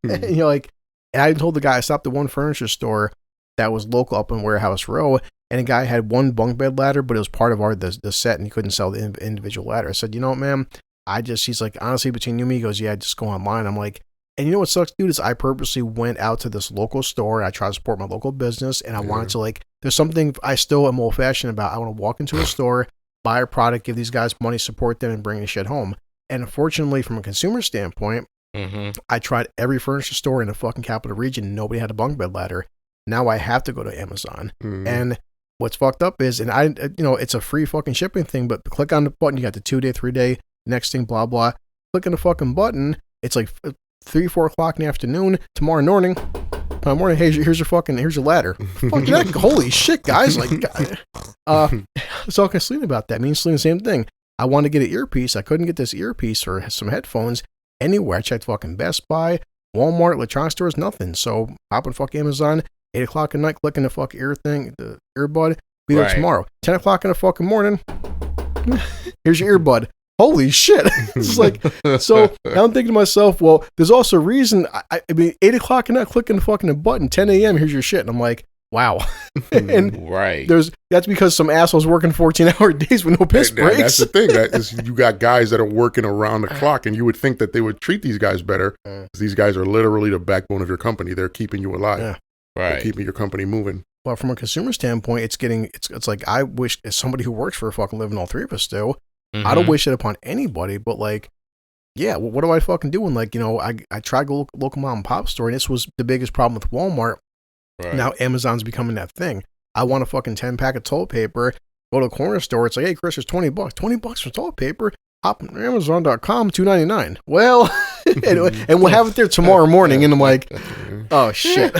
Speaker 2: And, you know, like, and I told the guy, I stopped at one furniture store that was local up in Warehouse Row, and a guy had one bunk bed ladder, but it was part of the set, and he couldn't sell the individual ladder. I said, you know what, man? He's like, honestly, between you and me, he goes, yeah, just go online. I'm like, and you know what sucks, dude, is I purposely went out to this local store. I try to support my local business, and I wanted to, like, there's something I still am old fashioned about. I want to walk into a store, buy a product, give these guys money, support them, and bring the shit home. And unfortunately, from a consumer standpoint, I tried every furniture store in the fucking capital region. Nobody had a bunk bed ladder. Now I have to go to Amazon. And what's fucked up is, and it's a free fucking shipping thing, but click on the button, you got the 2-day, 3-day, next thing, blah, blah. Click on the fucking button. It's like 3-4 o'clock in the afternoon, tomorrow morning, hey, here's your ladder. Fucking holy shit, guys. Like, I was talking to Selena about that. Me and Selena, the same thing. I wanted to get an earpiece. I couldn't get this earpiece or some headphones anywhere. I checked fucking Best Buy, Walmart, electronic stores, nothing. So hop on fucking Amazon, 8 o'clock at night, clicking the fucking the earbud, be there tomorrow. 10 o'clock in the fucking morning, here's your earbud. Holy shit. It's like, so now I'm thinking to myself, well, there's also a reason, I mean, 8 o'clock and not clicking the fucking button, 10 a.m., here's your shit. And I'm like, wow. And that's because some assholes working 14-hour days with no piss breaks.
Speaker 1: That's the thing. You got guys that are working around the clock, and you would think that they would treat these guys better. These guys are literally the backbone of your company. They're keeping you alive.
Speaker 2: Yeah.
Speaker 1: They're keeping your company moving.
Speaker 2: Well, from a consumer standpoint, it's like, I wish, as somebody who works for a fucking living, all three of us do, I don't wish it upon anybody, but like, yeah, well, what do I fucking do? And like, you know, I tried to go local mom and pop store, and this was the biggest problem with Walmart. Now Amazon's becoming that thing. I want a fucking 10-pack of toilet paper, go to a corner store, it's like, hey, Chris, there's $20 for toilet paper. Hop on Amazon.com, $2.99. Well, and we'll have it there tomorrow morning. And I'm like, oh shit.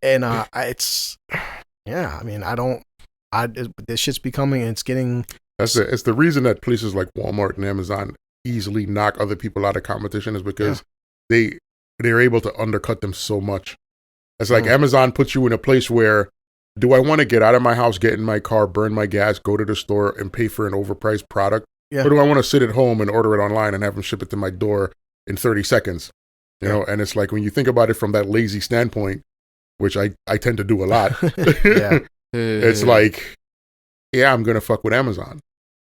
Speaker 2: And it's, yeah, I mean, this shit's becoming, and it's getting.
Speaker 1: It's the reason that places like Walmart and Amazon easily knock other people out of competition is because they're able to undercut them so much. It's like Amazon puts you in a place where, do I want to get out of my house, get in my car, burn my gas, go to the store and pay for an overpriced product?
Speaker 2: Yeah.
Speaker 1: Or do I want to sit at home and order it online and have them ship it to my door in 30 seconds? You know, and it's like when you think about it from that lazy standpoint, which I tend to do a lot, it's like, yeah, I'm going to fuck with Amazon.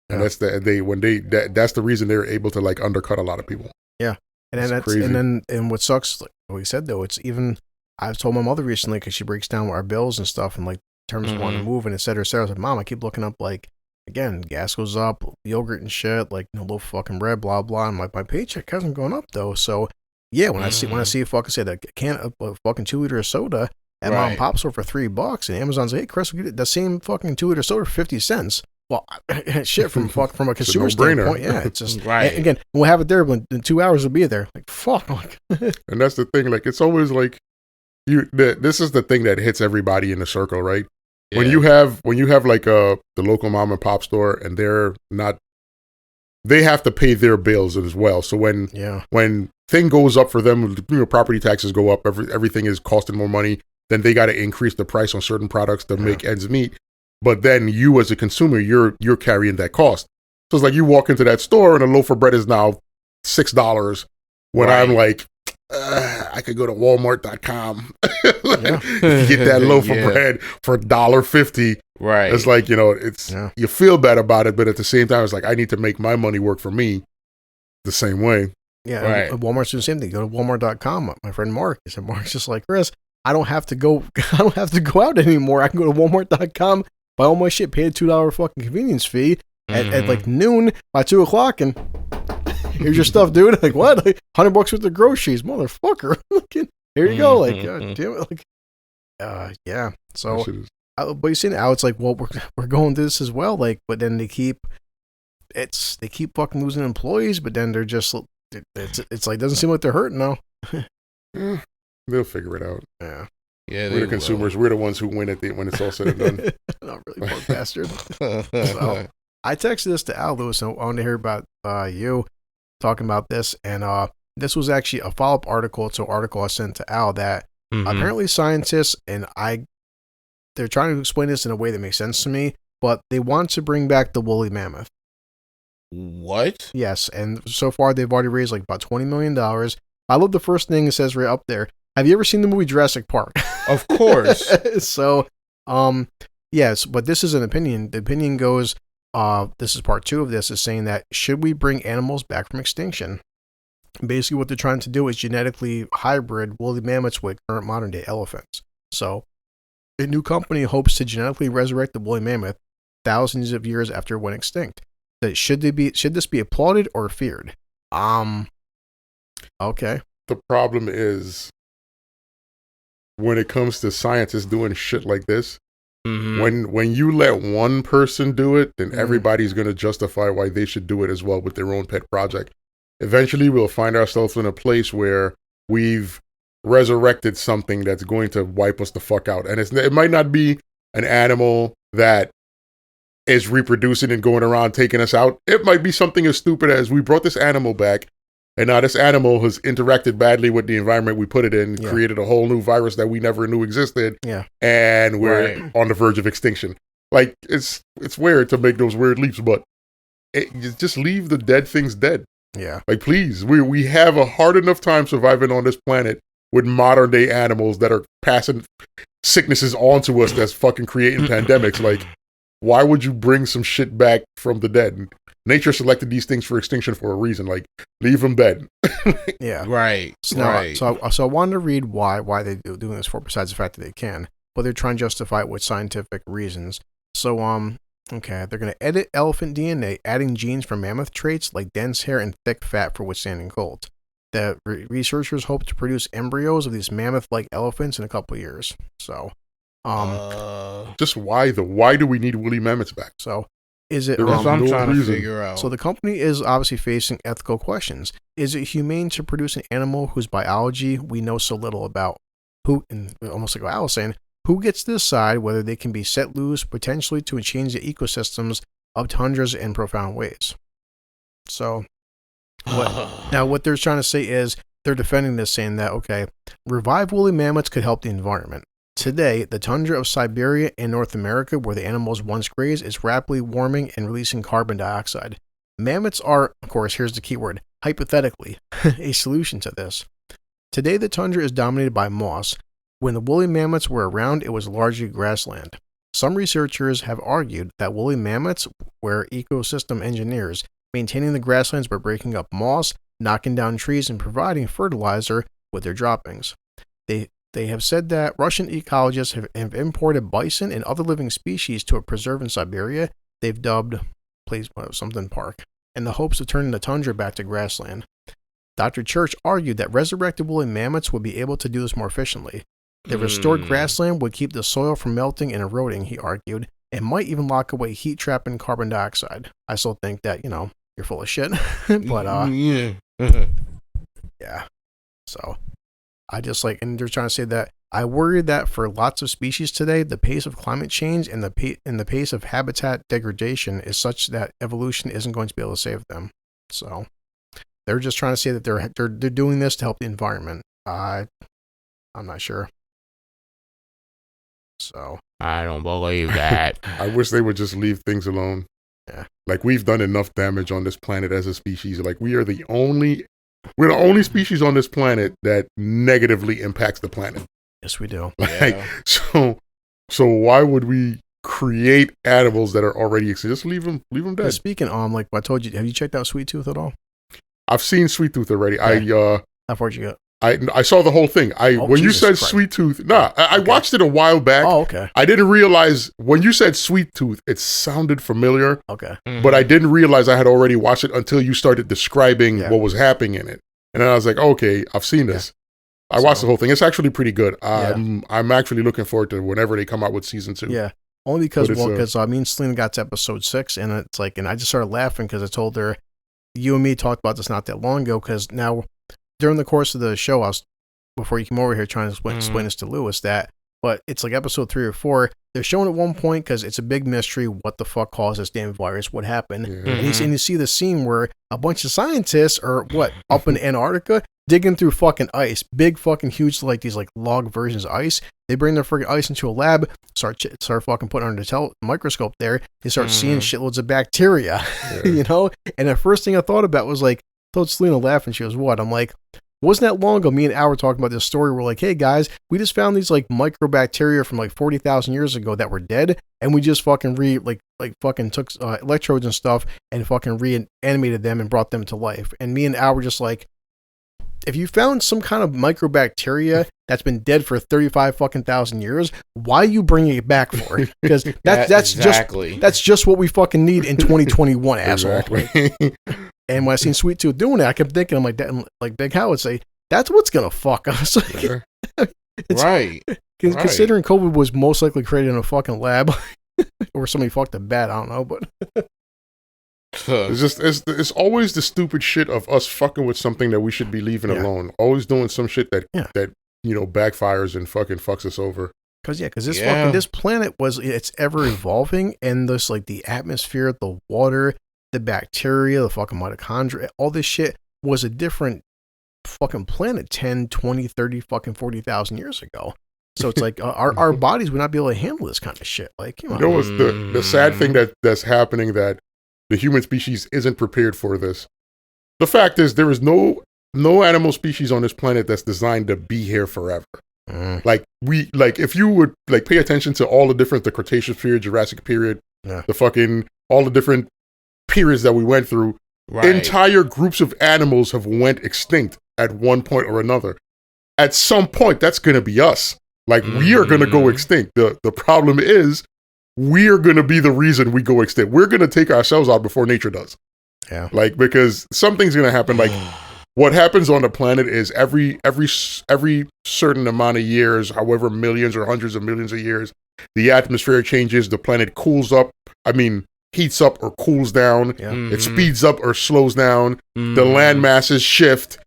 Speaker 1: And that's that's the reason they're able to like undercut a lot of people.
Speaker 2: Yeah. And and what sucks, like we said though, it's even, I've told my mother recently, because she breaks down our bills and stuff and like terms of wanting to move and et cetera, et cetera. I was like, Mom, I keep looking up like, again, gas goes up, yogurt and shit, like no loaf of fucking bread, blah blah. I'm like, my paycheck hasn't gone up though. So yeah, when I see fucking say that can of fucking 2 liter of soda at mom and pop store for $3, and Amazon's like, hey Chris, we get the same fucking 2 liter soda for 50 cents. Well, shit from a consumer standpoint, yeah, it's just again, we'll have it there, but in 2 hours it'll be there. Like fuck.
Speaker 1: And that's the thing. Like it's always like this is the thing that hits everybody in the circle, right? Yeah. When you have like the local mom and pop store, and they have to pay their bills as well. So when thing goes up for them, property taxes go up, everything is costing more money. Then they got to increase the price on certain products to make ends meet. But then you as a consumer, you're carrying that cost. So it's like you walk into that store and a loaf of bread is now $6. When I'm like, I could go to Walmart.com, get that loaf of bread for $1.50.
Speaker 3: Right.
Speaker 1: It's like, you feel bad about it, but at the same time, it's like, I need to make my money work for me the same way.
Speaker 2: Yeah. Right. Walmart's doing the same thing. Go to Walmart.com. My friend Mark, he said, Mark's just like, Chris, I don't have to go out anymore. I can go to Walmart.com, buy all my shit, pay a $2 fucking convenience fee at like noon by 2 o'clock, and here's your stuff, dude. Like, what? Like, $100 worth of groceries, motherfucker. Here you go. Like, God damn it. Like, yeah. So, but you see now, it's like, well, we're going through this as well. Like, but then they keep fucking losing employees, but then they're just, it's like, doesn't seem like they're hurting now.
Speaker 1: They'll figure it out.
Speaker 2: Yeah.
Speaker 1: Yeah, we're the consumers. We're the ones who win when it's all said and done.
Speaker 2: Not really, poor bastard. So, I texted this to Al Lewis, and I wanted to hear about you talking about this. And this was actually a follow-up article to an article I sent to Al that apparently scientists, and they're trying to explain this in a way that makes sense to me, but they want to bring back the woolly mammoth.
Speaker 3: What?
Speaker 2: Yes, and so far they've already raised like about $20 million. I love the first thing it says right up there. Have you ever seen the movie Jurassic Park?
Speaker 3: Of course.
Speaker 2: So, yes, but this is an opinion. The opinion goes, this is part 2 of this, is saying that should we bring animals back from extinction? Basically what they're trying to do is genetically hybrid woolly mammoths with current modern day elephants. So, a new company hopes to genetically resurrect the woolly mammoth thousands of years after it went extinct. Should this be applauded or feared? Okay.
Speaker 1: The problem is, when it comes to scientists doing shit like this, when you let one person do it, then everybody's going to justify why they should do it as well with their own pet project. Eventually, we'll find ourselves in a place where we've resurrected something that's going to wipe us the fuck out. And it might not be an animal that is reproducing and going around taking us out. It might be something as stupid as we brought this animal back, and now this animal has interacted badly with the environment we put it in, created a whole new virus that we never knew existed, and we're on the verge of extinction. Like, it's weird to make those weird leaps, but just leave the dead things dead.
Speaker 2: Yeah.
Speaker 1: Like, please, we have a hard enough time surviving on this planet with modern day animals that are passing sicknesses onto us that's fucking creating pandemics. Like, why would you bring some shit back from the dead? Nature selected these things for extinction for a reason. Like, leave them dead.
Speaker 2: Yeah.
Speaker 3: Right.
Speaker 2: So I wanted to read why they're doing this for, besides the fact that they can, but they're trying to justify it with scientific reasons. So, okay, they're going to edit elephant DNA, adding genes from mammoth traits like dense hair and thick fat for withstanding cold. The researchers hope to produce embryos of these mammoth-like elephants in a couple of years. So,
Speaker 1: just why though? Why do we need woolly mammoths back?
Speaker 2: So, is it?
Speaker 3: That's what I'm trying to figure out.
Speaker 2: So the company is obviously facing ethical questions. Is it humane to produce an animal whose biology we know so little about? Who, and almost like what I was saying, who gets to decide whether they can be set loose potentially to change the ecosystems of tundras in profound ways? So, what they're trying to say is, they're defending this, saying that, okay, revived woolly mammoths could help the environment. Today, the tundra of Siberia and North America, where the animals once grazed, is rapidly warming and releasing carbon dioxide. Mammoths are, of course, here's the key word, hypothetically, a solution to this. Today, the tundra is dominated by moss. When the woolly mammoths were around, it was largely grassland. Some researchers have argued that woolly mammoths were ecosystem engineers, maintaining the grasslands by breaking up moss, knocking down trees, and providing fertilizer with their droppings. They have said that Russian ecologists have imported bison and other living species to a preserve in Siberia they've dubbed something park, in the hopes of turning the tundra back to grassland. Dr. Church argued that resurrected woolly mammoths would be able to do this more efficiently. The restored grassland would keep the soil from melting and eroding, he argued, and might even lock away heat trapping carbon dioxide. I still think that, you're full of shit. But,
Speaker 3: yeah.
Speaker 2: Yeah. So, I just and they're trying to say that I worry that for lots of species today, the pace of climate change and the pace of habitat degradation is such that evolution isn't going to be able to save them. So, they're just trying to say that they're doing this to help the environment. I'm not sure. So
Speaker 3: I don't believe that.
Speaker 1: I wish they would just leave things alone.
Speaker 2: Yeah.
Speaker 1: Like, we've done enough damage on this planet as a species. Like, we're the only species on this planet that negatively impacts the planet.
Speaker 2: Yes, we do.
Speaker 1: Like, so why would we create animals that are already exist? Just leave them dead.
Speaker 2: Speaking like I told you, have you checked out Sweet Tooth at all?
Speaker 1: I've seen Sweet Tooth already.
Speaker 2: Yeah. How far did you go?
Speaker 1: I saw the whole thing. When you said Christ. Sweet Tooth, I watched it a while back.
Speaker 2: Oh, okay.
Speaker 1: I didn't realize when you said Sweet Tooth, it sounded familiar.
Speaker 2: Okay.
Speaker 3: Mm-hmm.
Speaker 1: But I didn't realize I had already watched it until you started describing what was happening in it. And then I was like, okay, I've seen this. Yeah. I watched the whole thing. It's actually pretty good. I'm actually looking forward to whenever they come out with season 2.
Speaker 2: Yeah. Only because me and Selena got to episode 6, and it's and I just started laughing because I told her, you and me talked about this not that long ago, because now during the course of the show, I was, before you came over here, trying to explain this to Lewis, but it's episode 3 or 4. They're showing at one point, because it's a big mystery, what the fuck caused this damn virus, what happened.
Speaker 1: Yeah.
Speaker 2: And you see the scene where a bunch of scientists are, up in Antarctica, digging through fucking ice, big fucking huge, these log versions of ice. They bring their freaking ice into a lab, start fucking putting under the microscope there. They start seeing shitloads of bacteria, And the first thing I thought about was told Selena laughing. She goes, what? I'm like, wasn't that long ago, me and Al were talking about this story. We're like, hey guys, we just found these microbacteria from 40,000 years ago that were dead, and we just fucking fucking took electrodes and stuff and fucking reanimated them and brought them to life. And me and Al were just like, if you found some kind of microbacteria that's been dead for 35 fucking thousand years, why are you bringing it back for? Because that's just what we fucking need in 2021, asshole.
Speaker 1: Exactly.
Speaker 2: And when I seen Sweet Tooth doing it, I kept thinking, I'm like, that, Big Hal would say, that's what's gonna fuck us.
Speaker 3: Right.
Speaker 2: Considering COVID was most likely created in a fucking lab, or somebody fucked a bat, I don't know, but.
Speaker 1: It's always the stupid shit of us fucking with something that we should be leaving alone. Always doing some shit that backfires and fucking fucks us over.
Speaker 2: Because this planet it's ever evolving, and this the atmosphere, the water, the bacteria, the fucking mitochondria, all this shit was a different fucking planet 10, 20, 30, fucking 40,000 years ago. So it's our bodies would not be able to handle this kind of shit. Come on.
Speaker 1: You know what's the sad thing that's happening, that the human species isn't prepared for this. The fact is, there is no animal species on this planet that's designed to be here forever. If you would pay attention to all the Cretaceous period, Jurassic period, the fucking all the different periods that we went through, entire groups of animals have went extinct at one point or another. At some point, that's going to be us. We are going to go extinct. The problem is, we're going to be the reason we go extinct. We're going to take ourselves out before nature does.
Speaker 2: Yeah.
Speaker 1: Because something's going to happen. What happens on the planet is every certain amount of years, however millions or hundreds of millions of years, the atmosphere changes, the planet cools up. Heats up or cools down. Yeah. It speeds up or slows down. The land masses shift.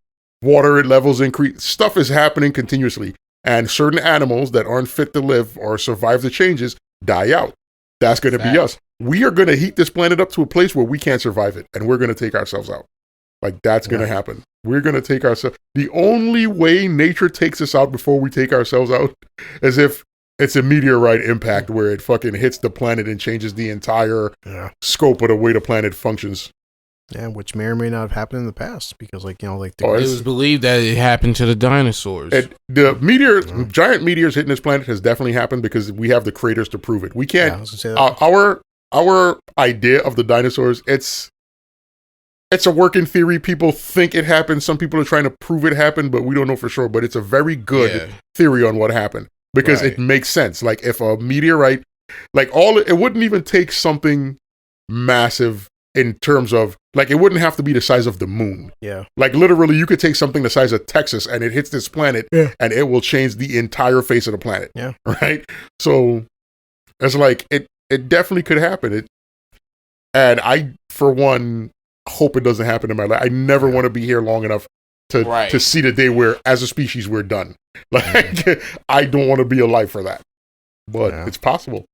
Speaker 1: Water levels increase. Stuff is happening continuously. And certain animals that aren't fit to live or survive the changes die out. That's going to be us. We are going to heat this planet up to a place where we can't survive it, and we're going to take ourselves out. Like, that's going to happen. We're going to take ourselves. The only way nature takes us out before we take ourselves out is if it's a meteorite impact where it fucking hits the planet and changes the entire scope of the way the planet functions.
Speaker 2: Yeah, which may or may not have happened in the past because, like, you know, like
Speaker 3: it was believed that it happened to the dinosaurs.
Speaker 1: The giant meteors hitting this planet has definitely happened because we have the craters to prove it. We can't. Our idea of the dinosaurs, it's a working theory. People think it happened. Some people are trying to prove it happened, but we don't know for sure. But it's a very good theory on what happened because it makes sense. Like, if a meteorite, like, it wouldn't even take something massive in terms of, like, it wouldn't have to be the size of the moon. Yeah. Like, literally, you could take something the size of Texas and it hits this planet and it will change the entire face of the planet. Yeah. Right? So, it's like, it definitely could happen. And I, for one, hope it doesn't happen in my life. I never want to be here long enough to see the day where, as a species, we're done. Like, I don't want to be alive for that. But it's possible.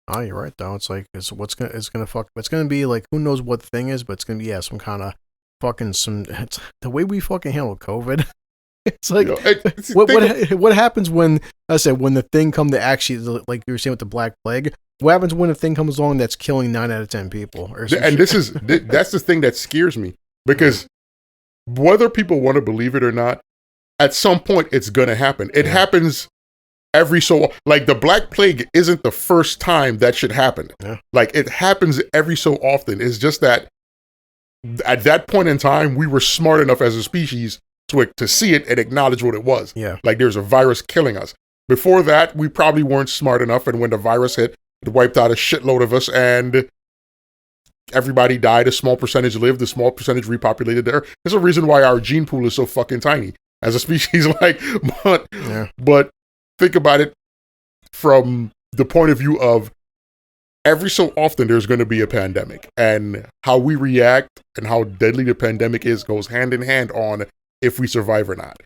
Speaker 2: Oh, you're right though. It's like it's gonna be like, who knows what the thing is, but it's gonna be some kind of fucking it's the way we fucking handle COVID. It's like, what happens when when the thing come to actually, like you were saying with the Black Plague, what happens when a thing comes along that's killing 9 out of 10 people? That's
Speaker 1: the thing that scares me, because whether people want to believe it or not, at some point it's gonna happen. It happens like, the Black Plague isn't the first time that shit happened. Yeah. Like, it happens every so often. It's just that at that point in time, we were smart enough as a species to see it and acknowledge what it was. Yeah. Like, there's a virus killing us. Before that, we probably weren't smart enough, and when the virus hit, it wiped out a shitload of us, and everybody died. A small percentage lived. A small percentage repopulated there. There's a reason why our gene pool is so fucking tiny as a species. Like, but think about it from the point of view of, every so often there's going to be a pandemic, and how we react and how deadly the pandemic is goes hand in hand on if we survive or not.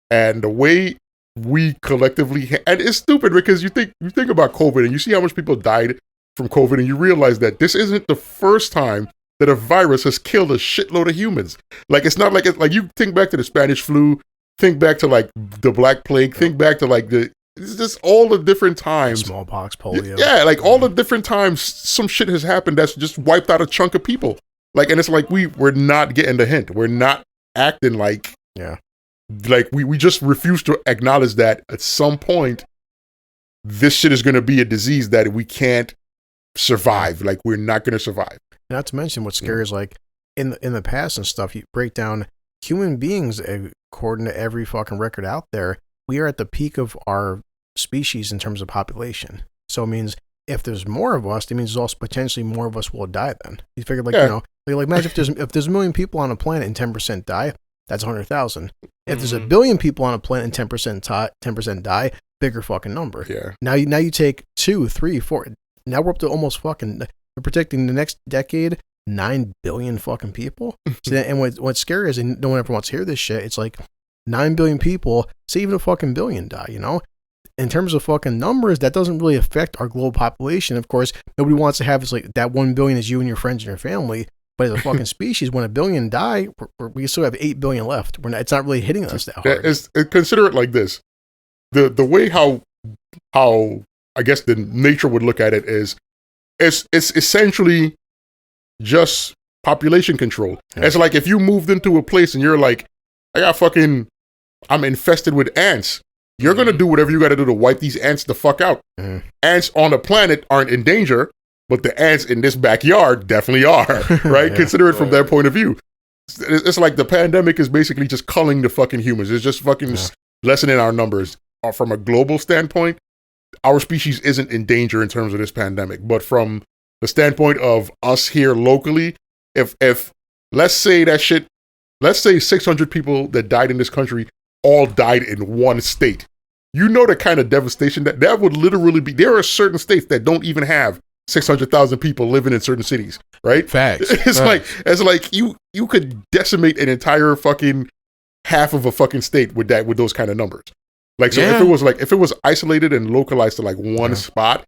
Speaker 1: And the way we collectively, and it's stupid because you think about COVID and you see how much people died from COVID, and you realize that this isn't the first time that a virus has killed a shitload of humans. Like, it's not like you think back to the Spanish flu, think back to, like, the Black Plague, think back to, like, it's just all the different times.
Speaker 2: Smallpox, polio.
Speaker 1: Yeah, like, all the different times some shit has happened that's just wiped out a chunk of people. Like, and it's like, we're not getting the hint. We're not acting like, like, we just refuse to acknowledge that at some point, this shit is going to be a disease that we can't survive. Like, we're not going to survive.
Speaker 2: Not to mention what's scary is, like, in the past and stuff, you break down human beings, according to every fucking record out there, we are at the peak of our species in terms of population. So it means if there's more of us, it means there's also potentially more of us will die then. You figure, like, you know, like imagine if there's a million people on a planet and 10% die, that's 100,000. If there's a billion people on a planet and 10% die, bigger fucking number. Yeah. Now you take 2, 3, 4. Now we're up to almost fucking, we're predicting the next decade 9 billion fucking people. So and what's scary is, and no one ever wants to hear this shit, it's like 9 billion people, say even a fucking billion die, you know? In terms of fucking numbers, that doesn't really affect our global population. Of course, nobody wants to have, it's like that 1 billion is you and your friends and your family. But as a fucking species, when a billion die, we still have 8 billion left. It's not really hitting us that hard.
Speaker 1: Consider it like this. The way how I guess the nature would look at it is, it's essentially just population control. Yeah. It's like if you moved into a place and you're like, I'm infested with ants. You're going to do whatever you got to do to wipe these ants the fuck out. Ants on the planet aren't in danger, but the ants in this backyard definitely are, right? Consider it from that point of view. It's like the pandemic is basically just culling the fucking humans. It's just fucking lessening our numbers. From a global standpoint, our species isn't in danger in terms of this pandemic. But from the standpoint of us here locally, if let's say 600 people that died in this country all died in one state, you know the kind of devastation that would literally be. There are certain states that don't even have 600,000 people living in certain cities, right?
Speaker 3: Facts.
Speaker 1: It's like you could decimate an entire fucking half of a fucking state with those kind of numbers. Like, so if it was isolated and localized to like one spot,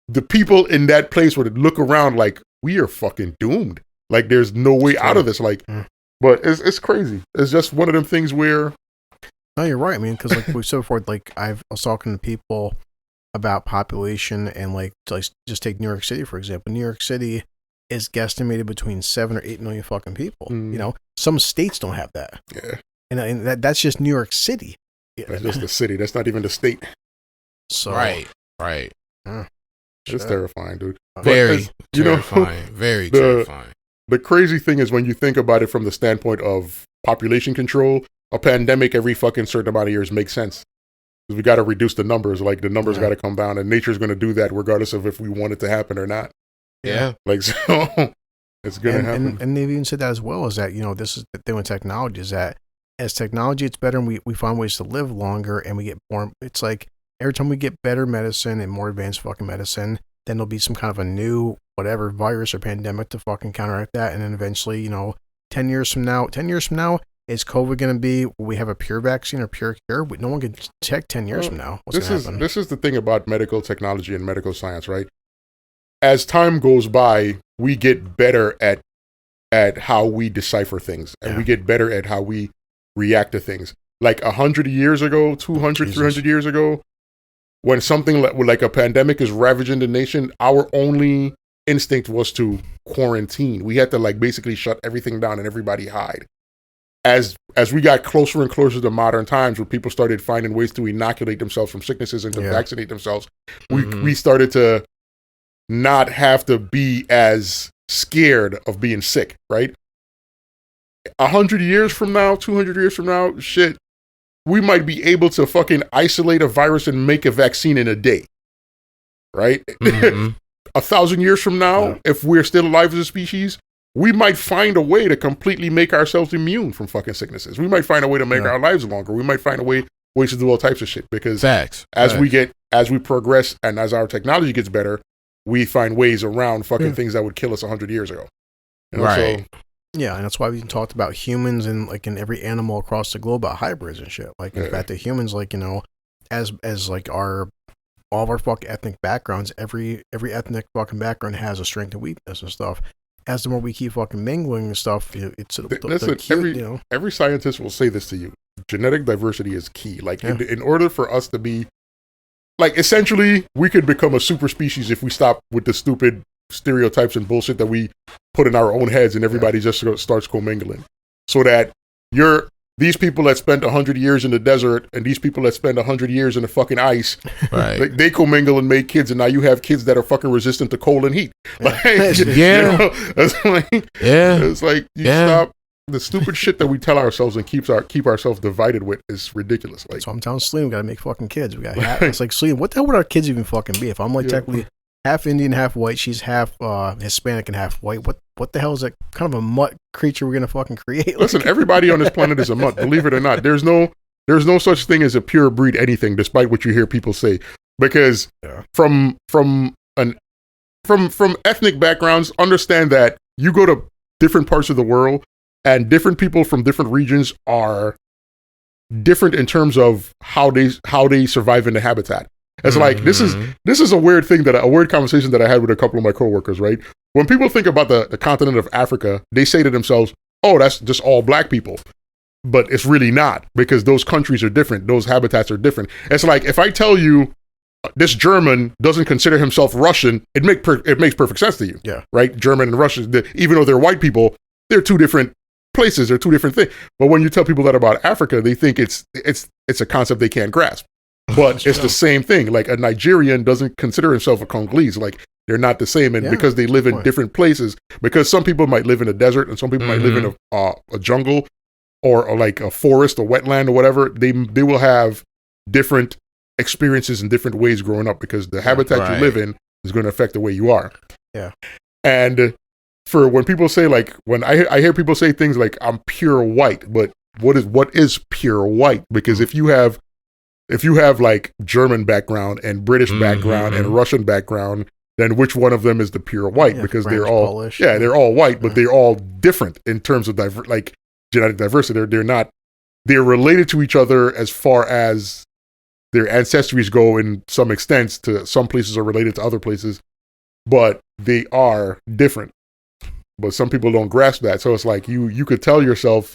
Speaker 1: the people in that place would look around like, we are fucking doomed. Like, there's no way out of this. Like, But it's crazy. It's just one of them things where.
Speaker 2: No, you're right. I mean, because like we said before, like I was talking to people about population and like just take New York City for example. New York City is guesstimated between 7 or 8 million fucking people. You know, some states don't have that.
Speaker 1: Yeah,
Speaker 2: and that's just New York City.
Speaker 1: That's just the city. That's not even the state.
Speaker 2: So
Speaker 3: right.
Speaker 1: It's terrifying, dude.
Speaker 3: Very
Speaker 1: terrifying.
Speaker 3: Very terrifying.
Speaker 1: The crazy thing is when you think about it from the standpoint of population control, a pandemic every fucking certain amount of years makes sense. Because we got to reduce the numbers. Like, the numbers got to come down, and nature's going to do that regardless of if we want it to happen or not.
Speaker 3: Yeah.
Speaker 1: Like, so it's going to happen.
Speaker 2: And they've even said that as well, is that, you know, this is the thing with technology, is that as technology gets better and we find ways to live longer and we get more, it's like every time we get better medicine and more advanced fucking medicine, then there'll be some kind of a new whatever virus or pandemic to fucking counteract that. And then eventually, you know, 10 years from now, is COVID going to be, we have a pure vaccine or pure cure? No one can check 10 years from now. What's going to happen?
Speaker 1: This is the thing about medical technology and medical science, right? As time goes by, we get better at how we decipher things, and we get better at how we react to things. Like 100 years ago, 200, 300 years ago, when something like a pandemic is ravaging the nation, our only instinct was to quarantine. We had to like basically shut everything down and everybody hide. As we got closer and closer to modern times, where people started finding ways to inoculate themselves from sicknesses and to vaccinate themselves, we started to not have to be as scared of being sick, right? 100 years from now, 200 years from now, shit, we might be able to fucking isolate a virus and make a vaccine in a day, right? 1,000 years from now, if we're still alive as a species, we might find a way to completely make ourselves immune from fucking sicknesses. We might find a way to make our lives longer. We might find ways to do all types of shit, because as we progress and as our technology gets better, we find ways around fucking things that would kill us 100 years ago. You know,
Speaker 3: right.
Speaker 1: So,
Speaker 2: yeah, and that's why we talked about humans and like in every animal across the globe about hybrids and shit. Like the fact that humans, like, you know, as like all of our fucking ethnic backgrounds, every ethnic fucking background has a strength and weakness and stuff. As the more we keep fucking mingling and stuff, it's
Speaker 1: every scientist will say this to you. Genetic diversity is key. Like in order for us to be, like, essentially, we could become a super species if we stop with the stupid stereotypes and bullshit that we put in our own heads, and everybody just starts commingling. So that these people that spent 100 years in the desert and these people that spend 100 years in the fucking ice, like, they commingle and make kids, and now you have kids that are fucking resistant to cold and heat. Like, you know, it's like you stop. The stupid shit that we tell ourselves and keep ourselves divided with is ridiculous. Like,
Speaker 2: so I'm telling Celine, we gotta make fucking kids. We got it's like, Celine, what the hell would our kids even fucking be? If I'm like technically half Indian, half white, she's half Hispanic and half white. What the hell is that kind of a mutt creature we're gonna fucking create?
Speaker 1: Listen, everybody on this planet is a mutt. Believe it or not, there's no such thing as a pure breed anything, despite what you hear people say. Because from ethnic backgrounds, understand that you go to different parts of the world, and different people from different regions are different in terms of how they survive in the habitat. It's like, this is a weird conversation that I had with a couple of my coworkers, right? When people think about the continent of Africa, they say to themselves, oh, that's just all black people. But it's really not, because those countries are different. Those habitats are different. It's like, if I tell you this German doesn't consider himself Russian, it makes perfect sense to you. Yeah. Right? German and Russian, even though they're white people, they're two different places, they're two different things. But when you tell people that about Africa, they think it's a concept they can't grasp. But it's the same thing. Like, a Nigerian doesn't consider himself a Congolese. Like, they're not the same. And because they live in different places, because some people might live in a desert and some people might live in a jungle or like a forest, a wetland or whatever, they will have different experiences in different ways growing up, because the habitat you live in is going to affect the way you are. Yeah. And for when people say, like, when I hear people say things like, I'm pure white, but what is pure white? Because if you have like German background and British background and Russian background, then which one of them is the pure white? Because French, they're all Polish, they're all white, but they're all different in terms of genetic diversity. They're related to each other as far as their ancestries go in some extent. To some places are related to other places, but they are different. But some people don't grasp that. So it's like you could tell yourself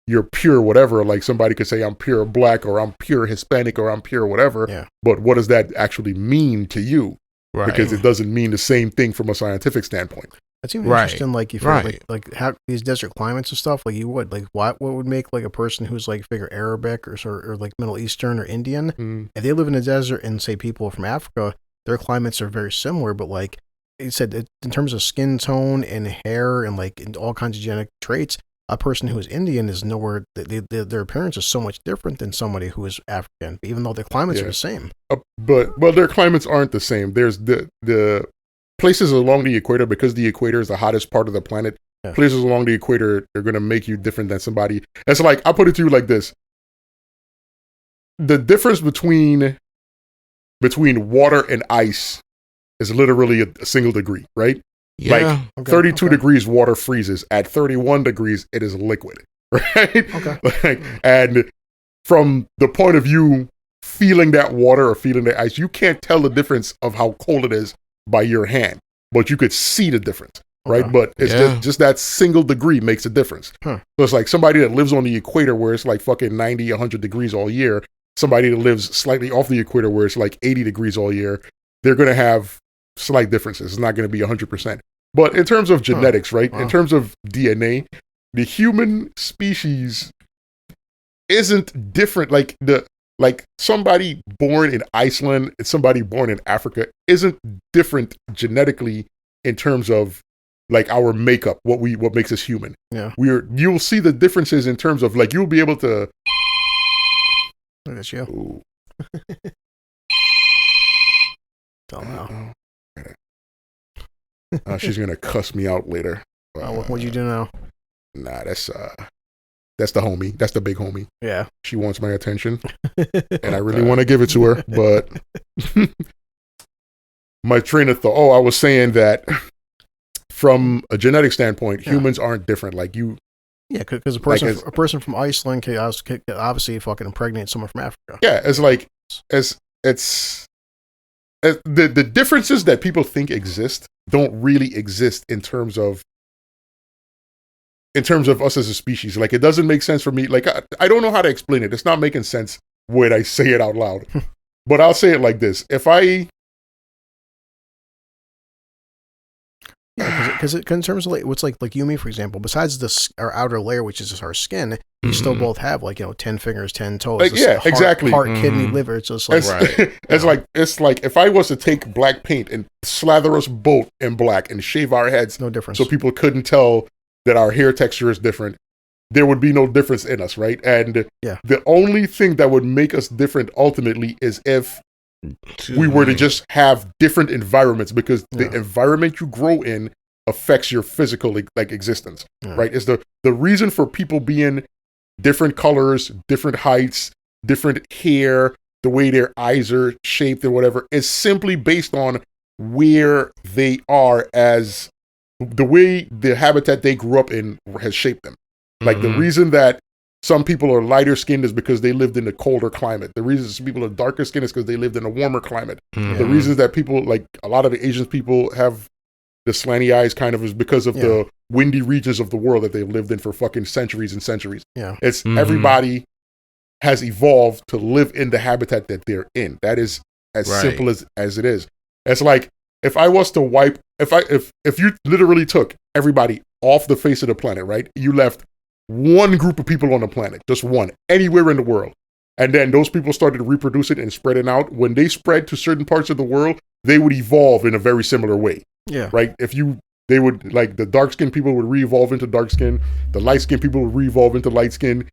Speaker 1: you're pure whatever. Like somebody could say I'm pure black or I'm pure Hispanic or I'm pure whatever.
Speaker 2: Yeah.
Speaker 1: But what does that actually mean to you?
Speaker 3: Right.
Speaker 1: Because it doesn't mean the same thing from a scientific standpoint.
Speaker 2: That's even interesting. Like if you're like how these desert climates and stuff, like you would like what would make like a person who's like figure Arabic or like Middle Eastern or Indian, if they live in a desert and say people from Africa, their climates are very similar, but like you said, in terms of skin tone and hair and like and all kinds of genetic traits, a person who is Indian is nowhere. Their appearance is so much different than somebody who is African, even though their climates are the same.
Speaker 1: But their climates aren't the same. There's the places along the equator, because the equator is the hottest part of the planet. Yeah. Places along the equator, they're going to make you different than somebody. It's like, I'll put it to you like this. The difference between water and ice is literally a single degree, right?
Speaker 3: Yeah.
Speaker 1: Like 32 degrees, water freezes. At 31 degrees, it is liquid, right? Like, and from the point of view, feeling that water or feeling the ice, you can't tell the difference of how cold it is by your hand, but you could see the difference, right? But it's just that single degree makes a difference. So it's like somebody that lives on the equator where it's like fucking 90, 100 degrees all year, somebody that lives slightly off the equator where it's like 80 degrees all year, they're going to have slight differences. It's not going to be 100%. But in terms of genetics, right? In terms of DNA, the human species isn't different. Like somebody born in Iceland and somebody born in Africa isn't different genetically in terms of like our makeup, what makes us human. Yeah. You'll see the differences in terms of like, you'll be able to.
Speaker 2: Look at you. Don't know.
Speaker 1: She's gonna cuss me out later.
Speaker 2: What'd you do now?
Speaker 1: Nah, that's the homie. That's the big homie.
Speaker 2: Yeah.
Speaker 1: She wants my attention, and I really want to give it to her, but my train of thought. Oh, I was saying that from a genetic standpoint, humans aren't different. Like you.
Speaker 2: Yeah, because a person from Iceland could obviously fucking impregnate someone from Africa.
Speaker 1: Yeah, it's like the differences that people think exist don't really exist in terms of us as a species. Like, it doesn't make sense for me. Like, I don't know how to explain it. It's not making sense when I say it out loud. But I'll say it like this.
Speaker 2: Because in terms of like, what's like you and me, for example, besides our outer layer, which is just our skin, we still both have 10 fingers, 10 toes.
Speaker 1: Like, exactly.
Speaker 2: Heart, kidney, liver. It's just like
Speaker 1: it's like if I was to take black paint and slather us both in black and shave our heads,
Speaker 2: no difference.
Speaker 1: So people couldn't tell that our hair texture is different, there would be no difference in us, right? And the only thing that would make us different ultimately is if we were to just have different environments, because the environment you grow in affects your physical existence, right? Is the reason for people being different colors, different heights, different hair, the way their eyes are shaped and whatever, is simply based on where they are, as the way the habitat they grew up in has shaped them. Like the reason that some people are lighter skinned is because they lived in a colder climate. The reason some people are darker skinned is because they lived in a warmer climate. The reasons that people, like a lot of the Asian people, have the slanty eyes kind of is because of the windy regions of the world that they've lived in for fucking centuries and centuries. Yeah. It's everybody has evolved to live in the habitat that they're in. That is as simple as it is. It's like if I was to wipe, if you literally took everybody off the face of the planet, right? You left one group of people on the planet, just one, anywhere in the world. And then those people started reproducing and spreading out. When they spread to certain parts of the world, they would evolve in a very similar way. Yeah. Right? They would, like, the dark-skinned people would re-evolve into dark skin. The light-skinned people would re-evolve into light skin.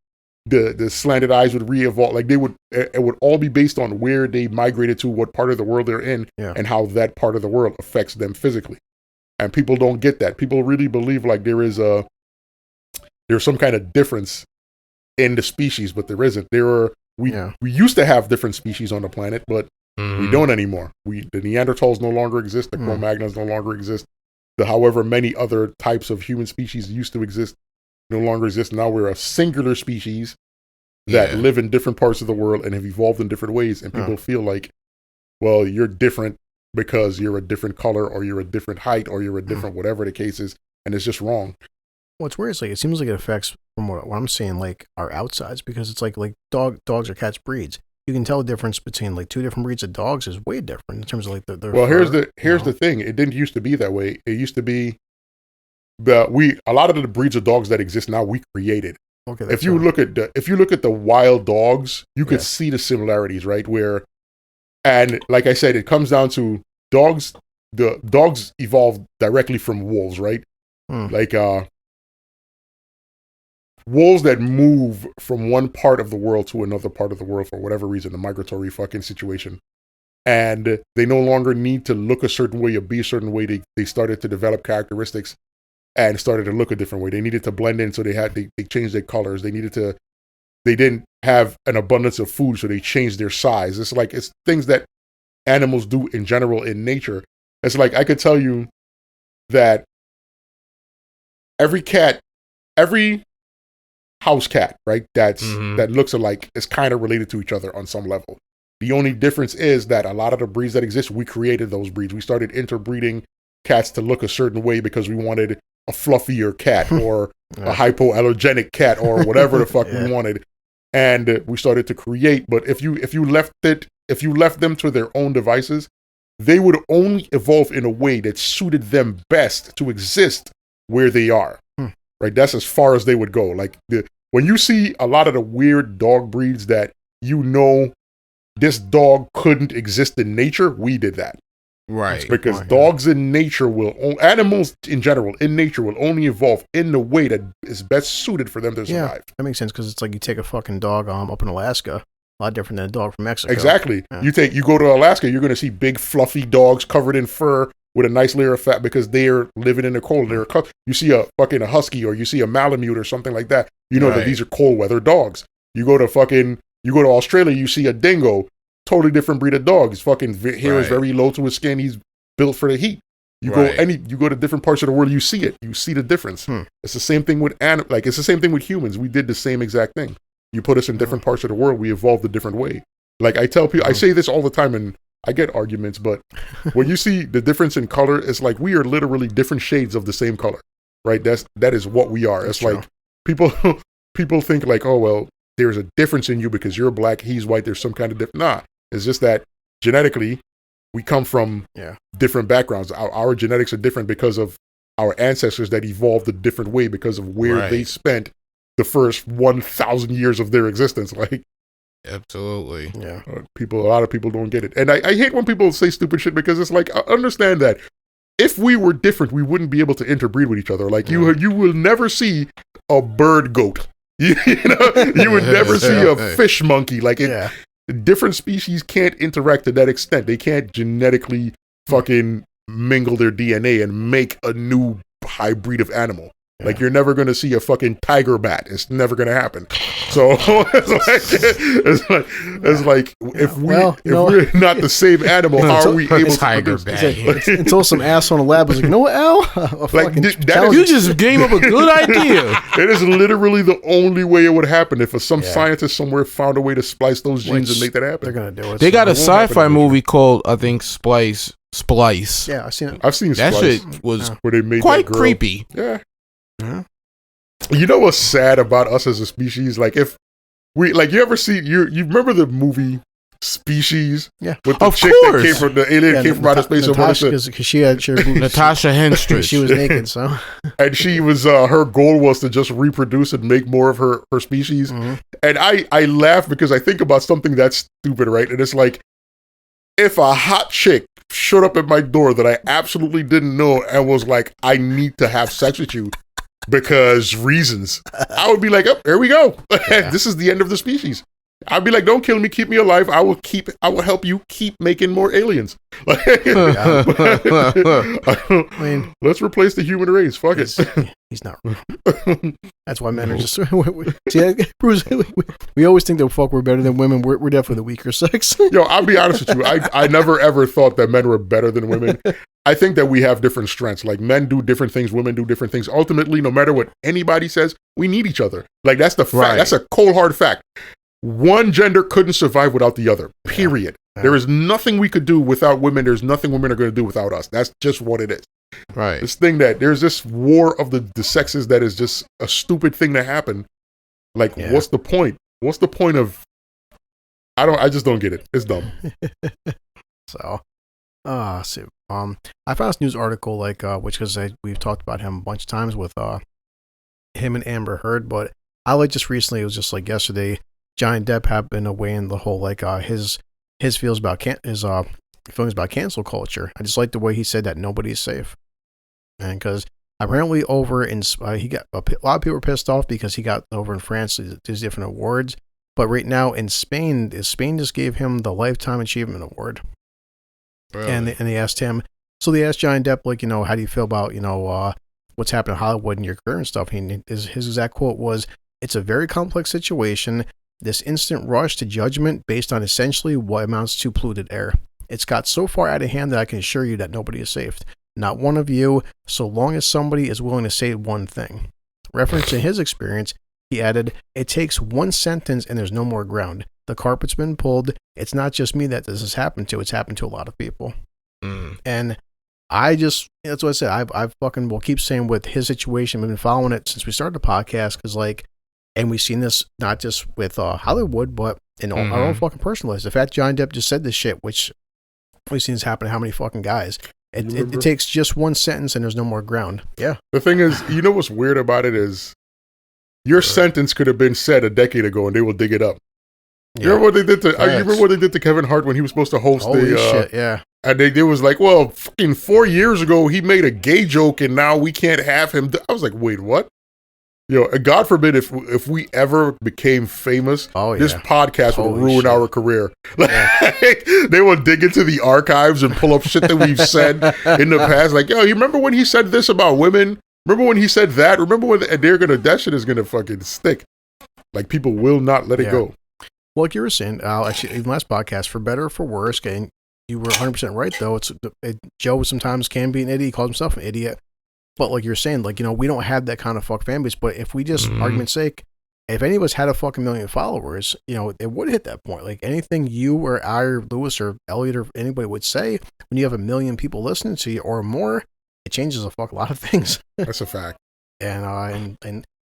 Speaker 1: The slanted eyes would re-evolve. Like, it would all be based on where they migrated to, what part of the world they're in, and how that part of the world affects them physically. And people don't get that. People really believe like there's some kind of difference in the species, but there isn't. We used to have different species on the planet, but we don't anymore. The Neanderthals no longer exist. The Cro-Magnons no longer exist. However many other types of human species used to exist no longer exist. Now we're a singular species that live in different parts of the world and have evolved in different ways. And people feel like, well, you're different because you're a different color, or you're a different height, or you're a different whatever the case is. and it's just wrong.
Speaker 2: What's weird is like it seems like it affects, from what I'm seeing, like our outsides, because it's like dogs or cats breeds. You can tell the difference between like two different breeds of dogs is way different in terms of like their
Speaker 1: well,
Speaker 2: fur,
Speaker 1: here's the thing. It didn't used to be that way. It used to be a lot of the breeds of dogs that exist now we created.
Speaker 2: Okay,
Speaker 1: if you look at the wild dogs, you could see the similarities, right? Where, and like I said, it comes down to dogs. The dogs evolved directly from wolves, right? Like wolves that move from one part of the world to another part of the world for whatever reason, the migratory fucking situation. And they no longer need to look a certain way or be a certain way. They started to develop characteristics and started to look a different way. They needed to blend in, so they changed their colors. They didn't have an abundance of food, so they changed their size. It's things that animals do in general in nature. It's like, I could tell you that every house cat, right, that looks alike is kind of related to each other on some level. The only difference is that a lot of the breeds that exist, we created those breeds. We started interbreeding cats to look a certain way because we wanted a fluffier cat or a hypoallergenic cat or whatever the fuck we wanted. And we started to create, but if you left them to their own devices, they would only evolve in a way that suited them best to exist where they are. Right? That's as far as they would go. Like when you see a lot of the weird dog breeds that this dog couldn't exist in nature, we did that.
Speaker 3: Right.
Speaker 1: It's because dogs in nature animals in general, in nature will only evolve in the way that is best suited for them to survive.
Speaker 2: That makes sense, because it's like you take a fucking dog up in Alaska, a lot different than a dog from Mexico.
Speaker 1: Exactly. Yeah. You go to Alaska, you're going to see big fluffy dogs covered in fur with a nice layer of fat because they're living in the cold. You see a husky or you see a Malamute or something like that. You know that these are cold weather dogs. You go to Australia, you see a dingo, totally different breed of dog. His fucking hair is very low to his skin. He's built for the heat. You go to different parts of the world, you see it. You see the difference. It's the same thing with it's the same thing with humans. We did the same exact thing. You put us in different parts of the world, we evolved a different way. Like I tell people, I say this all the time and I get arguments, but when you see the difference in color, it's like we are literally different shades of the same color, right? That is what we are. It's like people think like, oh, well, there's a difference in you because you're black, he's white, there's some kind of difference. Nah, it's just that genetically we come from different backgrounds. Our genetics are different because of our ancestors that evolved a different way because of where they spent the first 1,000 years of their existence. Like,
Speaker 3: absolutely.
Speaker 1: Yeah. A lot of people don't get it. And I hate when people say stupid shit because it's like, I understand that if we were different, we wouldn't be able to interbreed with each other. Like you will never see a bird goat. You would never see a fish monkey. Like different species can't interact to that extent. They can't genetically fucking mingle their DNA and make a new hybrid of animal. Like you're never going to see a fucking tiger bat. It's never going to happen. So it's like if we're not the same animal, how are we able to
Speaker 3: tiger bat?
Speaker 2: Until some ass on a lab was like, you know what, Al?
Speaker 3: You just gave up a good idea.
Speaker 1: It is literally the only way it would happen if some scientist somewhere found a way to splice those genes and make that happen.
Speaker 2: They're going to do it.
Speaker 3: They got a sci-fi movie called, I think, Splice.
Speaker 2: Yeah, I've seen it.
Speaker 1: I've seen
Speaker 3: that
Speaker 1: Splice.
Speaker 3: Shit was
Speaker 1: where they made
Speaker 3: quite
Speaker 1: that girl.
Speaker 3: Creepy.
Speaker 1: Yeah. You know what's sad about us as a species? Like if we you ever see you remember the movie Species?
Speaker 2: Yeah,
Speaker 1: with the chick that came from the alien came from outer space.
Speaker 2: Natasha, because she had
Speaker 3: Natasha Henstridge.
Speaker 2: She was naked, so
Speaker 1: and she was her goal was to just reproduce and make more of her species. And I laugh because I think about something that's stupid, right? And it's like if a hot chick showed up at my door that I absolutely didn't know and was like, I need to have sex with you because reasons, I would be like, oh, here we go. This is the end of the species. I'd be like, don't kill me, keep me alive. I will help you keep making more aliens. I mean, let's replace the human race. Fuck it.
Speaker 2: He's not wrong. That's why men are just see, Bruce, we always think that we're better than women. We're definitely the weaker sex.
Speaker 1: Yo, I'll be honest with you. I never ever thought that men were better than women. I think that we have different strengths. Like men do different things, women do different things. Ultimately, no matter what anybody says, we need each other. Like that's the fact. Right. That's a cold hard fact. One gender couldn't survive without the other, period. There is nothing we could do without women. There's nothing women are going to do without us. That's just what it is.
Speaker 3: Right.
Speaker 1: This thing that there's this war of the sexes that is just a stupid thing to happen. Like, what's the point? What's the point of? I just don't get it. It's dumb.
Speaker 2: So, see, I found this news article which because we've talked about him a bunch of times with him and Amber Heard, but I just recently, it was just like yesterday, Johnny Depp had been away in the whole his feelings about feelings about cancel culture. I just like the way he said that nobody's safe, and because apparently over in he got a lot of people were pissed off because he got over in France these different awards, but right now in Spain just gave him the Lifetime Achievement Award. Really? And they asked him, so they asked Johnny Depp, how do you feel about what's happened in Hollywood and your career and stuff. His exact quote was, "It's a very complex situation. This instant rush to judgment based on essentially what amounts to polluted air. It's got so far out of hand that I can assure you that nobody is safe. Not one of you, so long as somebody is willing to say one thing." Referencing his experience, he added, "It takes one sentence and there's no more ground. The carpet's been pulled. It's not just me that this has happened to. It's happened to a lot of people." And that's what I said. I fucking will keep saying with his situation, we've been following it since we started the podcast, because and we've seen this not just with Hollywood, but in our own fucking personal lives. The fact Johnny Depp just said this shit, which we've seen this happen to how many fucking guys. It takes just one sentence and there's no more ground. Yeah.
Speaker 1: The thing is, what's weird about it is your sentence could have been said a decade ago and they will dig it up. Yeah. You remember what they did to? You remember what they did to Kevin Hart when he was supposed to host
Speaker 2: Holy shit, yeah.
Speaker 1: And they was like, well, fucking 4 years ago he made a gay joke and now we can't have him. I was like, wait, what? God forbid if we ever became famous, this podcast would ruin our career. They will dig into the archives and pull up shit that we've said in the past. Like, yo, you remember when he said this about women? Remember when he said that? Remember when? And that shit is gonna fucking stick. Like, people will not let it go.
Speaker 2: Well, like you were saying, actually, in the last podcast, for better or for worse, and you were 100% right, though. Joe sometimes can be an idiot. He calls himself an idiot. But like you're saying, we don't have that kind of fuck fan base. But if we just, argument's sake, if any of us had a fucking million followers, it would hit that point. Like anything you or I or Lewis or Elliot or anybody would say, when you have 1 million people listening to you or more, it changes a lot of things.
Speaker 1: That's a fact.
Speaker 2: And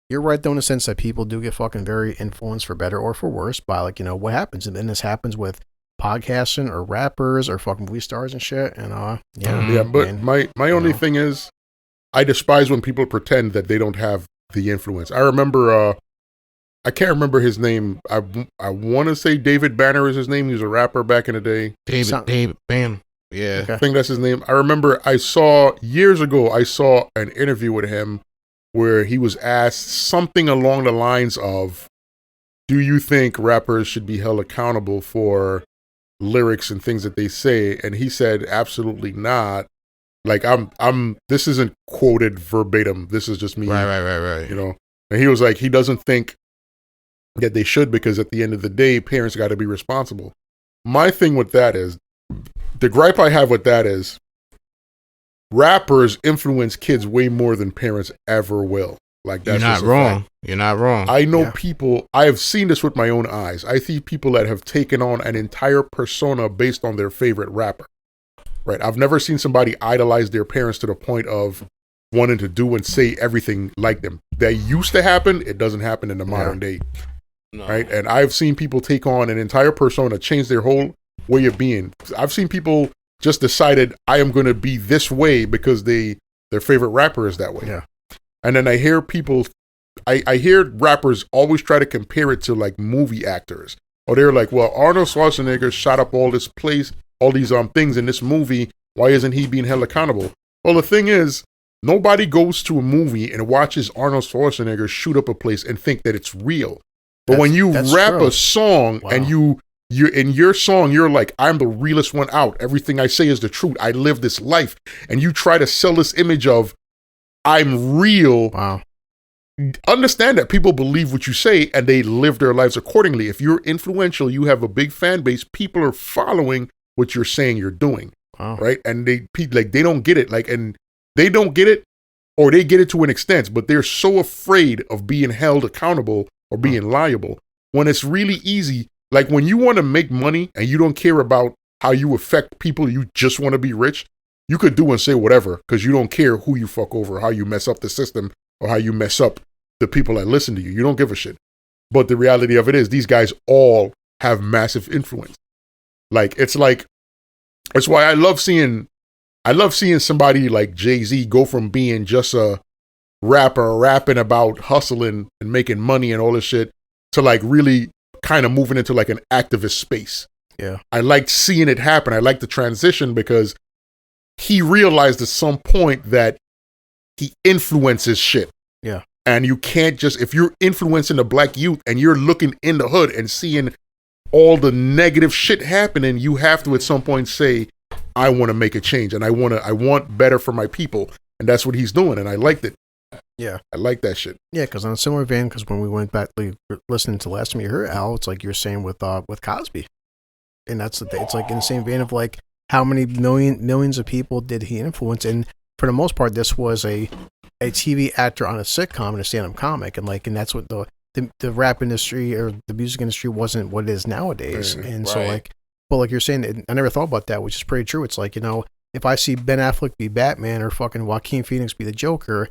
Speaker 2: you're right, though, in the sense that people do get fucking very influenced for better or for worse by what happens. And then this happens with podcasting or rappers or fucking movie stars and shit. And
Speaker 1: but my only thing is, I despise when people pretend that they don't have the influence. I remember, I can't remember his name. I want to say David Banner is his name. He was a rapper back in the day.
Speaker 3: David Banner. Yeah.
Speaker 1: I think that's his name. I remember years ago, I saw an interview with him where he was asked something along the lines of, do you think rappers should be held accountable for lyrics and things that they say? And he said, absolutely not. Like, this isn't quoted verbatim. This is just me.
Speaker 3: Right.
Speaker 1: And he was like, he doesn't think that they should, because at the end of the day, parents got to be responsible. My thing with that is, the gripe I have with that is, rappers influence kids way more than parents ever will. Like, that's
Speaker 3: You're not wrong.
Speaker 1: I know people, I have seen this with my own eyes. I see people that have taken on an entire persona based on their favorite rapper. Right. I've never seen somebody idolize their parents to the point of wanting to do and say everything like them. That used to happen. It doesn't happen in the modern day. No. Right. And I've seen people take on an entire persona, change their whole way of being. I've seen people just decided, I am going to be this way because their favorite rapper is that way. Yeah. And then I hear people, I hear rappers always try to compare it to like movie actors. Or they're like, well, Arnold Schwarzenegger shot up all these things in this movie. Why isn't he being held accountable? Well, the thing is, nobody goes to a movie and watches Arnold Schwarzenegger shoot up a place and think that it's real. But when you rap a song and you're in your song, you're like, I'm the realest one out. Everything I say is the truth. I live this life. And you try to sell this image of, I'm real.
Speaker 2: Wow.
Speaker 1: Understand that people believe what you say and they live their lives accordingly. If you're influential, you have a big fan base, people are following what you're saying you're doing.
Speaker 2: Wow.
Speaker 1: Right? And they don't get it. And they don't get it, or they get it to an extent, but they're so afraid of being held accountable or being liable. When it's really easy, like when you want to make money and you don't care about how you affect people, you just want to be rich, you could do and say whatever because you don't care who you fuck over, how you mess up the system, or how you mess up the people that listen to you. You don't give a shit. But the reality of it is these guys all have massive influence. It's why I love seeing somebody like Jay-Z go from being just a rapper rapping about hustling and making money and all this shit to like really kind of moving into like an activist space.
Speaker 2: Yeah.
Speaker 1: I liked seeing it happen. I liked the transition because he realized at some point that he influences shit.
Speaker 2: Yeah.
Speaker 1: And you can't just, if you're influencing the black youth and you're looking in the hood and seeing all the negative shit happening, you have to at some point say, I want to make a change and I want better for my people. And that's what he's doing. And I liked it.
Speaker 2: Yeah.
Speaker 1: I like that shit.
Speaker 2: Yeah, because on a similar vein, because when we went back listening to last time you heard Al, it's like you're saying with Cosby. And that's the thing. It's like in the same vein of like how many millions of people did he influence? And for the most part, this was a TV actor on a sitcom and a stand-up comic. And that's what the rap industry or the music industry wasn't what it is nowadays. And so but like you're saying, I never thought about that, which is pretty true. It's like, if I see Ben Affleck be Batman or fucking Joaquin Phoenix be the Joker,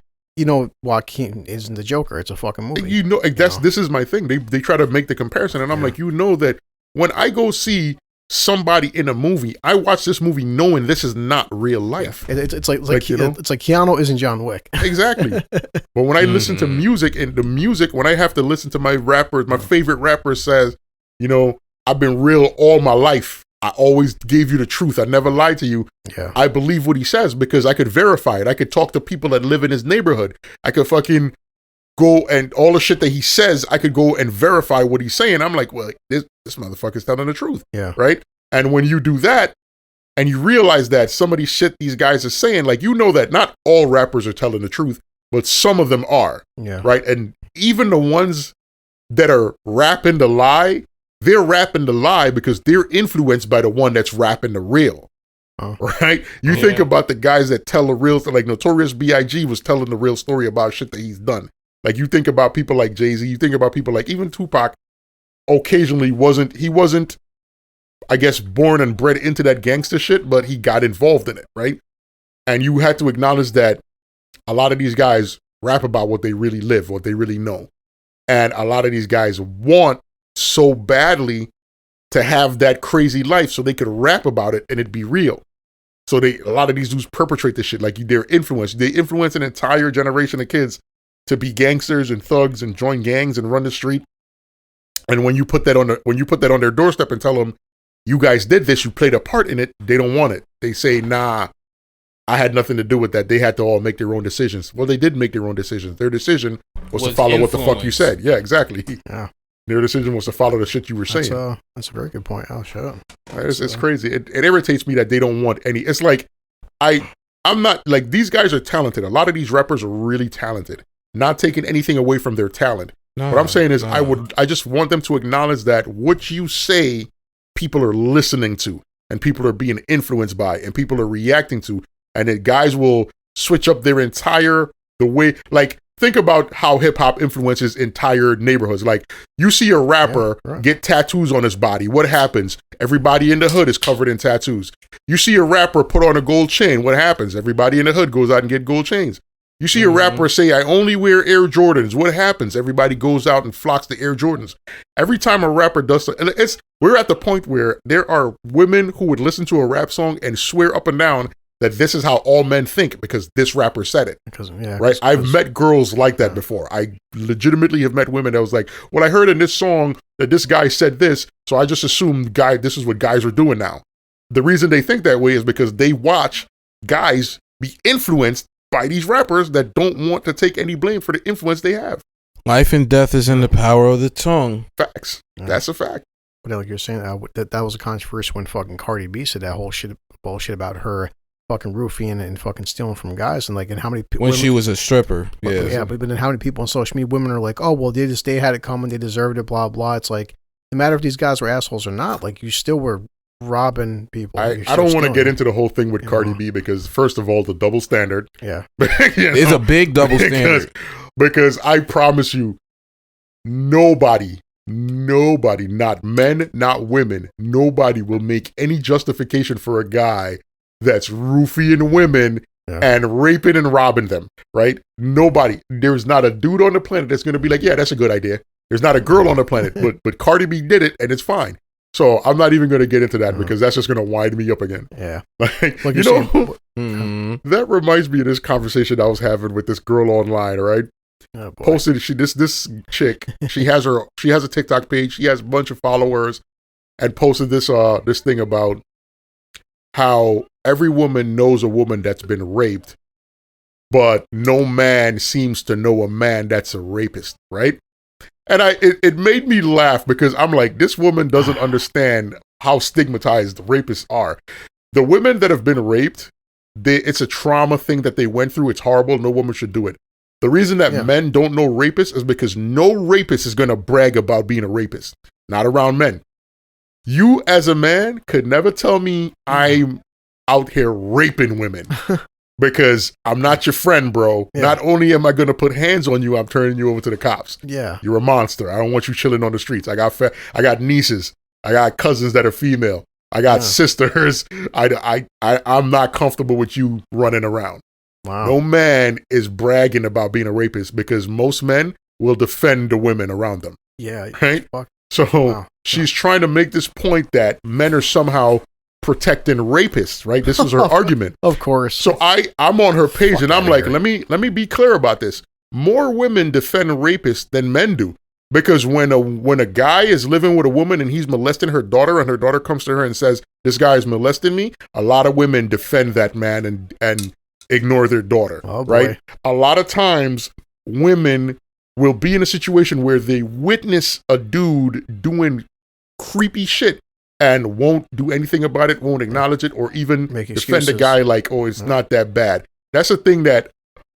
Speaker 2: Joaquin isn't the Joker. It's a fucking movie.
Speaker 1: This is my thing. They try to make the comparison, and I'm like, that when I go see somebody in a movie, I watch this movie knowing this is not real life.
Speaker 2: Yeah. It's like Keanu isn't John Wick.
Speaker 1: Exactly. But when I listen to music, and the music, when I have to listen to my rappers, my favorite rapper says, I've been real all my life. I always gave you the truth. I never lied to you.
Speaker 2: Yeah.
Speaker 1: I believe what he says because I could verify it. I could talk to people that live in his neighborhood. I could fucking go and all the shit that he says, I could go and verify what he's saying. I'm like, well, this motherfucker's telling the truth.
Speaker 2: Yeah.
Speaker 1: Right? And when you do that and you realize that some of these shit these guys are saying, like, that not all rappers are telling the truth, but some of them are.
Speaker 2: Yeah.
Speaker 1: Right? And even the ones that are rapping the lie, they're rapping the lie because they're influenced by the one that's rapping the real.
Speaker 2: Oh.
Speaker 1: Right? You think about the guys that tell the real, like Notorious B.I.G. was telling the real story about shit that he's done. Like you think about people like Jay-Z, you think about people like even Tupac occasionally wasn't, I guess, born and bred into that gangster shit, but he got involved in it, right? And you had to acknowledge that a lot of these guys rap about what they really live, what they really know. And a lot of these guys want so badly to have that crazy life so they could rap about it and it'd be real. So a lot of these dudes perpetrate this shit. Like they're influenced. They influence an entire generation of kids to be gangsters and thugs and join gangs and run the street. And when you put that on their doorstep and tell them, you guys did this, you played a part in it, they don't want it. They say, nah, I had nothing to do with that. They had to all make their own decisions. Well, they did make their own decisions. Their decision was to follow what the fuck you said. Yeah, exactly.
Speaker 2: Yeah.
Speaker 1: Their decision was to follow the shit you were saying.
Speaker 2: That's a very good point. Oh, shut up.
Speaker 1: It's crazy. It irritates me that they don't want any. It's like, I'm not, like, these guys are talented. A lot of these rappers are really talented. Not taking anything away from their talent. What I'm saying is I just want them to acknowledge that what you say, people are listening to and people are being influenced by and people are reacting to. And that guys will switch up the way, like, think about how hip hop influences entire neighborhoods. Like, you see a rapper get tattoos on his body. What happens? Everybody in the hood is covered in tattoos. You see a rapper put on a gold chain. What happens? Everybody in the hood goes out and get gold chains. You see a rapper say, I only wear Air Jordans. What happens? Everybody goes out and flocks to Air Jordans. Every time a rapper does something, we're at the point where there are women who would listen to a rap song and swear up and down that this is how all men think because this rapper said it. Right? I've met girls like that before. I legitimately have met women that was like, well, I heard in this song that this guy said this, so I just assumed this is what guys are doing now. The reason they think that way is because they watch guys be influenced by these rappers that don't want to take any blame for the influence they have.
Speaker 3: Life and death is in the power of the tongue.
Speaker 1: Facts. Yeah. That's a fact.
Speaker 2: But like you're saying, that was a controversy when fucking Cardi B said that whole bullshit about her fucking roofing and fucking stealing from guys and how many people
Speaker 3: when she was a stripper.
Speaker 2: But then how many people on social media, women are like, oh well, they had it coming, they deserved it, blah blah. It's like, no matter if these guys were assholes or not, like you still were robbing people.
Speaker 1: I don't want to get into the whole thing with Cardi B because first of all, the double standard.
Speaker 2: Yeah.
Speaker 3: It's a big double standard.
Speaker 1: Because I promise you, nobody, not men, not women, nobody will make any justification for a guy that's roofing women and raping and robbing them, right? Nobody. There's not a dude on the planet that's going to be like, yeah, that's a good idea. There's not a girl on the planet, but Cardi B did it, and it's fine. So I'm not even going to get into that because that's just going to wind me up again.
Speaker 2: Yeah.
Speaker 1: Like you know, that reminds me of this conversation I was having with this girl online, right?
Speaker 2: Oh,
Speaker 1: posted this chick, she has a TikTok page, she has a bunch of followers, and posted this thing about how every woman knows a woman that's been raped, but no man seems to know a man that's a rapist, right? And it made me laugh because I'm like, this woman doesn't understand how stigmatized rapists are. The women that have been raped, it's a trauma thing that they went through. It's horrible. No woman should do it. The reason that men don't know rapists is because no rapist is going to brag about being a rapist. Not around men. You as a man could never tell me I'm out here raping women. Because I'm not your friend, bro. Yeah. Not only am I going to put hands on you, I'm turning you over to the cops.
Speaker 2: Yeah.
Speaker 1: You're a monster. I don't want you chilling on the streets. I got nieces. I got cousins that are female. I got sisters. I'm not comfortable with you running around.
Speaker 2: Wow.
Speaker 1: No man is bragging about being a rapist because most men will defend the women around them.
Speaker 2: Yeah.
Speaker 1: Right? So she's trying to make this point that men are somehow protecting rapists, right? This is her argument.
Speaker 2: Of course.
Speaker 1: So I'm on her page and I'm like, let me be clear about this. More women defend rapists than men do. Because when a guy is living with a woman and he's molesting her daughter and her daughter comes to her and says, this guy is molesting me, a lot of women defend that man and ignore their daughter, right? A lot of times women will be in a situation where they witness a dude doing creepy shit and won't do anything about it, won't acknowledge it, or even defend the guy like, oh, it's not that bad. That's a thing that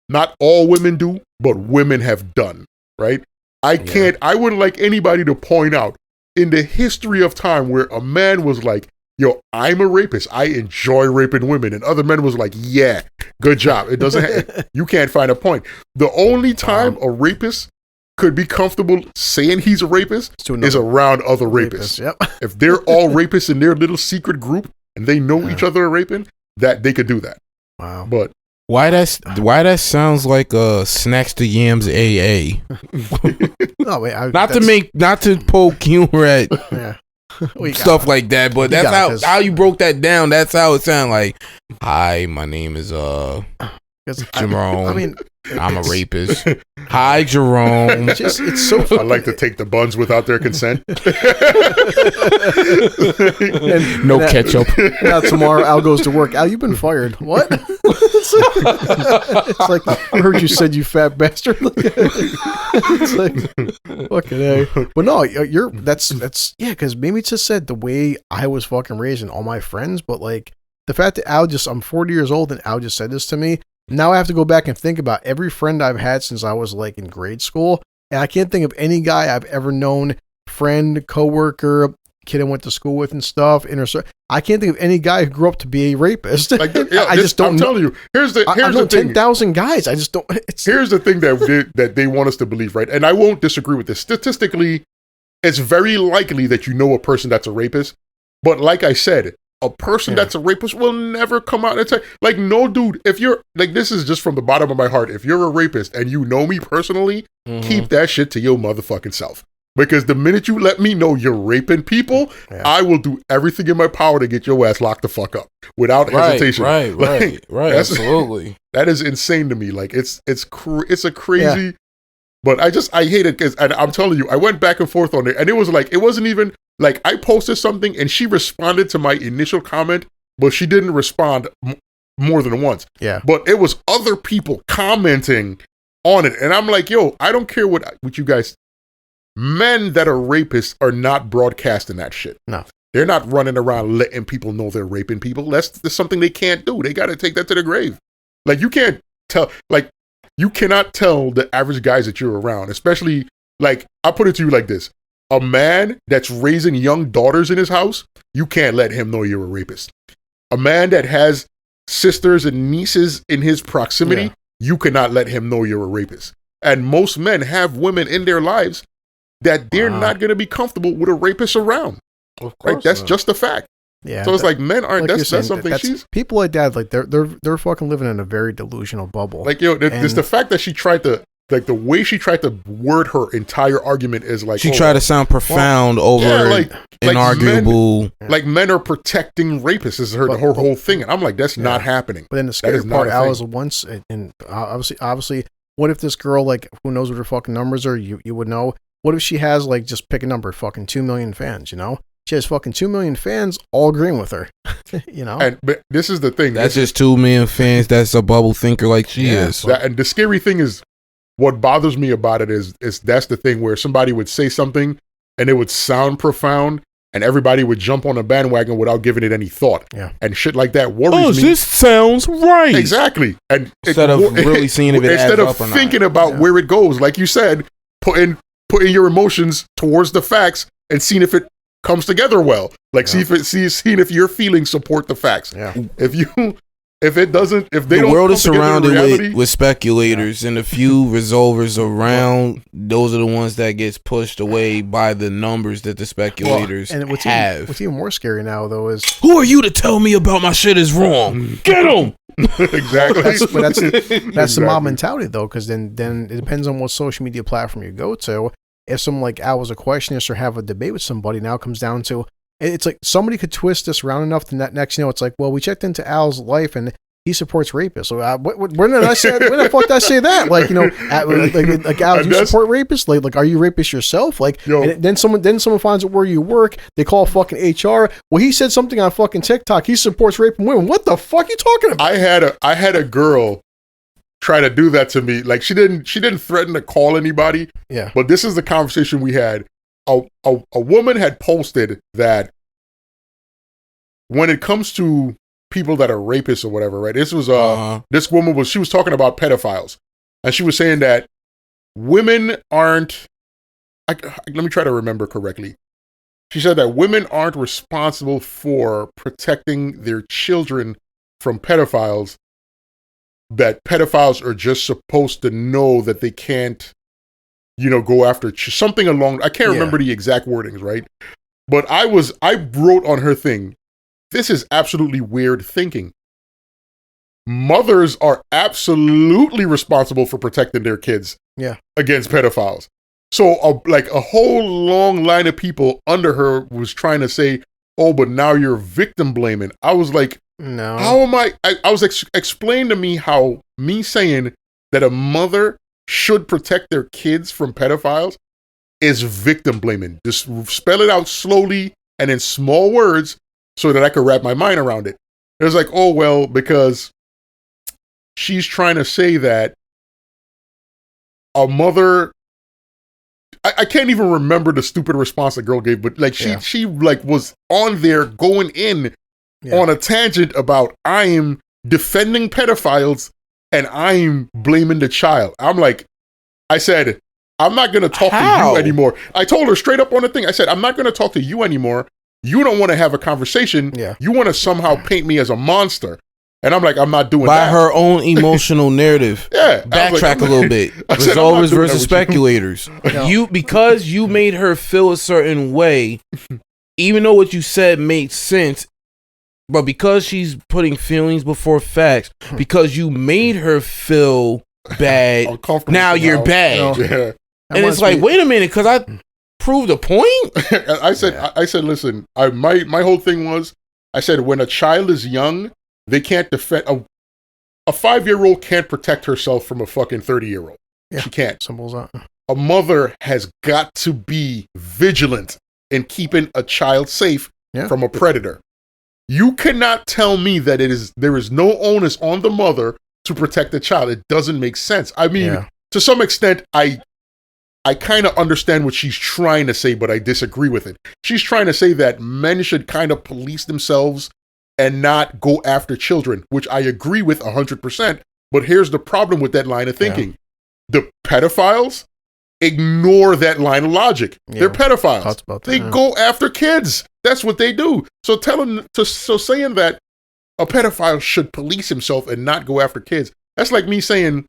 Speaker 1: not all women do, but women have done, right? I wouldn't like anybody to point out in the history of time where a man was like, yo, I'm a rapist. I enjoy raping women. And other men was like, yeah, good job. It doesn't, you can't find a point. The only time a rapist could be comfortable saying he's a rapist is around other rapists.
Speaker 2: Yep.
Speaker 1: If they're all rapists in their little secret group and they know each other are raping, that they could do that.
Speaker 2: Wow.
Speaker 1: But
Speaker 3: why that sounds like Snacks to Yams AA.
Speaker 2: Oh, wait,
Speaker 3: not to poke humor at stuff like that, but that's how you broke that down. That's how it sounded like. Hi, my name is Jerome. I mean, I'm a rapist. Hi, Jerome.
Speaker 2: It's so
Speaker 1: I like to take the buns without their consent.
Speaker 3: No ketchup.
Speaker 2: Now tomorrow Al goes to work. Al, you've been fired. What? It's like, I heard you said, you fat bastard. It's like, fucking A. But no, that's because maybe just said the way I was fucking raised and all my friends, but like the fact that I'm 40 years old and Al just said this to me. Now I have to go back and think about every friend I've had since I was like in grade school. And I can't think of any guy I've ever known, friend, coworker, kid I went to school with and stuff. I can't think of any guy who grew up to be a rapist.
Speaker 1: Like, I just don't. I'm telling you, here's the thing.
Speaker 2: 10,000 guys. I just don't.
Speaker 1: Here's the thing that they want us to believe, right? And I won't disagree with this. Statistically, it's very likely that you know a person that's a rapist. But like I said, a person that's a rapist will never come out and say, like, no, dude, if you're, like, this is just from the bottom of my heart. If you're a rapist and you know me personally, keep that shit to your motherfucking self. Because the minute you let me know you're raping people, I will do everything in my power to get your ass locked the fuck up without hesitation.
Speaker 3: Right. Absolutely.
Speaker 1: That is insane to me. Like, it's a crazy, but I hate it because, and I'm telling you, I went back and forth on it, and it was like, it wasn't even, like, I posted something and she responded to my initial comment, but she didn't respond more than once.
Speaker 2: Yeah.
Speaker 1: But it was other people commenting on it. And I'm like, yo, I don't care what you guys, men that are rapists are not broadcasting that shit.
Speaker 2: No.
Speaker 1: They're not running around letting people know they're raping people. That's something they can't do. They got to take that to the grave. Like, you can't tell, like, you cannot tell the average guys that you're around, especially, like, I'll put it to you like this. A man that's raising young daughters in his house, you can't let him know you're a rapist. A man that has sisters and nieces in his proximity, you cannot let him know you're a rapist. And most men have women in their lives that they're not going to be comfortable with a rapist around.
Speaker 2: Of course.
Speaker 1: Right? That's just a fact.
Speaker 2: Yeah.
Speaker 1: So it's like men aren't.
Speaker 2: Like
Speaker 1: That's something. She's
Speaker 2: people like that. Like they're fucking living in a very delusional bubble.
Speaker 1: Like it's the fact that she tried to. Like the way she tried to word her entire argument is like
Speaker 3: she tried to sound profound over inarguable.
Speaker 1: Men are protecting rapists is her whole thing, and I'm like, that's not happening.
Speaker 2: But then the scary part, Al, is once, and obviously, what if this girl, like, who knows what her fucking numbers are? You would know. What if she has, like, just pick a number, fucking 2 million fans? You know, she has fucking 2 million fans all agreeing with her. You know,
Speaker 1: but this is the thing.
Speaker 3: That's just 2 million fans. That's a bubble thinker like she is.
Speaker 1: And the scary thing is. What bothers me about it is that's the thing where somebody would say something and it would sound profound and everybody would jump on a bandwagon without giving it any thought.
Speaker 2: Yeah.
Speaker 1: And shit like that worries me.
Speaker 3: This sounds right.
Speaker 1: Exactly. And
Speaker 3: instead of really seeing if it adds up or not.
Speaker 1: Thinking about where it goes, like you said, putting your emotions towards the facts and seeing if it comes together well. Like seeing if your feelings support the facts.
Speaker 2: Yeah.
Speaker 1: If it doesn't, if they
Speaker 3: the
Speaker 1: don't,
Speaker 3: world is surrounded with speculators, and the few resolvers around, those are the ones that gets pushed away by the numbers that the speculators have.
Speaker 2: What's even more scary now, though, is
Speaker 3: who are you to tell me about my shit is wrong? Get them.
Speaker 1: Exactly.
Speaker 2: That's the mob mentality, though, because then it depends on what social media platform you go to. If someone like Al was a questionist or have a debate with somebody, now it comes down to. It's like somebody could twist this around enough to next, it's like, well, we checked into Al's life and he supports rapists. So when did I say? When the fuck did I say that? Like, like Al, do you support rapists? Like, are you rapist yourself? Like, and then someone finds out where you work. They call fucking HR. Well, he said something on fucking TikTok. He supports raping women. What the fuck are you talking about?
Speaker 1: I had a girl try to do that to me. Like she didn't threaten to call anybody.
Speaker 2: Yeah.
Speaker 1: But this is the conversation we had. A woman had posted that when it comes to people that are rapists or whatever, right? This was this woman she was talking about pedophiles, and she was saying that women aren't. Let me try to remember correctly. She said that women aren't responsible for protecting their children from pedophiles. That pedophiles are just supposed to know that they can't. Go after something along. I can't remember the exact wordings, right? But I wrote on her thing, this is absolutely weird thinking. Mothers are absolutely responsible for protecting their kids against pedophiles. So a whole long line of people under her was trying to say, oh, but now you're victim blaming. I was like,
Speaker 2: no.
Speaker 1: How am I was explain to me how me saying that a mother should protect their kids from pedophiles is victim blaming. Just spell it out slowly and in small words so that I could wrap my mind around it. It was like, oh, well, because she's trying to say that a mother, I can't even remember the stupid response the girl gave, but like she like was on there going in on a tangent about I am defending pedophiles and I'm blaming the child. I'm like, I said, I'm not going to talk to you anymore. I told her straight up on the thing. I said, I'm not going to talk to you anymore. You don't want to have a conversation.
Speaker 2: Yeah.
Speaker 1: You want to somehow paint me as a monster. And I'm like, I'm not doing
Speaker 3: that.
Speaker 1: By
Speaker 3: her own emotional narrative. Backtrack a little bit. Resolvers versus speculators. Because you made her feel a certain way, even though what you said made sense, but because she's putting feelings before facts, because you made her feel bad, now you're bad.
Speaker 1: Yeah.
Speaker 3: And it's like, wait a minute, because I proved a point?
Speaker 1: I said, listen, my whole thing was, I said, when a child is young, they can't defend, a 5-year-old can't protect herself from a fucking 30-year-old.
Speaker 2: Yeah.
Speaker 1: She can't.
Speaker 2: Simple as that.
Speaker 1: A mother has got to be vigilant in keeping a child safe from a predator. You cannot tell me that there is no onus on the mother to protect the child. It doesn't make sense. I mean, to some extent, I kind of understand what she's trying to say, but I disagree with it. She's trying to say that men should kind of police themselves and not go after children, which I agree with 100%. But here's the problem with that line of thinking. The pedophiles ignore that line of logic. They're pedophiles. They go after kids. That's what they do. So saying that a pedophile should police himself and not go after kids, that's like me saying,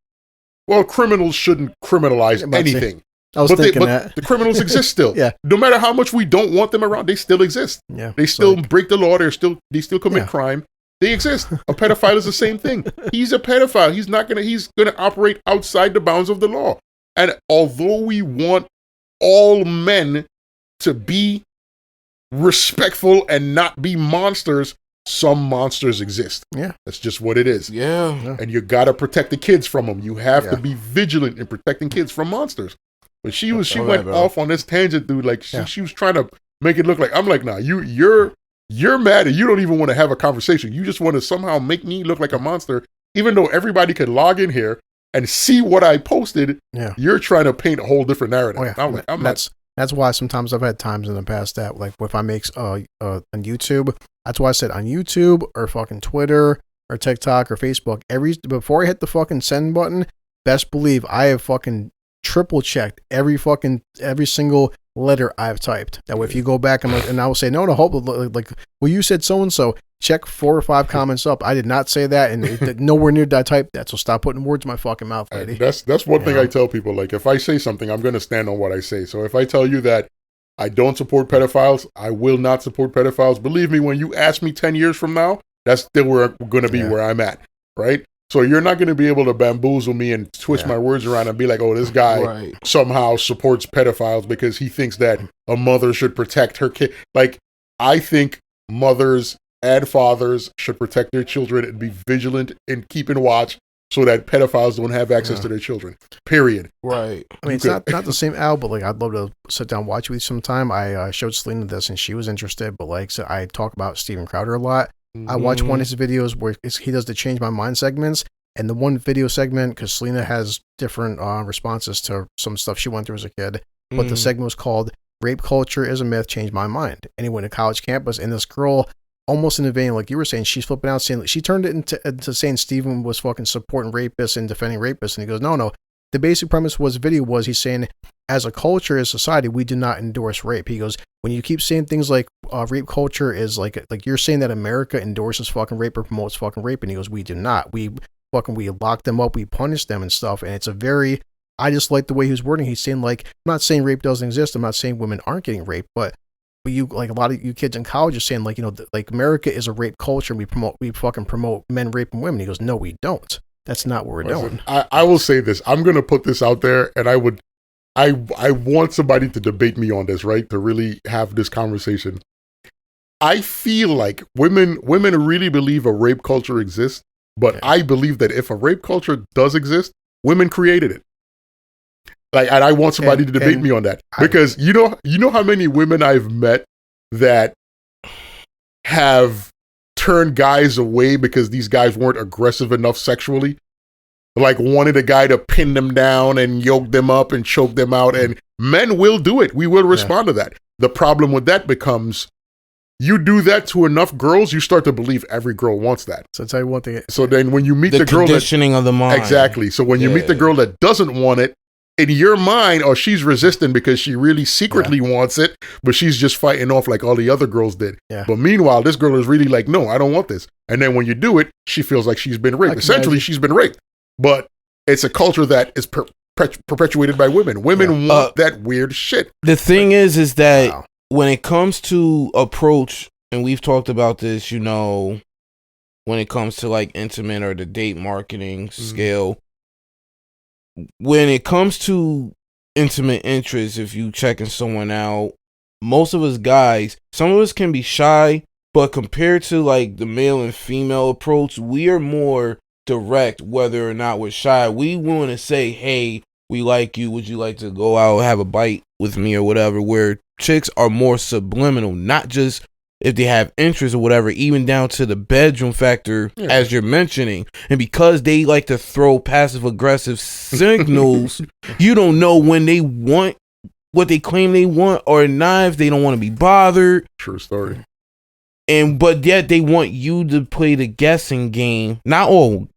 Speaker 1: well, criminals shouldn't criminalize anything.
Speaker 2: I was thinking that.
Speaker 1: The criminals exist still.
Speaker 2: Yeah.
Speaker 1: No matter how much we don't want them around, they still exist.
Speaker 2: Yeah.
Speaker 1: They still break the law. They still commit crime. They exist. A pedophile is the same thing. He's a pedophile. He's gonna operate outside the bounds of the law. And although we want all men to be respectful and not be monsters, some monsters exist.
Speaker 2: Yeah.
Speaker 1: That's just what it is.
Speaker 3: Yeah.
Speaker 1: And you gotta protect the kids from them. You have to be vigilant in protecting kids from monsters. But she went off on this tangent, dude. Like she was trying to make it look like, I'm like, nah, you're mad and you don't even want to have a conversation. You just want to somehow make me look like a monster, even though everybody could log in here and see what I posted. Yeah. You're trying to paint a whole different narrative. Oh, yeah. I'm like,
Speaker 2: that's why sometimes I've had times in the past that, like, if I make on YouTube, that's why I said on YouTube or fucking Twitter or TikTok or Facebook, before I hit the fucking send button, best believe I have fucking triple checked every single letter I've typed. That way, if you go back and I will say, no, hold, like, well, you said so and so. Check 4 or 5 comments up. I did not say that, and nowhere near did I type that. So stop putting words in my fucking mouth, lady.
Speaker 1: That's one thing I tell people. Like, if I say something, I'm going to stand on what I say. So if I tell you that I don't support pedophiles, I will not support pedophiles. Believe me, when you ask me 10 years from now, that's still where I'm going to be, where I'm at, right? So you're not going to be able to bamboozle me and twist my words around and be like, oh, this guy somehow supports pedophiles because he thinks that a mother should protect her kid. Like, I think mothers and fathers should protect their children and be vigilant and keep in watch so that pedophiles don't have access to their children. Period.
Speaker 3: Right.
Speaker 2: I mean, it's not the same, Al, but like, I'd love to sit down and watch with you sometime. I showed Selena this and she was interested, but like, so I talk about Steven Crowder a lot. I watch one of his videos where he does the Change My Mind segments, and the one video segment, because Selena has different responses to some stuff she went through as a kid, but the segment was called Rape Culture is a Myth, Change My Mind. And he went to college campus, and this girl, almost in the vein, like you were saying, she's flipping out, saying, she turned it into saying Steven was fucking supporting rapists and defending rapists, and he goes, no. The basic premise was he's saying, as a culture, as society, we do not endorse rape. He goes, when you keep saying things like rape culture is like you're saying that America endorses fucking rape or promotes fucking rape, and he goes, we do not. We lock them up, we punish them and stuff, and it's I just like the way he was wording. He's saying, like, I'm not saying rape doesn't exist. I'm not saying women aren't getting raped, but you, like, a lot of you kids in college are saying, like, like America is a rape culture. We fucking promote men raping women. He goes, no, we don't. That's not what we're doing.
Speaker 1: I will say this. I'm going to put this out there, and I want somebody to debate me on this, right? To really have this conversation. I feel like women really believe a rape culture exists, but I believe that if a rape culture does exist, women created it. Like, and I want somebody to debate me on that, because you know how many women I've met that have turned guys away because these guys weren't aggressive enough sexually, like wanted a guy to pin them down and yoke them up and choke them out, and men will do it. We will respond to that. The problem with that becomes, you do that to enough girls, you start to believe every girl wants that.
Speaker 2: So I'll tell you one thing.
Speaker 1: So then when you meet the girl,
Speaker 3: conditioning of the mind.
Speaker 1: Exactly. So when you meet the girl that doesn't want it, in your mind, or she's resistant because she really secretly wants it, but she's just fighting off like all the other girls did. Yeah. But meanwhile, this girl is really like, no, I don't want this. And then when you do it, she feels like she's been raped. Essentially, she's been raped. But it's a culture that is perpetuated by women. Women want that weird shit.
Speaker 3: The thing is that when it comes to approach, and we've talked about this, when it comes to like intimate or the date marketing scale, when it comes to intimate interest, if you checking someone out, most of us guys, some of us can be shy, but compared to like the male and female approach, we are more direct, whether or not we're shy. We want to say, hey, we like you. Would you like to go out, have a bite with me or whatever? Where chicks are more subliminal, not just if they have interest or whatever, even down to the bedroom factor, as you're mentioning. And because they like to throw passive aggressive signals, you don't know when they want what they claim they want, or knives, they don't want to be bothered.
Speaker 1: True story.
Speaker 3: But yet they want you to play the guessing game. Not all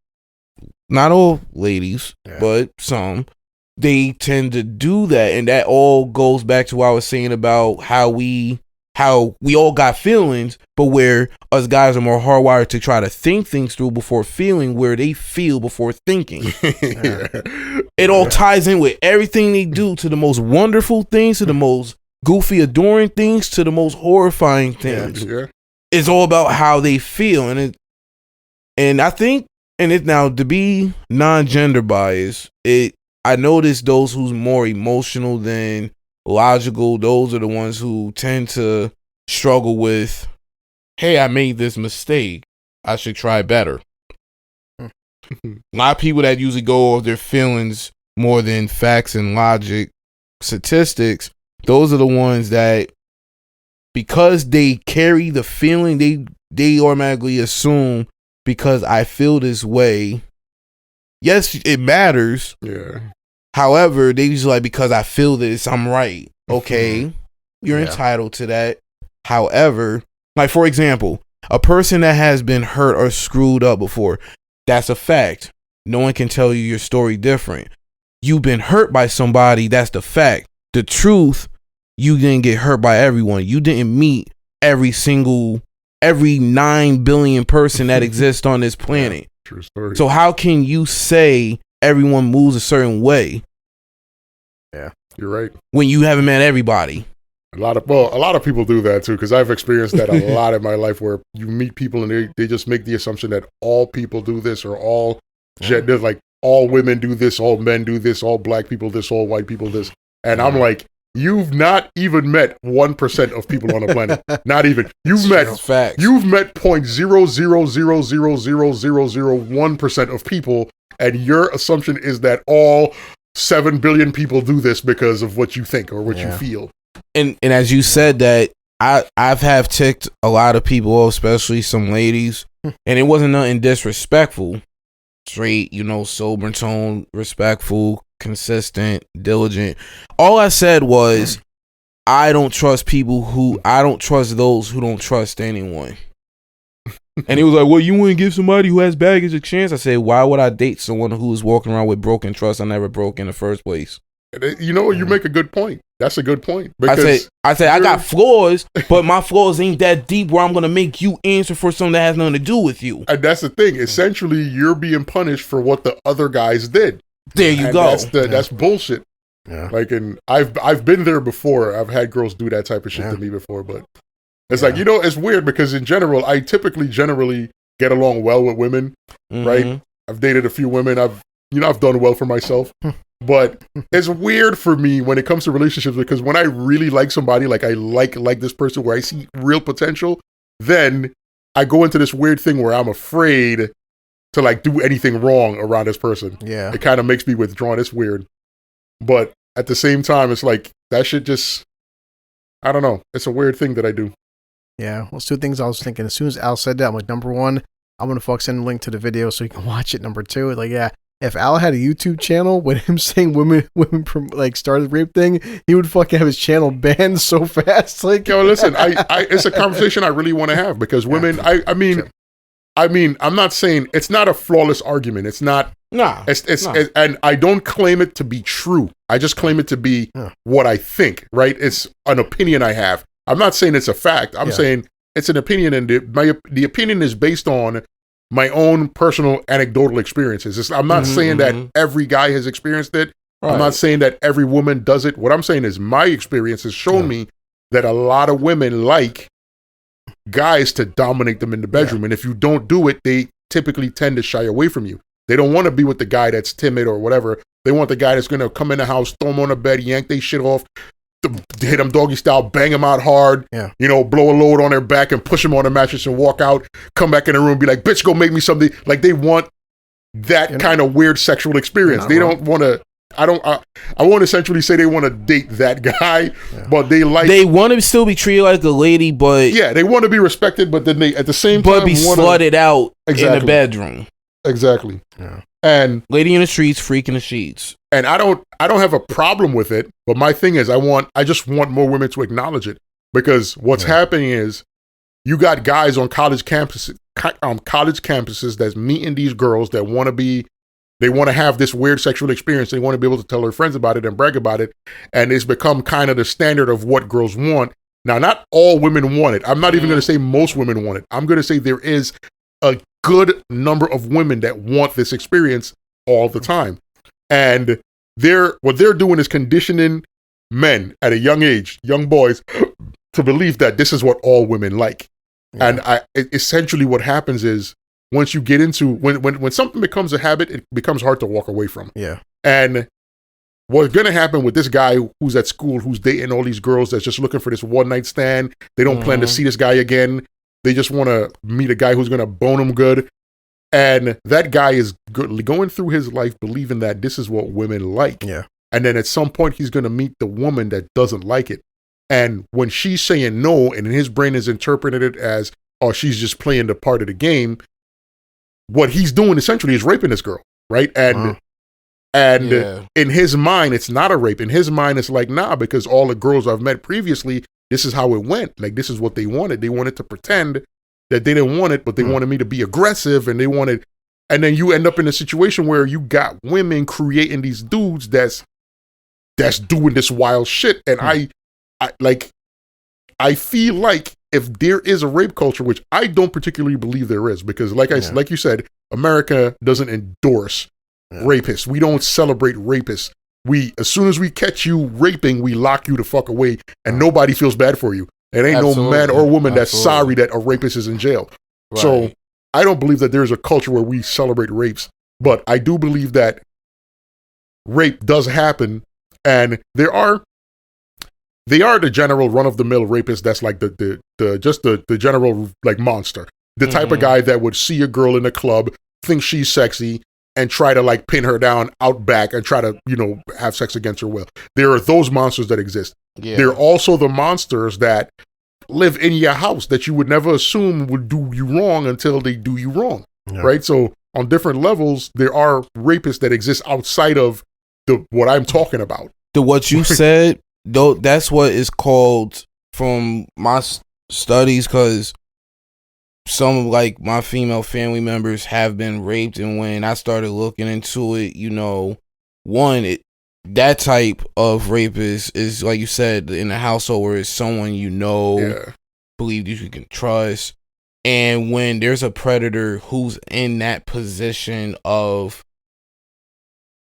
Speaker 3: ladies, but some. They tend to do that, and that all goes back to what I was saying about how we how we all got feelings, but where us guys are more hardwired to try to think things through before feeling, where they feel before thinking. It all ties in with everything they do, to the most wonderful things, to the most goofy, adoring things, to the most horrifying things. It's all about how they feel. And I think, and it now, to be non-gender biased, I notice those who's more emotional than logical, those are the ones who tend to struggle with, hey, I made this mistake, I should try better. A lot of people that usually go off their feelings more than facts and logic, statistics, those are the ones that, because they carry the feeling, they automatically assume, because I feel this way, yes, it matters.
Speaker 1: Yeah.
Speaker 3: However, they usually like, because I feel this, I'm right. Okay, you're entitled to that. However, like, for example, a person that has been hurt or screwed up before, that's a fact. No one can tell you your story different. You've been hurt by somebody, that's the fact. The truth, you didn't get hurt by everyone. You didn't meet every 9 billion person that exists on this planet.
Speaker 1: True story.
Speaker 3: So how can you say everyone moves a certain way?
Speaker 1: Yeah, you're right.
Speaker 3: When you haven't met everybody.
Speaker 1: A lot of people do that too, because I've experienced that a lot in my life, where you meet people and they just make the assumption that all people do this, or all gender, like all women do this, all men do this, all black people this, all white people this. And I'm like, you've not even met 1% of people on the planet. Not even. You've met 0.000000001% of people, and your assumption is that all 7 billion people do this because of what you think or what you feel.
Speaker 3: And as you said that, I've have ticked a lot of people off, especially some ladies, and it wasn't nothing disrespectful. Straight, sober tone, respectful, consistent, diligent. All I said was, I don't trust those who don't trust anyone. And he was like, well, you wouldn't give somebody who has baggage a chance? I said, why would I date someone who's walking around with broken trust I never broke in the first place?
Speaker 1: You make a good point. That's a good point. Because
Speaker 3: I said I got flaws, but my flaws ain't that deep where I'm going to make you answer for something that has nothing to do with you.
Speaker 1: And that's the thing. Essentially, you're being punished for what the other guys did.
Speaker 3: There you go.
Speaker 1: That's bullshit. Yeah. Like, and I've been there before. I've had girls do that type of shit to me before, but it's like, it's weird because in general, I generally get along well with women, right? I've dated a few women. I've done well for myself. But it's weird for me when it comes to relationships, because when I really like somebody, like I like this person where I see real potential, then I go into this weird thing where I'm afraid to like do anything wrong around this person. Yeah. It kind of makes me withdrawn. It's weird. But at the same time, it's like that shit just, I don't know. It's a weird thing that I do.
Speaker 2: Yeah. Well, 2 things I was thinking. As soon as Al said that, I'm like, number 1, I'm going to send a link to the video so you can watch it. Number 2, like, if Al had a YouTube channel with him saying women like started rape thing, he would fucking have his channel banned so fast. Like,
Speaker 1: yo, listen, it's a conversation I really want to have, because women, I mean, I'm not saying it's not a flawless argument. It's not.
Speaker 3: Nah.
Speaker 1: And I don't claim it to be true. I just claim it to be what I think. Right? It's an opinion I have. I'm not saying it's a fact. I'm saying it's an opinion, and the opinion is based on my own personal anecdotal experiences. I'm not saying that every guy has experienced it. Right. I'm not saying that every woman does it. What I'm saying is my experience has shown me that a lot of women like guys to dominate them in the bedroom. And if you don't do it, they typically tend to shy away from you. They don't want to be with the guy that's timid or whatever. They want the guy that's going to come in the house, throw him on the bed, yank their shit off, hit them doggy style, bang them out hard, blow a load on their back and push them on the mattress and walk out, come back in the room and be like, bitch, go make me something. Like, they want that kind of weird sexual experience. They don't want to, I won't essentially say they want to date that guy, but they
Speaker 3: want to still be treated like a lady, but
Speaker 1: they want to be respected, but then they at the same time
Speaker 3: be slutted out in the bedroom.
Speaker 1: Exactly. Yeah. And
Speaker 3: lady in the streets, freak in the sheets.
Speaker 1: And I don't have a problem with it, but my thing is I just want more women to acknowledge it, because what's happening is you got guys on college campuses that's meeting these girls that they want to have this weird sexual experience. They want to be able to tell their friends about it and brag about it. And it's become kind of the standard of what girls want. Now, not all women want it. I'm not even going to say most women want it. I'm going to say there is a good number of women that want this experience all the time. And what they're doing is conditioning men at a young age, young boys, to believe that this is what all women like. Yeah. And essentially what happens is once you get into, when something becomes a habit, it becomes hard to walk away from.
Speaker 2: Yeah.
Speaker 1: And what's going to happen with this guy who's at school, who's dating all these girls that's just looking for this one night stand. They don't plan to see this guy again. They just want to meet a guy who's going to bone them good. And that guy is going through his life believing that this is what women like.
Speaker 2: Yeah.
Speaker 1: And then at some point, he's going to meet the woman that doesn't like it. And when she's saying no, and in his brain is interpreted it as, oh, she's just playing the part of the game, what he's doing essentially is raping this girl, right? And in his mind, it's not a rape. In his mind, it's like, nah, because all the girls I've met previously, this is how it went. Like, this is what they wanted. They wanted to pretend that they didn't want it, but they wanted me to be aggressive, and they wanted, and then you end up in a situation where you got women creating these dudes that's doing this wild shit. And I feel like if there is a rape culture, which I don't particularly believe there is, because like you said, America doesn't endorse rapists. We don't celebrate rapists. As soon as we catch you raping, we lock you the fuck away, and nobody feels bad for you. It ain't no man or woman that's sorry that a rapist is in jail. Right. So I don't believe that there's a culture where we celebrate rapes, but I do believe that rape does happen, and they are the general run-of-the-mill rapist that's like the general like monster. The type of guy that would see a girl in a club, think she's sexy, and try to like pin her down out back and try to, have sex against her will. There are those monsters that exist. Yeah. There are also the monsters that live in your house that you would never assume would do you wrong until they do you wrong, right? So on different levels, there are rapists that exist outside of what I'm talking about.
Speaker 3: What you said, though, that's what is called from my studies, because some of like my female family members have been raped, and when I started looking into it, that type of rapist is like you said, in a household where it's someone believe you can trust, and when there's a predator who's in that position of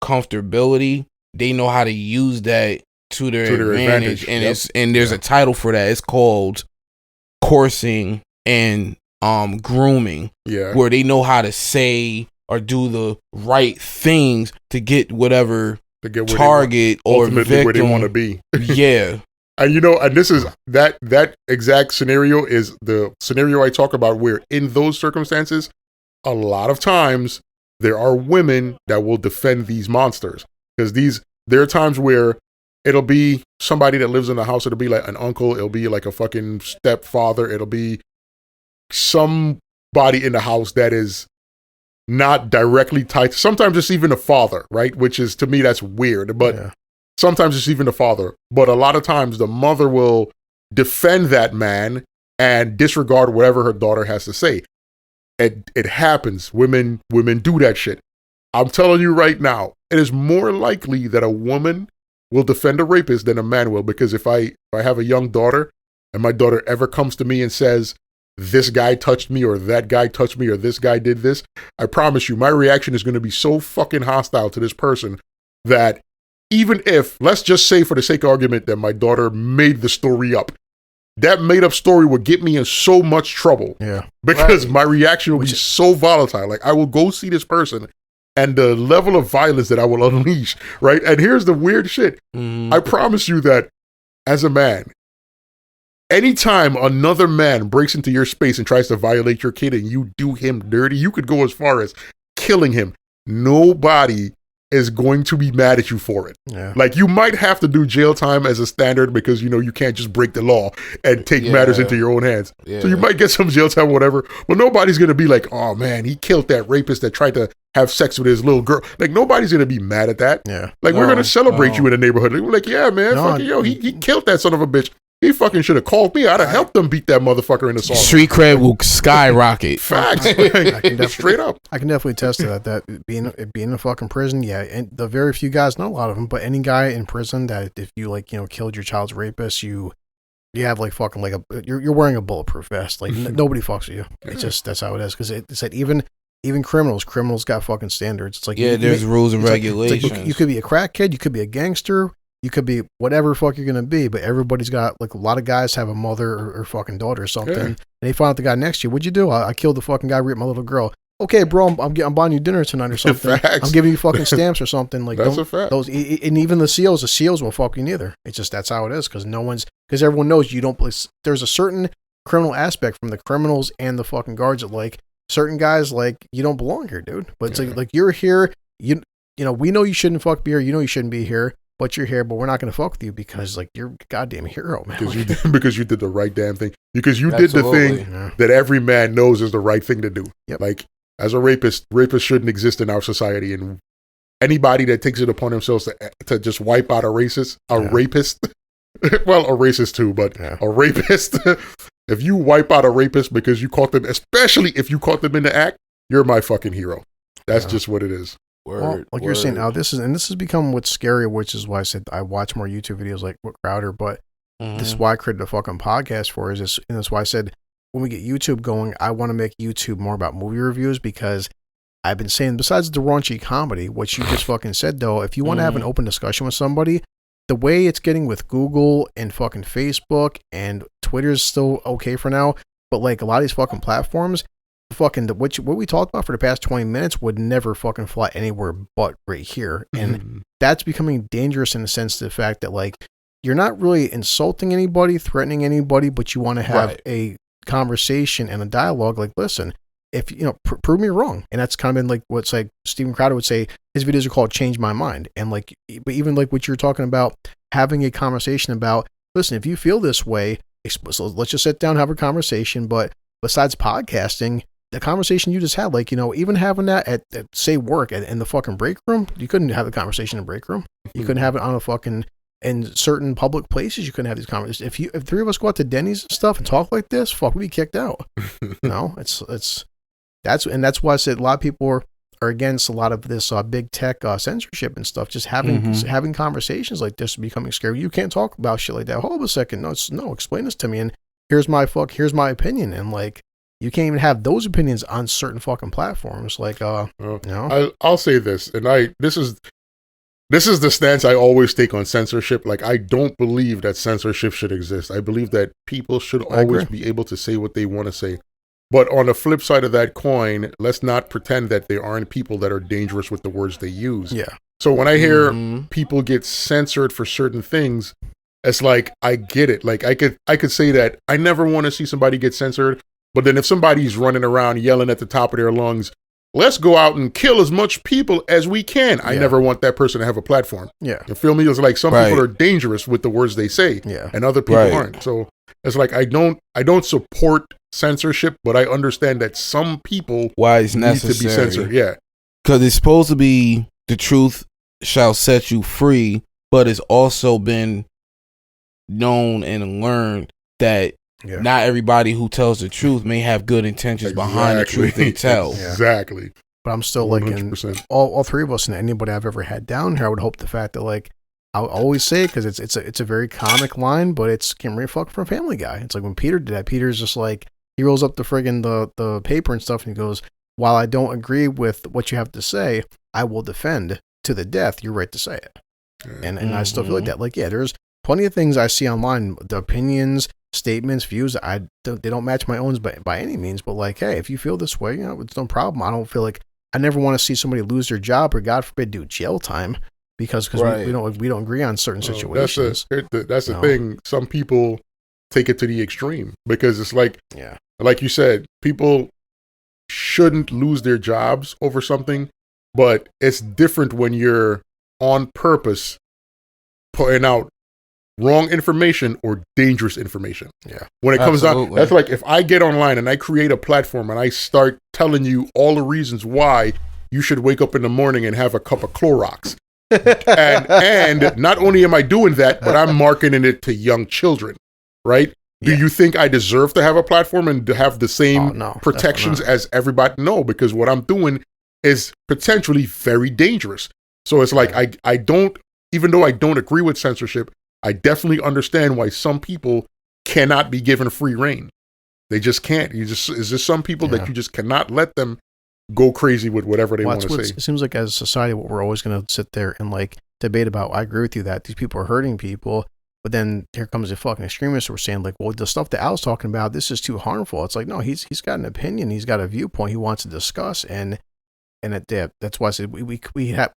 Speaker 3: comfortability, they know how to use that to their advantage. And there's a title for that. It's called coursing and grooming, where they know how to say or do the right things to get whatever target or victim
Speaker 1: where they want to be.
Speaker 3: Yeah.
Speaker 1: And this is that exact scenario is the scenario I talk about, where in those circumstances, a lot of times there are women that will defend these monsters, because there are times where it'll be somebody that lives in the house. It'll be like an uncle. It'll be like a fucking stepfather. It'll be somebody in the house that is not directly tied. Sometimes it's even a father, right? Which is, to me, that's weird. But sometimes it's even the father. But a lot of times the mother will defend that man and disregard whatever her daughter has to say. It happens. Women do that shit. I'm telling you right now, it is more likely that a woman will defend a rapist than a man will. Because if I have a young daughter and my daughter ever comes to me and says, this guy touched me, or that guy touched me, or this guy did this, I promise you, my reaction is going to be so fucking hostile to this person that even if, let's just say for the sake of argument, that my daughter made the story up, that made up story would get me in so much trouble. Yeah. Because my reaction will be so volatile. Like, I will go see this person and the level of violence that I will unleash, right? And here's the weird shit. I promise you that as a man, anytime another man breaks into your space and tries to violate your kid and you do him dirty, you could go as far as killing him. Nobody is going to be mad at you for it. Yeah. Like, you might have to do jail time as a standard because, you can't just break the law and take matters into your own hands. Yeah. So you might get some jail time, whatever, but nobody's going to be like, oh man, he killed that rapist that tried to have sex with his little girl. Like, nobody's going to be mad at that. Yeah. Like, we're going to celebrate you in the neighborhood. We're like, yeah, man, he killed that son of a bitch. He fucking should have called me. I'd have helped them beat that motherfucker in the song.
Speaker 3: Street cred will skyrocket.
Speaker 1: Facts. Straight up.
Speaker 2: I can definitely attest to that being in a fucking prison, and the very few guys, not a lot of them, but any guy in prison that if you killed your child's rapist, you you have like fucking like you're wearing a bulletproof vest. Like nobody fucks with you. It's just that's how it is. Because it's like even criminals got fucking standards. It's like
Speaker 3: there's rules and regulations.
Speaker 2: Like you could be a crackhead, you could be a gangster, you could be whatever fuck you're gonna be. But everybody's got like a lot of guys have a mother or fucking daughter or something. And they find out the guy next to you. What'd you do? I killed the fucking guy who raped my little girl. Okay, bro, I'm buying you dinner tonight or something. I'm giving you fucking stamps or something. Like
Speaker 1: that's a fact.
Speaker 2: And even the COs won't fuck you neither. It's just that's how it is because everyone knows you don't. There's a certain criminal aspect from the criminals and the fucking guards that like certain guys like you don't belong here, dude. But it's like you're here. You know we know you shouldn't fuck be here. You know you shouldn't be here. But you're here, but we're not going to fuck with you because, like, you're a goddamn hero, man.
Speaker 1: Because you did the right damn thing. Because you did the thing that every man knows is the right thing to do.
Speaker 2: Yep.
Speaker 1: Like, as a rapist shouldn't exist in our society. And anybody that takes it upon themselves to just wipe out a rapist, well, a racist too, but a rapist. If you wipe out a rapist because you caught them, especially if you caught them in the act, you're my fucking hero. That's just what it is.
Speaker 2: You're saying now, this has become what's scary, which is why I said I watch more YouTube videos like Crowder, but this is why I created a fucking podcast for is this, and that's why I said when we get YouTube going, I want to make YouTube more about movie reviews because I've been saying besides the raunchy comedy, what you just fucking said though, if you want to have an open discussion with somebody, the way it's getting with Google and fucking Facebook and Twitter's still okay for now, but like a lot of these fucking platforms, what we talked about for the past 20 minutes would never fucking fly anywhere but right here. And that's becoming dangerous in the sense of the fact that like you're not really insulting anybody, threatening anybody, but you want to have a conversation and a dialogue. Like, listen, if you know, prove me wrong. And that's kind of been like what's like Steven Crowder would say, his videos are called Change My Mind. And like, but even like what you're talking about, having a conversation about, listen, if you feel this way, so let's just sit down, have a conversation. But besides podcasting, the conversation you just had, like, you know, even having that at say work in the fucking break room, you couldn't have the conversation in the break room. You couldn't have it on a fucking, in certain public places, you couldn't have these conversations. If three of us go out to Denny's and stuff and talk like this, fuck, we'd be kicked out. No, that's why I said a lot of people are against a lot of this big tech censorship and stuff. Just having conversations like this is becoming scary. You can't talk about shit like that. Hold up a second. No, explain this to me. And here's my opinion. And like, you can't even have those opinions on certain fucking platforms. Like, you know,
Speaker 1: I'll say this, and this is the stance I always take on censorship. Like, I don't believe that censorship should exist. I believe that people should always be able to say what they want to say. But on the flip side of that coin, let's not pretend that there aren't people that are dangerous with the words they use.
Speaker 2: Yeah.
Speaker 1: So when I hear people get censored for certain things, it's like, I get it. Like, I could say that I never want to see somebody get censored. But then if somebody's running around yelling at the top of their lungs, let's go out and kill as much people as we can. I never want that person to have a platform.
Speaker 2: Yeah.
Speaker 1: You feel me? It's like some people are dangerous with the words they say and other people aren't. So it's like, I don't support censorship, but I understand that some people
Speaker 3: it's
Speaker 1: need
Speaker 3: necessary
Speaker 1: to be censored. Yeah.
Speaker 3: Because it's supposed to be the truth shall set you free, but it's also been known and learned that not everybody who tells the truth may have good intentions behind the truth they tell.
Speaker 1: Exactly.
Speaker 2: But I'm still 100%. Like, all three of us and anybody I've ever had down here, I would hope the fact that like I'll always say it because it's a very comic line, but it's Kim Ray fuck from Family Guy. It's like when Peter did that. Peter's just like he rolls up the friggin' the paper and stuff, and he goes, "While I don't agree with what you have to say, I will defend to the death your right to say it." And I still feel like that. Like, yeah, there's plenty of things I see online, the opinions, statements, views. They don't match my own by any means, but like, hey, if you feel this way, you know, it's no problem. I don't feel like I never want to see somebody lose their job or God forbid do jail time because we don't agree on certain situations.
Speaker 1: That's the thing. Some people take it to the extreme because it's like, like you said, people shouldn't lose their jobs over something, but it's different when you're on purpose putting out wrong information or dangerous information.
Speaker 2: Yeah.
Speaker 1: When it comes down, that's like if I get online and I create a platform and I start telling you all the reasons why you should wake up in the morning and have a cup of Clorox. and not only am I doing that, but I'm marketing it to young children, right? Do you think I deserve to have a platform and to have the same protections as everybody? No, because what I'm doing is potentially very dangerous. So it's like I don't, even though I don't agree with censorship, I definitely understand why some people cannot be given free reign. They just can't. It's just some people that you just cannot let them go crazy with whatever they want to say.
Speaker 2: It seems like as a society, what we're always going to sit there and like debate about. I agree with you that these people are hurting people, but then here comes a fucking extremist who are saying like, well, the stuff that Al's talking about, this is too harmful. It's like, no, he's got an opinion, he's got a viewpoint he wants to discuss, and that's why I said we have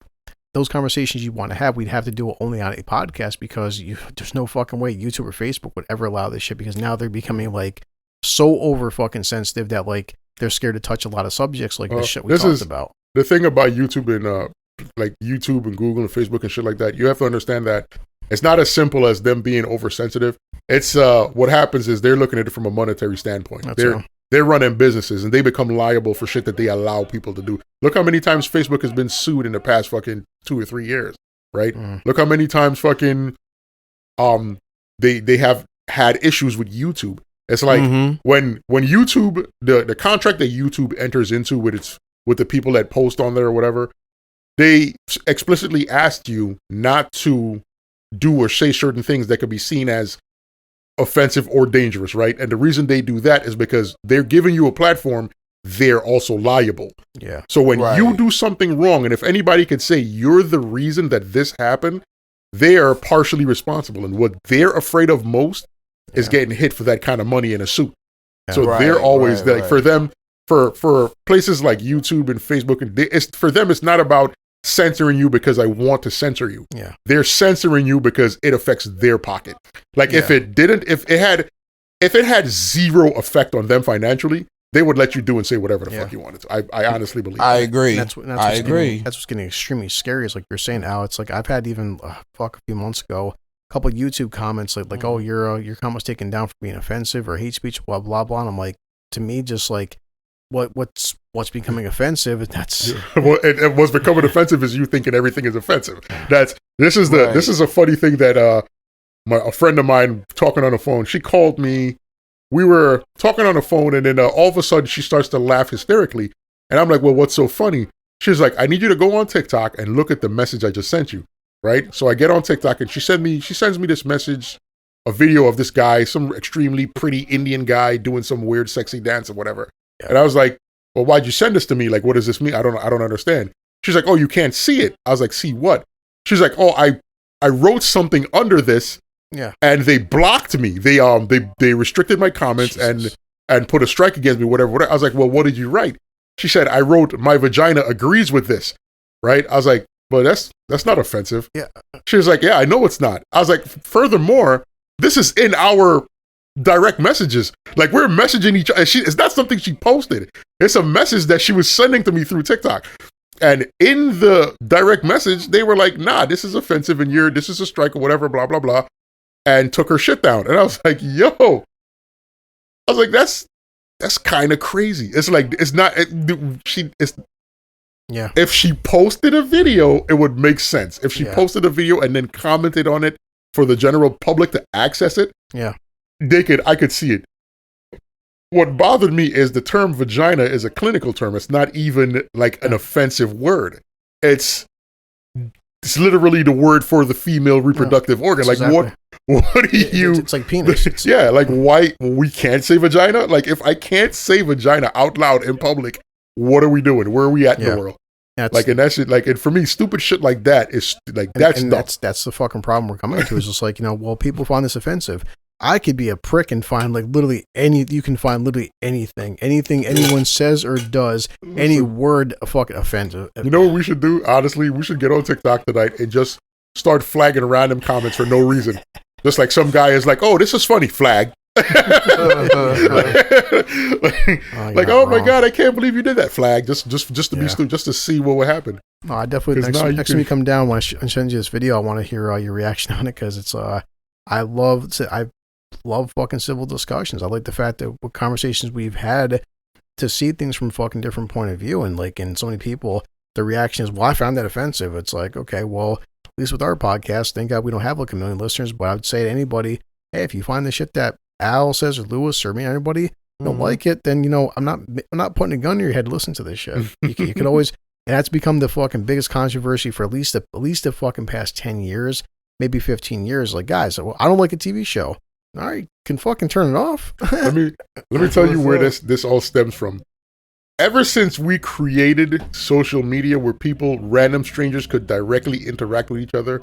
Speaker 2: those conversations you want to have. We'd have to do it only on a podcast because there's no fucking way YouTube or Facebook would ever allow this shit, because now they're becoming like so over fucking sensitive that like they're scared to touch a lot of subjects like the shit we talked about.
Speaker 1: The thing about YouTube and like YouTube and Google and Facebook and shit like that, you have to understand that it's not as simple as them being oversensitive. It's what happens is they're looking at it from a monetary standpoint. They're running businesses and they become liable for shit that they allow people to do. Look how many times Facebook has been sued in the past fucking 2 or 3 years, right? Look how many times fucking they have had issues with YouTube. It's like when YouTube, the contract that YouTube enters into with the people that post on there or whatever, they explicitly asked you not to do or say certain things that could be seen as offensive or dangerous, right? And the reason they do that is because they're giving you a platform, they're also liable.
Speaker 2: Yeah.
Speaker 1: So when you do something wrong, and if anybody could say you're the reason that this happened, they are partially responsible. And what they're afraid of most is getting hit for that kind of money in a suit. So they're always like, for them, for places like YouTube and Facebook, and for them, it's not about censoring you because I want to censor you.
Speaker 2: Yeah.
Speaker 1: They're censoring you because it affects their pocket. Like if it had zero effect on them financially, they would let you do and say whatever the fuck you wanted to. I honestly believe
Speaker 3: I
Speaker 1: that.
Speaker 3: agree.
Speaker 2: I agree. That's what's getting extremely scary is like you're saying, Al, it's like I've had even a few months ago, a couple of YouTube comments like oh, your comment's taken down for being offensive or hate speech, blah blah blah. And I'm like, to me, just like what's becoming offensive, that's
Speaker 1: and what's becoming offensive is you thinking everything is offensive. This is a funny thing that a friend of mine talking on the phone, she called me, we were talking on the phone, and then all of a sudden she starts to laugh hysterically, and I'm like, well, what's so funny? She's like, I need you to go on TikTok and look at the message I just sent you, right? So I get on TikTok and she sends me this message, a video of this guy, some extremely pretty Indian guy doing some weird sexy dance or whatever. And I was like, well, why'd you send this to me? Like, what does this mean? I don't understand. She's like, oh, you can't see it. I was like, see what? She's like, oh, I wrote something under this.
Speaker 2: Yeah.
Speaker 1: And they blocked me. They restricted my comments and put a strike against me, whatever. I was like, well, what did you write? She said, I wrote, my vagina agrees with this. Right? I was like, well, that's not offensive.
Speaker 2: Yeah.
Speaker 1: She was like, yeah, I know it's not. I was like, furthermore, this is in our direct messages. Like, we're messaging each other. It's not something she posted. It's a message that she was sending to me through TikTok. And in the direct message, they were like, nah, this is offensive and this is a strike or whatever, blah, blah, blah. And took her shit down. And I was like, yo. I was like, that's kind of crazy. It's like, it's not, if she posted a video, it would make sense. If she posted a video and then commented on it for the general public to access it, I could see it. What bothered me is the term vagina is a clinical term. It's not even like an offensive word. It's literally the word for the female reproductive organ. Like, exactly. What do you...
Speaker 2: It's like penis.
Speaker 1: Yeah, like, why... We can't say vagina? Like, if I can't say vagina out loud in public, what are we doing? Where are we at in the world? Like, and that shit, like, and for me, stupid shit like that is, like, that's dumb.
Speaker 2: That's the fucking problem we're coming to, is just like, well, people find this offensive. I could be a prick and find like literally you can find literally anything anyone says or does, any word fucking offensive.
Speaker 1: You know what we should do? Honestly, we should get on TikTok tonight and just start flagging random comments for no reason. Just like some guy is like, oh, this is funny, flag. Oh my God, I can't believe you did that, flag. Just to be stupid, just to see what would happen.
Speaker 2: No, I definitely, next time you come down, when I send you this video, I want to hear your reaction on it, because it's, I love fucking civil discussions. I like the fact that what conversations we've had to see things from a fucking different point of view, and like, and so many people, the reaction is, well, I found that offensive. It's like, okay, well, at least with our podcast, thank God we don't have like a million listeners, but I would say to anybody, hey, if you find the shit that Al says or Lewis or me, anybody don't like it, then, I'm not putting a gun to your head to listen to this shit. You could always, and that's become the fucking biggest controversy for at least the fucking past 10 years, maybe 15 years. Like, guys, I don't like a TV show. all right, can fucking turn it off.
Speaker 1: let me tell you where this all stems from. Ever since we created social media where random strangers could directly interact with each other,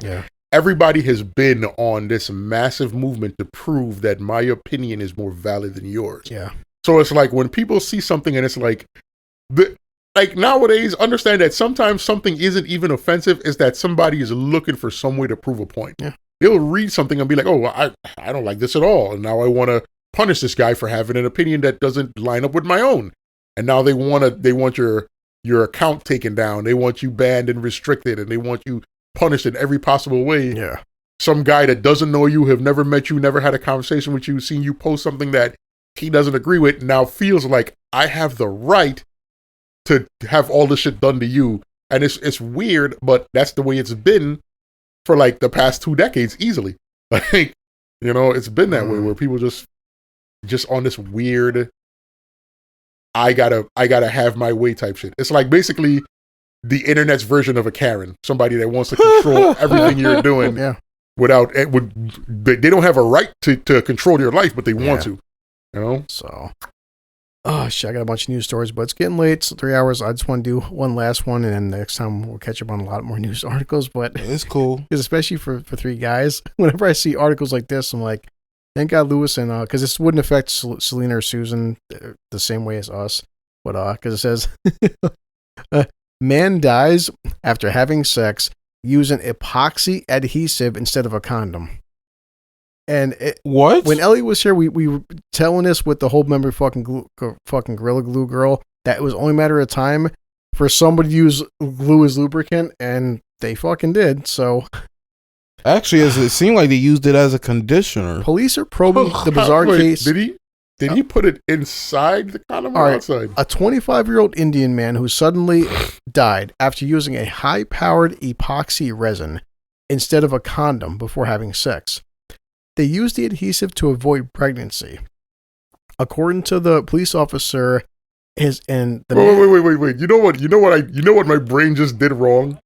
Speaker 1: everybody has been on this massive movement to prove that my opinion is more valid than yours.
Speaker 2: Yeah.
Speaker 1: So it's like when people see something and it's like nowadays, understand that sometimes something isn't even offensive, is that somebody is looking for some way to prove a point.
Speaker 2: Yeah.
Speaker 1: They'll read something and be like, oh, well, I don't like this at all. And now I want to punish this guy for having an opinion that doesn't line up with my own. And now they want your account taken down. They want you banned and restricted, and they want you punished in every possible way.
Speaker 2: Yeah.
Speaker 1: Some guy that doesn't know you, have never met you, never had a conversation with you, seen you post something that he doesn't agree with, now feels like I have the right to have all this shit done to you. And it's weird, but that's the way it's been for like the past 2 decades easily. Like, it's been that way where people just on this weird I gotta have my way type shit. It's like basically the internet's version of a Karen, somebody that wants to control everything you're doing.
Speaker 2: Yeah.
Speaker 1: They don't have a right to control your life, but they want to.
Speaker 2: So, oh shit, I got a bunch of news stories, but it's getting late. It's 3 hours. I just want to do one last one, and then next time we'll catch up on a lot more news articles. But
Speaker 3: it's cool,
Speaker 2: because especially for 3 guys, whenever I see articles like this, I'm like, thank God Lewis and because this wouldn't affect Selena or Susan the same way as us, but because it says man dies after having sex using epoxy adhesive instead of a condom. And
Speaker 3: what?
Speaker 2: When Ellie was here, we were telling us with the whole member fucking Gorilla Glue girl that it was only a matter of time for somebody to use glue as lubricant, and they fucking did. So.
Speaker 3: Actually, it seemed like they used it as a conditioner.
Speaker 2: Police are probing the bizarre case.
Speaker 1: Did he put it inside the condom or outside?
Speaker 2: A 25-year-old Indian man who suddenly died after using a high-powered epoxy resin instead of a condom before having sex. They used the adhesive to avoid pregnancy. According to the police officer, wait. You know what my brain just did wrong?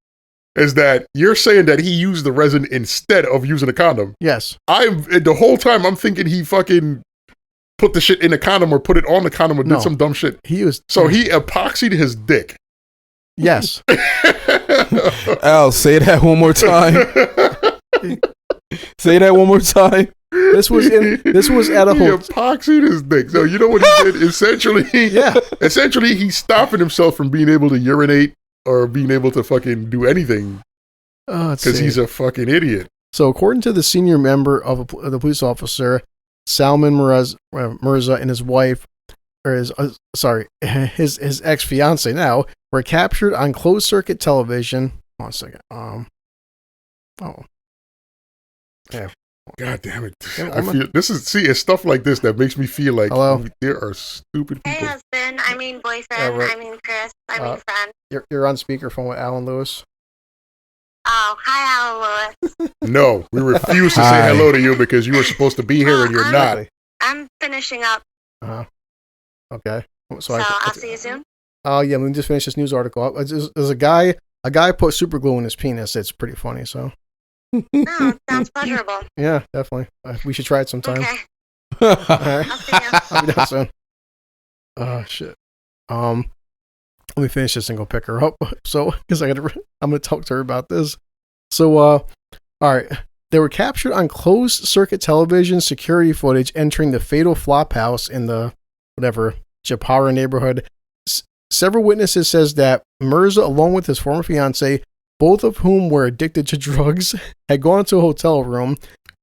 Speaker 2: Is that you're saying that he used the resin instead of using a condom? Yes.
Speaker 1: The whole time I'm thinking he fucking put the shit in a condom or put it on the condom or did some dumb shit.
Speaker 2: He
Speaker 1: epoxied his dick.
Speaker 2: Yes.
Speaker 3: Al, say that one more time. Say that one more time.
Speaker 2: This was at a
Speaker 1: He epoxied his dick. So you know what he did? Essentially, he's stopping himself from being able to urinate or being able to fucking do anything because he's a fucking idiot.
Speaker 2: So according to the senior member of the police officer, Salman Mirza and his wife, or his ex-fiance now, were captured on closed-circuit television. 1 second. Yeah.
Speaker 1: God damn it. It's stuff like this that makes me feel like there are stupid people.
Speaker 4: Hey, husband. I mean boyfriend. I mean Chris. I mean friend.
Speaker 2: You're on speakerphone with Alan Lewis.
Speaker 4: Oh, hi, Alan Lewis.
Speaker 1: No, we refuse to say hello to you because you were supposed to be here and you're not.
Speaker 4: I'm finishing up.
Speaker 2: Okay.
Speaker 4: So I'll see you soon.
Speaker 2: Oh, yeah, let me just finish this news article. There's a guy put super glue in his penis. It's pretty funny, so.
Speaker 4: No, it sounds pleasurable.
Speaker 2: Yeah, definitely. We should try it sometime.
Speaker 4: Okay.
Speaker 2: All right.
Speaker 4: I'll see you.
Speaker 2: I'll be down soon. Oh, shit. Let me finish this and go pick her up. So, because I'm going to talk to her about this. So, all right. They were captured on closed circuit television security footage entering the fatal flop house in the, Japara neighborhood. Several witnesses says that Mirza, along with his former fiance, both of whom were addicted to drugs, had gone to a hotel room.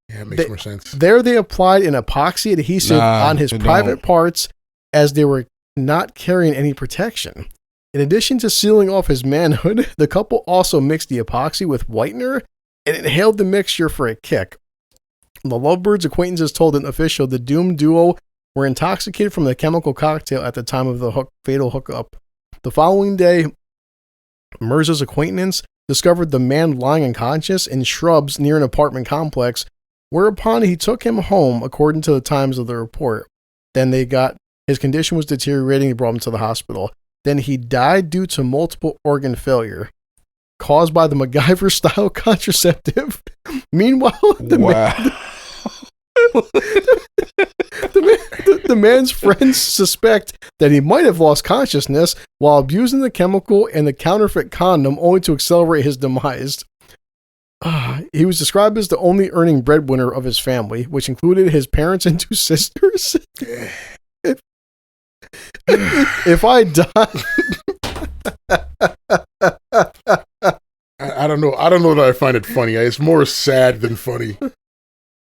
Speaker 1: Yeah, it makes more sense.
Speaker 2: There they applied an epoxy adhesive on his private parts as they were not carrying any protection. In addition to sealing off his manhood, the couple also mixed the epoxy with whitener and inhaled the mixture for a kick. The lovebirds' acquaintances told an official the doomed duo were intoxicated from the chemical cocktail at the time of the fatal hookup. The following day, Mirza's acquaintance discovered the man lying unconscious in shrubs near an apartment complex, whereupon he took him home, according to the Times of the report. Then his condition was deteriorating, he brought him to the hospital. Then he died due to multiple organ failure, caused by the MacGyver-style contraceptive. Meanwhile, The man's friends suspect that he might have lost consciousness while abusing the chemical and the counterfeit condom, only to accelerate his demise. He was described as the only earning breadwinner of his family, which included his parents and 2 sisters. If I die...
Speaker 1: I don't know. I don't know that I find it funny. It's more sad than funny.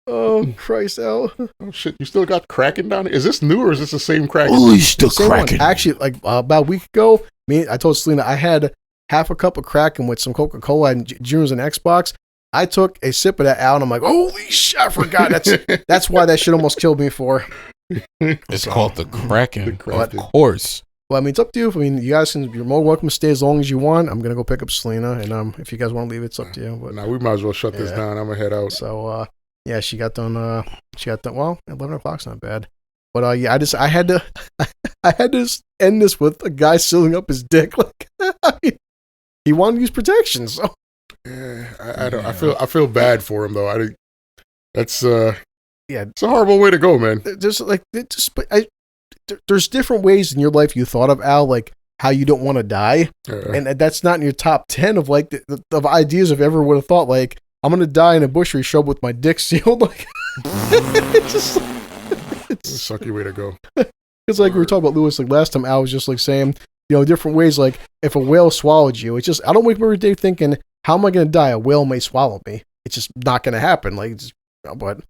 Speaker 2: Oh, Christ, Al.
Speaker 1: Oh, shit. You still got Kraken down here? Is this new or is this the same Kraken?
Speaker 3: Oh, he's still Kraken.
Speaker 2: Actually, like about a week ago, I told Selena I had half a cup of Kraken with some Coca-Cola and Junior's and Xbox. I took a sip of that out and I'm like, holy shit, I forgot. That's why that shit almost killed me for.
Speaker 3: It's called the Kraken. Of course.
Speaker 2: Well, I mean, it's up to you. I mean, you guys you're more welcome to stay as long as you want. I'm going to go pick up Selena, and if you guys want to leave, it's up to you. But
Speaker 1: we might as well shut this down. I'm going to head out.
Speaker 2: So, yeah, she got done, well, 11 o'clock's not bad. But, yeah, I had to end this with a guy sealing up his dick. Like, he wanted to use protection, so.
Speaker 1: Yeah, I feel bad for him, though. It's a horrible way to go, man.
Speaker 2: There's different ways in your life you thought of, Al, like how you don't want to die, and that's not in your top 10 of like the ideas I've ever would have thought. Like, I'm gonna die in a butchery show with my dick sealed. Like, it's
Speaker 1: a sucky way to go.
Speaker 2: It's like we were talking about Lewis like last time. Al was just like saying, different ways. Like if a whale swallowed you, it's just I don't wake up every day thinking, how am I gonna die? A whale may swallow me. It's just not gonna happen. Like, but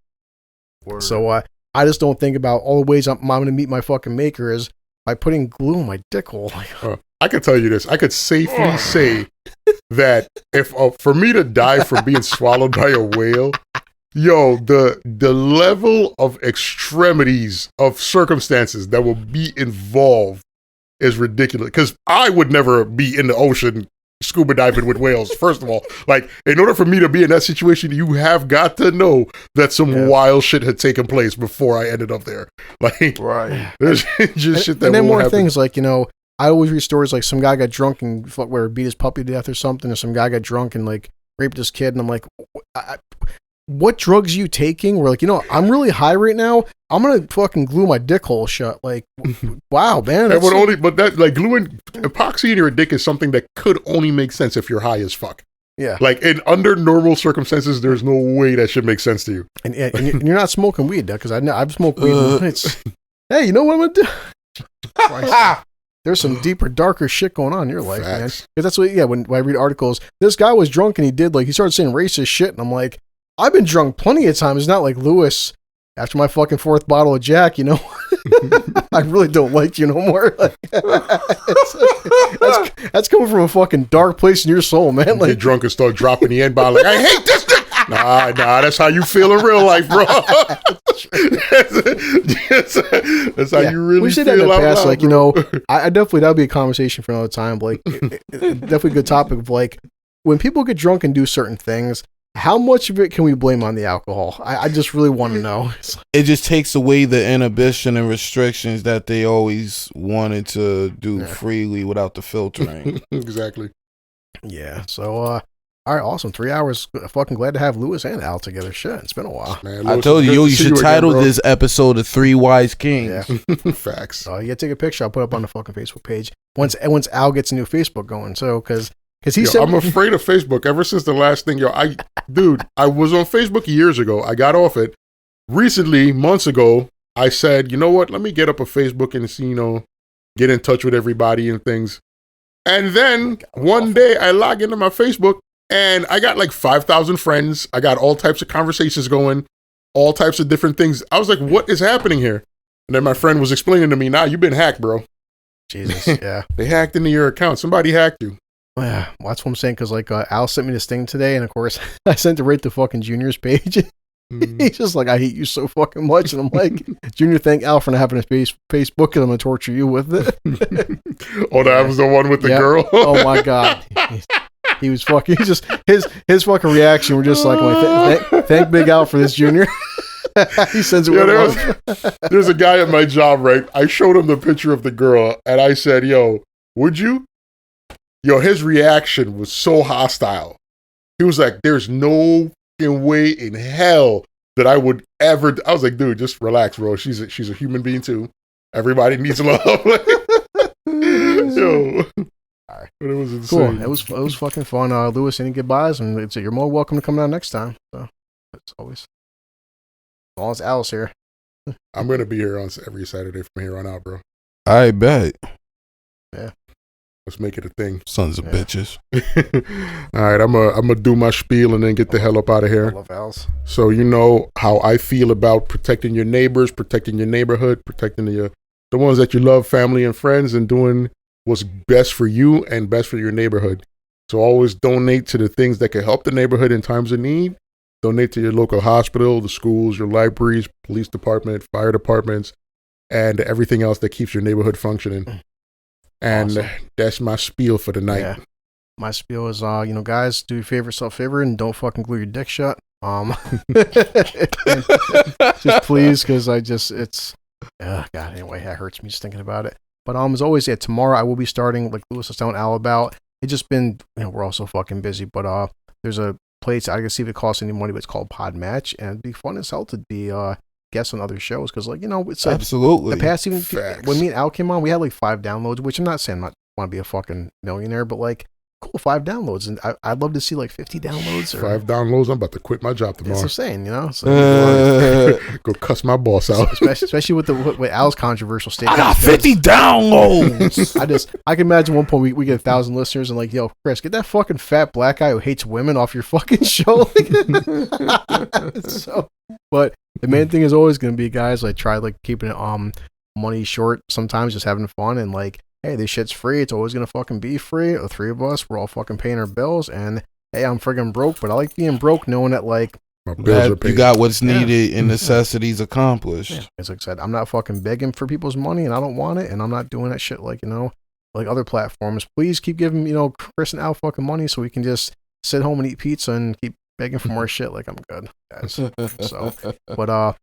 Speaker 2: word. So I just don't think about all the ways I'm going to meet my fucking maker is by putting glue in my dick hole.
Speaker 1: I could tell you this. I could safely say that if for me to die from being swallowed by a whale, the level of extremities of circumstances that will be involved is ridiculous. Because I would never be in the ocean scuba diving with whales. First of all, like in order for me to be in that situation, you have got to know that some wild shit had taken place before I ended up there. Like,
Speaker 2: right?
Speaker 1: There's just shit that.
Speaker 2: And then more
Speaker 1: happen.
Speaker 2: Things like I always read stories like some guy got drunk and beat his puppy to death or something, or some guy got drunk and like raped his kid, and I'm like, what drugs are you taking? We're like, I'm really high right now. I'm gonna fucking glue my dick hole shut. Like, wow, man.
Speaker 1: But that like gluing epoxy in your dick is something that could only make sense if you're high as fuck.
Speaker 2: Yeah.
Speaker 1: Like under normal circumstances, there's no way that should make sense to you.
Speaker 2: And you're not smoking weed, because I've smoked weed. Hey, you know what I'm gonna do? There's some deeper, darker shit going on in your life, man. Because that's what. Yeah, when I read articles, this guy was drunk and he started saying racist shit, and I'm like, I've been drunk plenty of times. It's not like Lewis. After my fucking 4th bottle of Jack, I really don't like you no more. Like, that's coming from a fucking dark place in your soul, man. Like,
Speaker 1: get drunk and start dropping the N-bomb like, I hate this thing. Nah, that's how you feel in real life, bro. That's how you really feel. That in the past,
Speaker 2: like, I definitely, that'll be a conversation for another time. Like, definitely a good topic of like, when people get drunk and do certain things, how much of it can we blame on the alcohol? I just really want to know.
Speaker 3: It just takes away the inhibition and restrictions that they always wanted to do freely without the filtering.
Speaker 1: Exactly.
Speaker 2: Yeah. So, all right, awesome. 3 hours. Fucking glad to have Lewis and Al together. Shit, it's been a while.
Speaker 1: Man,
Speaker 3: I told you should title this episode "The Three Wise Kings."
Speaker 1: Yeah. Facts.
Speaker 2: You gotta take a picture. I'll put it up on the fucking Facebook page once Al gets a new Facebook going. So, because he said,
Speaker 1: I'm afraid of Facebook ever since the last thing. I was on Facebook years ago. I got off it. Recently, months ago, I said, you know what? Let me get up a Facebook and see, get in touch with everybody and things. And then one day I log into my Facebook and I got like 5,000 friends. I got all types of conversations going, all types of different things. I was like, what is happening here? And then my friend was explaining to me, you've been hacked, bro.
Speaker 2: Jesus, yeah.
Speaker 1: They hacked into your account. Somebody hacked you.
Speaker 2: Yeah, well, that's what I'm saying, because like Al sent me this thing today, and of course I sent it right to fucking Junior's page. He's just like, I hate you so fucking much, and I'm like, Junior, thank Al for not having a Facebook, and I'm gonna torture you with it.
Speaker 1: Oh, that was the one with the girl.
Speaker 2: Oh my god, he was fucking. He just his fucking reaction were just like, thank Big Al for this, Junior. He sends it.
Speaker 1: There's a guy at my job, right? I showed him the picture of the girl, and I said, "Yo, would you?" His reaction was so hostile. He was like, there's no fucking way in hell that I would ever. I was like, dude, just relax, bro. She's a human being too. Everybody needs love. Yo. But it was insane.
Speaker 2: Cool. It was fucking fun. Lewis, any goodbyes? And you're more welcome to come down next time. So it's always, as long as Al's here.
Speaker 1: I'm gonna be here on every Saturday from here on out, bro.
Speaker 3: I bet.
Speaker 2: Yeah.
Speaker 1: Let's make it a thing.
Speaker 3: Sons of bitches.
Speaker 1: All right, I'm gonna do my spiel and then get the hell up out of here.
Speaker 2: I love Al's.
Speaker 1: So you know how I feel about protecting your neighbors, protecting your neighborhood, protecting the ones that you love, family and friends, and doing what's best for you and best for your neighborhood. So always donate to the things that can help the neighborhood in times of need. Donate to your local hospital, the schools, your libraries, police department, fire departments, and everything else that keeps your neighborhood functioning. And awesome. That's my spiel for the night. Yeah.
Speaker 2: My spiel is, guys, do yourself a favor and don't fucking glue your dick shut. Just please, because God, anyway, that hurts me just thinking about it. But as always, tomorrow I will be starting, like Lewis was telling Al about. It's just been, we're all so fucking busy. But there's a place, I can see if it costs any money, but it's called Pod Match. And it'd be fun as hell to be guests on other shows. Because, it's
Speaker 3: absolutely.
Speaker 2: The past, even when me and Al came on, we had like 5 downloads, which I'm not saying I want to be a fucking millionaire, but like, cool, 5 downloads, and I'd love to see like 50 downloads.
Speaker 1: 5 downloads. I'm about to quit my job tomorrow.
Speaker 2: That's what I'm saying, So,
Speaker 1: go cuss my boss out.
Speaker 2: Especially with Al's controversial statement.
Speaker 3: I got 50 downloads.
Speaker 2: I can imagine one point we get 1,000 listeners and like, yo, Chris, get that fucking fat black guy who hates women off your fucking show. But the main thing is always going to be, guys, like try like keeping it money short. Sometimes just having fun and like, hey, this shit's free. It's always going to fucking be free. The 3 of us, we're all fucking paying our bills. And, hey, I'm friggin' broke, but I like being broke knowing that, like,
Speaker 1: my bills are paid.
Speaker 3: You got what's needed and necessities accomplished.
Speaker 2: Yeah. As I said, I'm not fucking begging for people's money, and I don't want it, and I'm not doing that shit like, like other platforms. Please keep giving, Chris and Al fucking money so we can just sit home and eat pizza and keep begging for more shit. Like, I'm good, guys. So, but,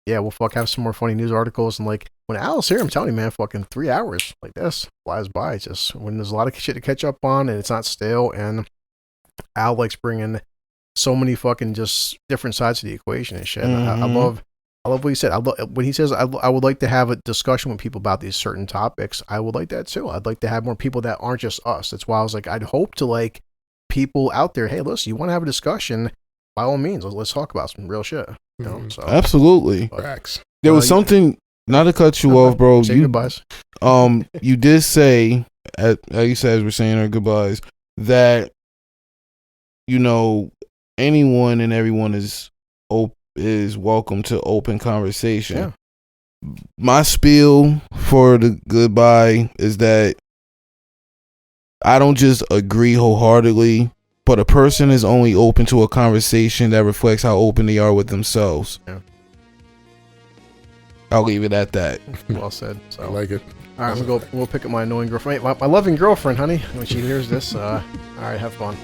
Speaker 2: yeah, we'll have some more funny news articles. And like when Al's here, I'm telling you, man, fucking 3 hours like this flies by. Just when there's a lot of shit to catch up on and it's not stale. And Al likes bringing so many fucking just different sides to the equation and shit. Mm-hmm. I love what he said. When he says I would like to have a discussion with people about these certain topics, I would like that too. I'd like to have more people that aren't just us. That's why I was like, I'd hope to like people out there. Hey, listen, you want to have a discussion? By all means, let's talk about some real shit. So,
Speaker 3: absolutely.
Speaker 1: Facts.
Speaker 3: There was something, not to cut you off, bro.
Speaker 2: Say goodbyes.
Speaker 3: You did say, as we're saying our goodbyes, that anyone and everyone is welcome to open conversation. Yeah. My spiel for the goodbye is that I don't just agree wholeheartedly, but a person is only open to a conversation that reflects how open they are with themselves.
Speaker 2: Yeah.
Speaker 3: I'll leave it at that.
Speaker 2: Well said. So.
Speaker 1: I like it.
Speaker 2: All right, we'll pick up my annoying girlfriend. My loving girlfriend, honey, when she hears this. All right, have fun.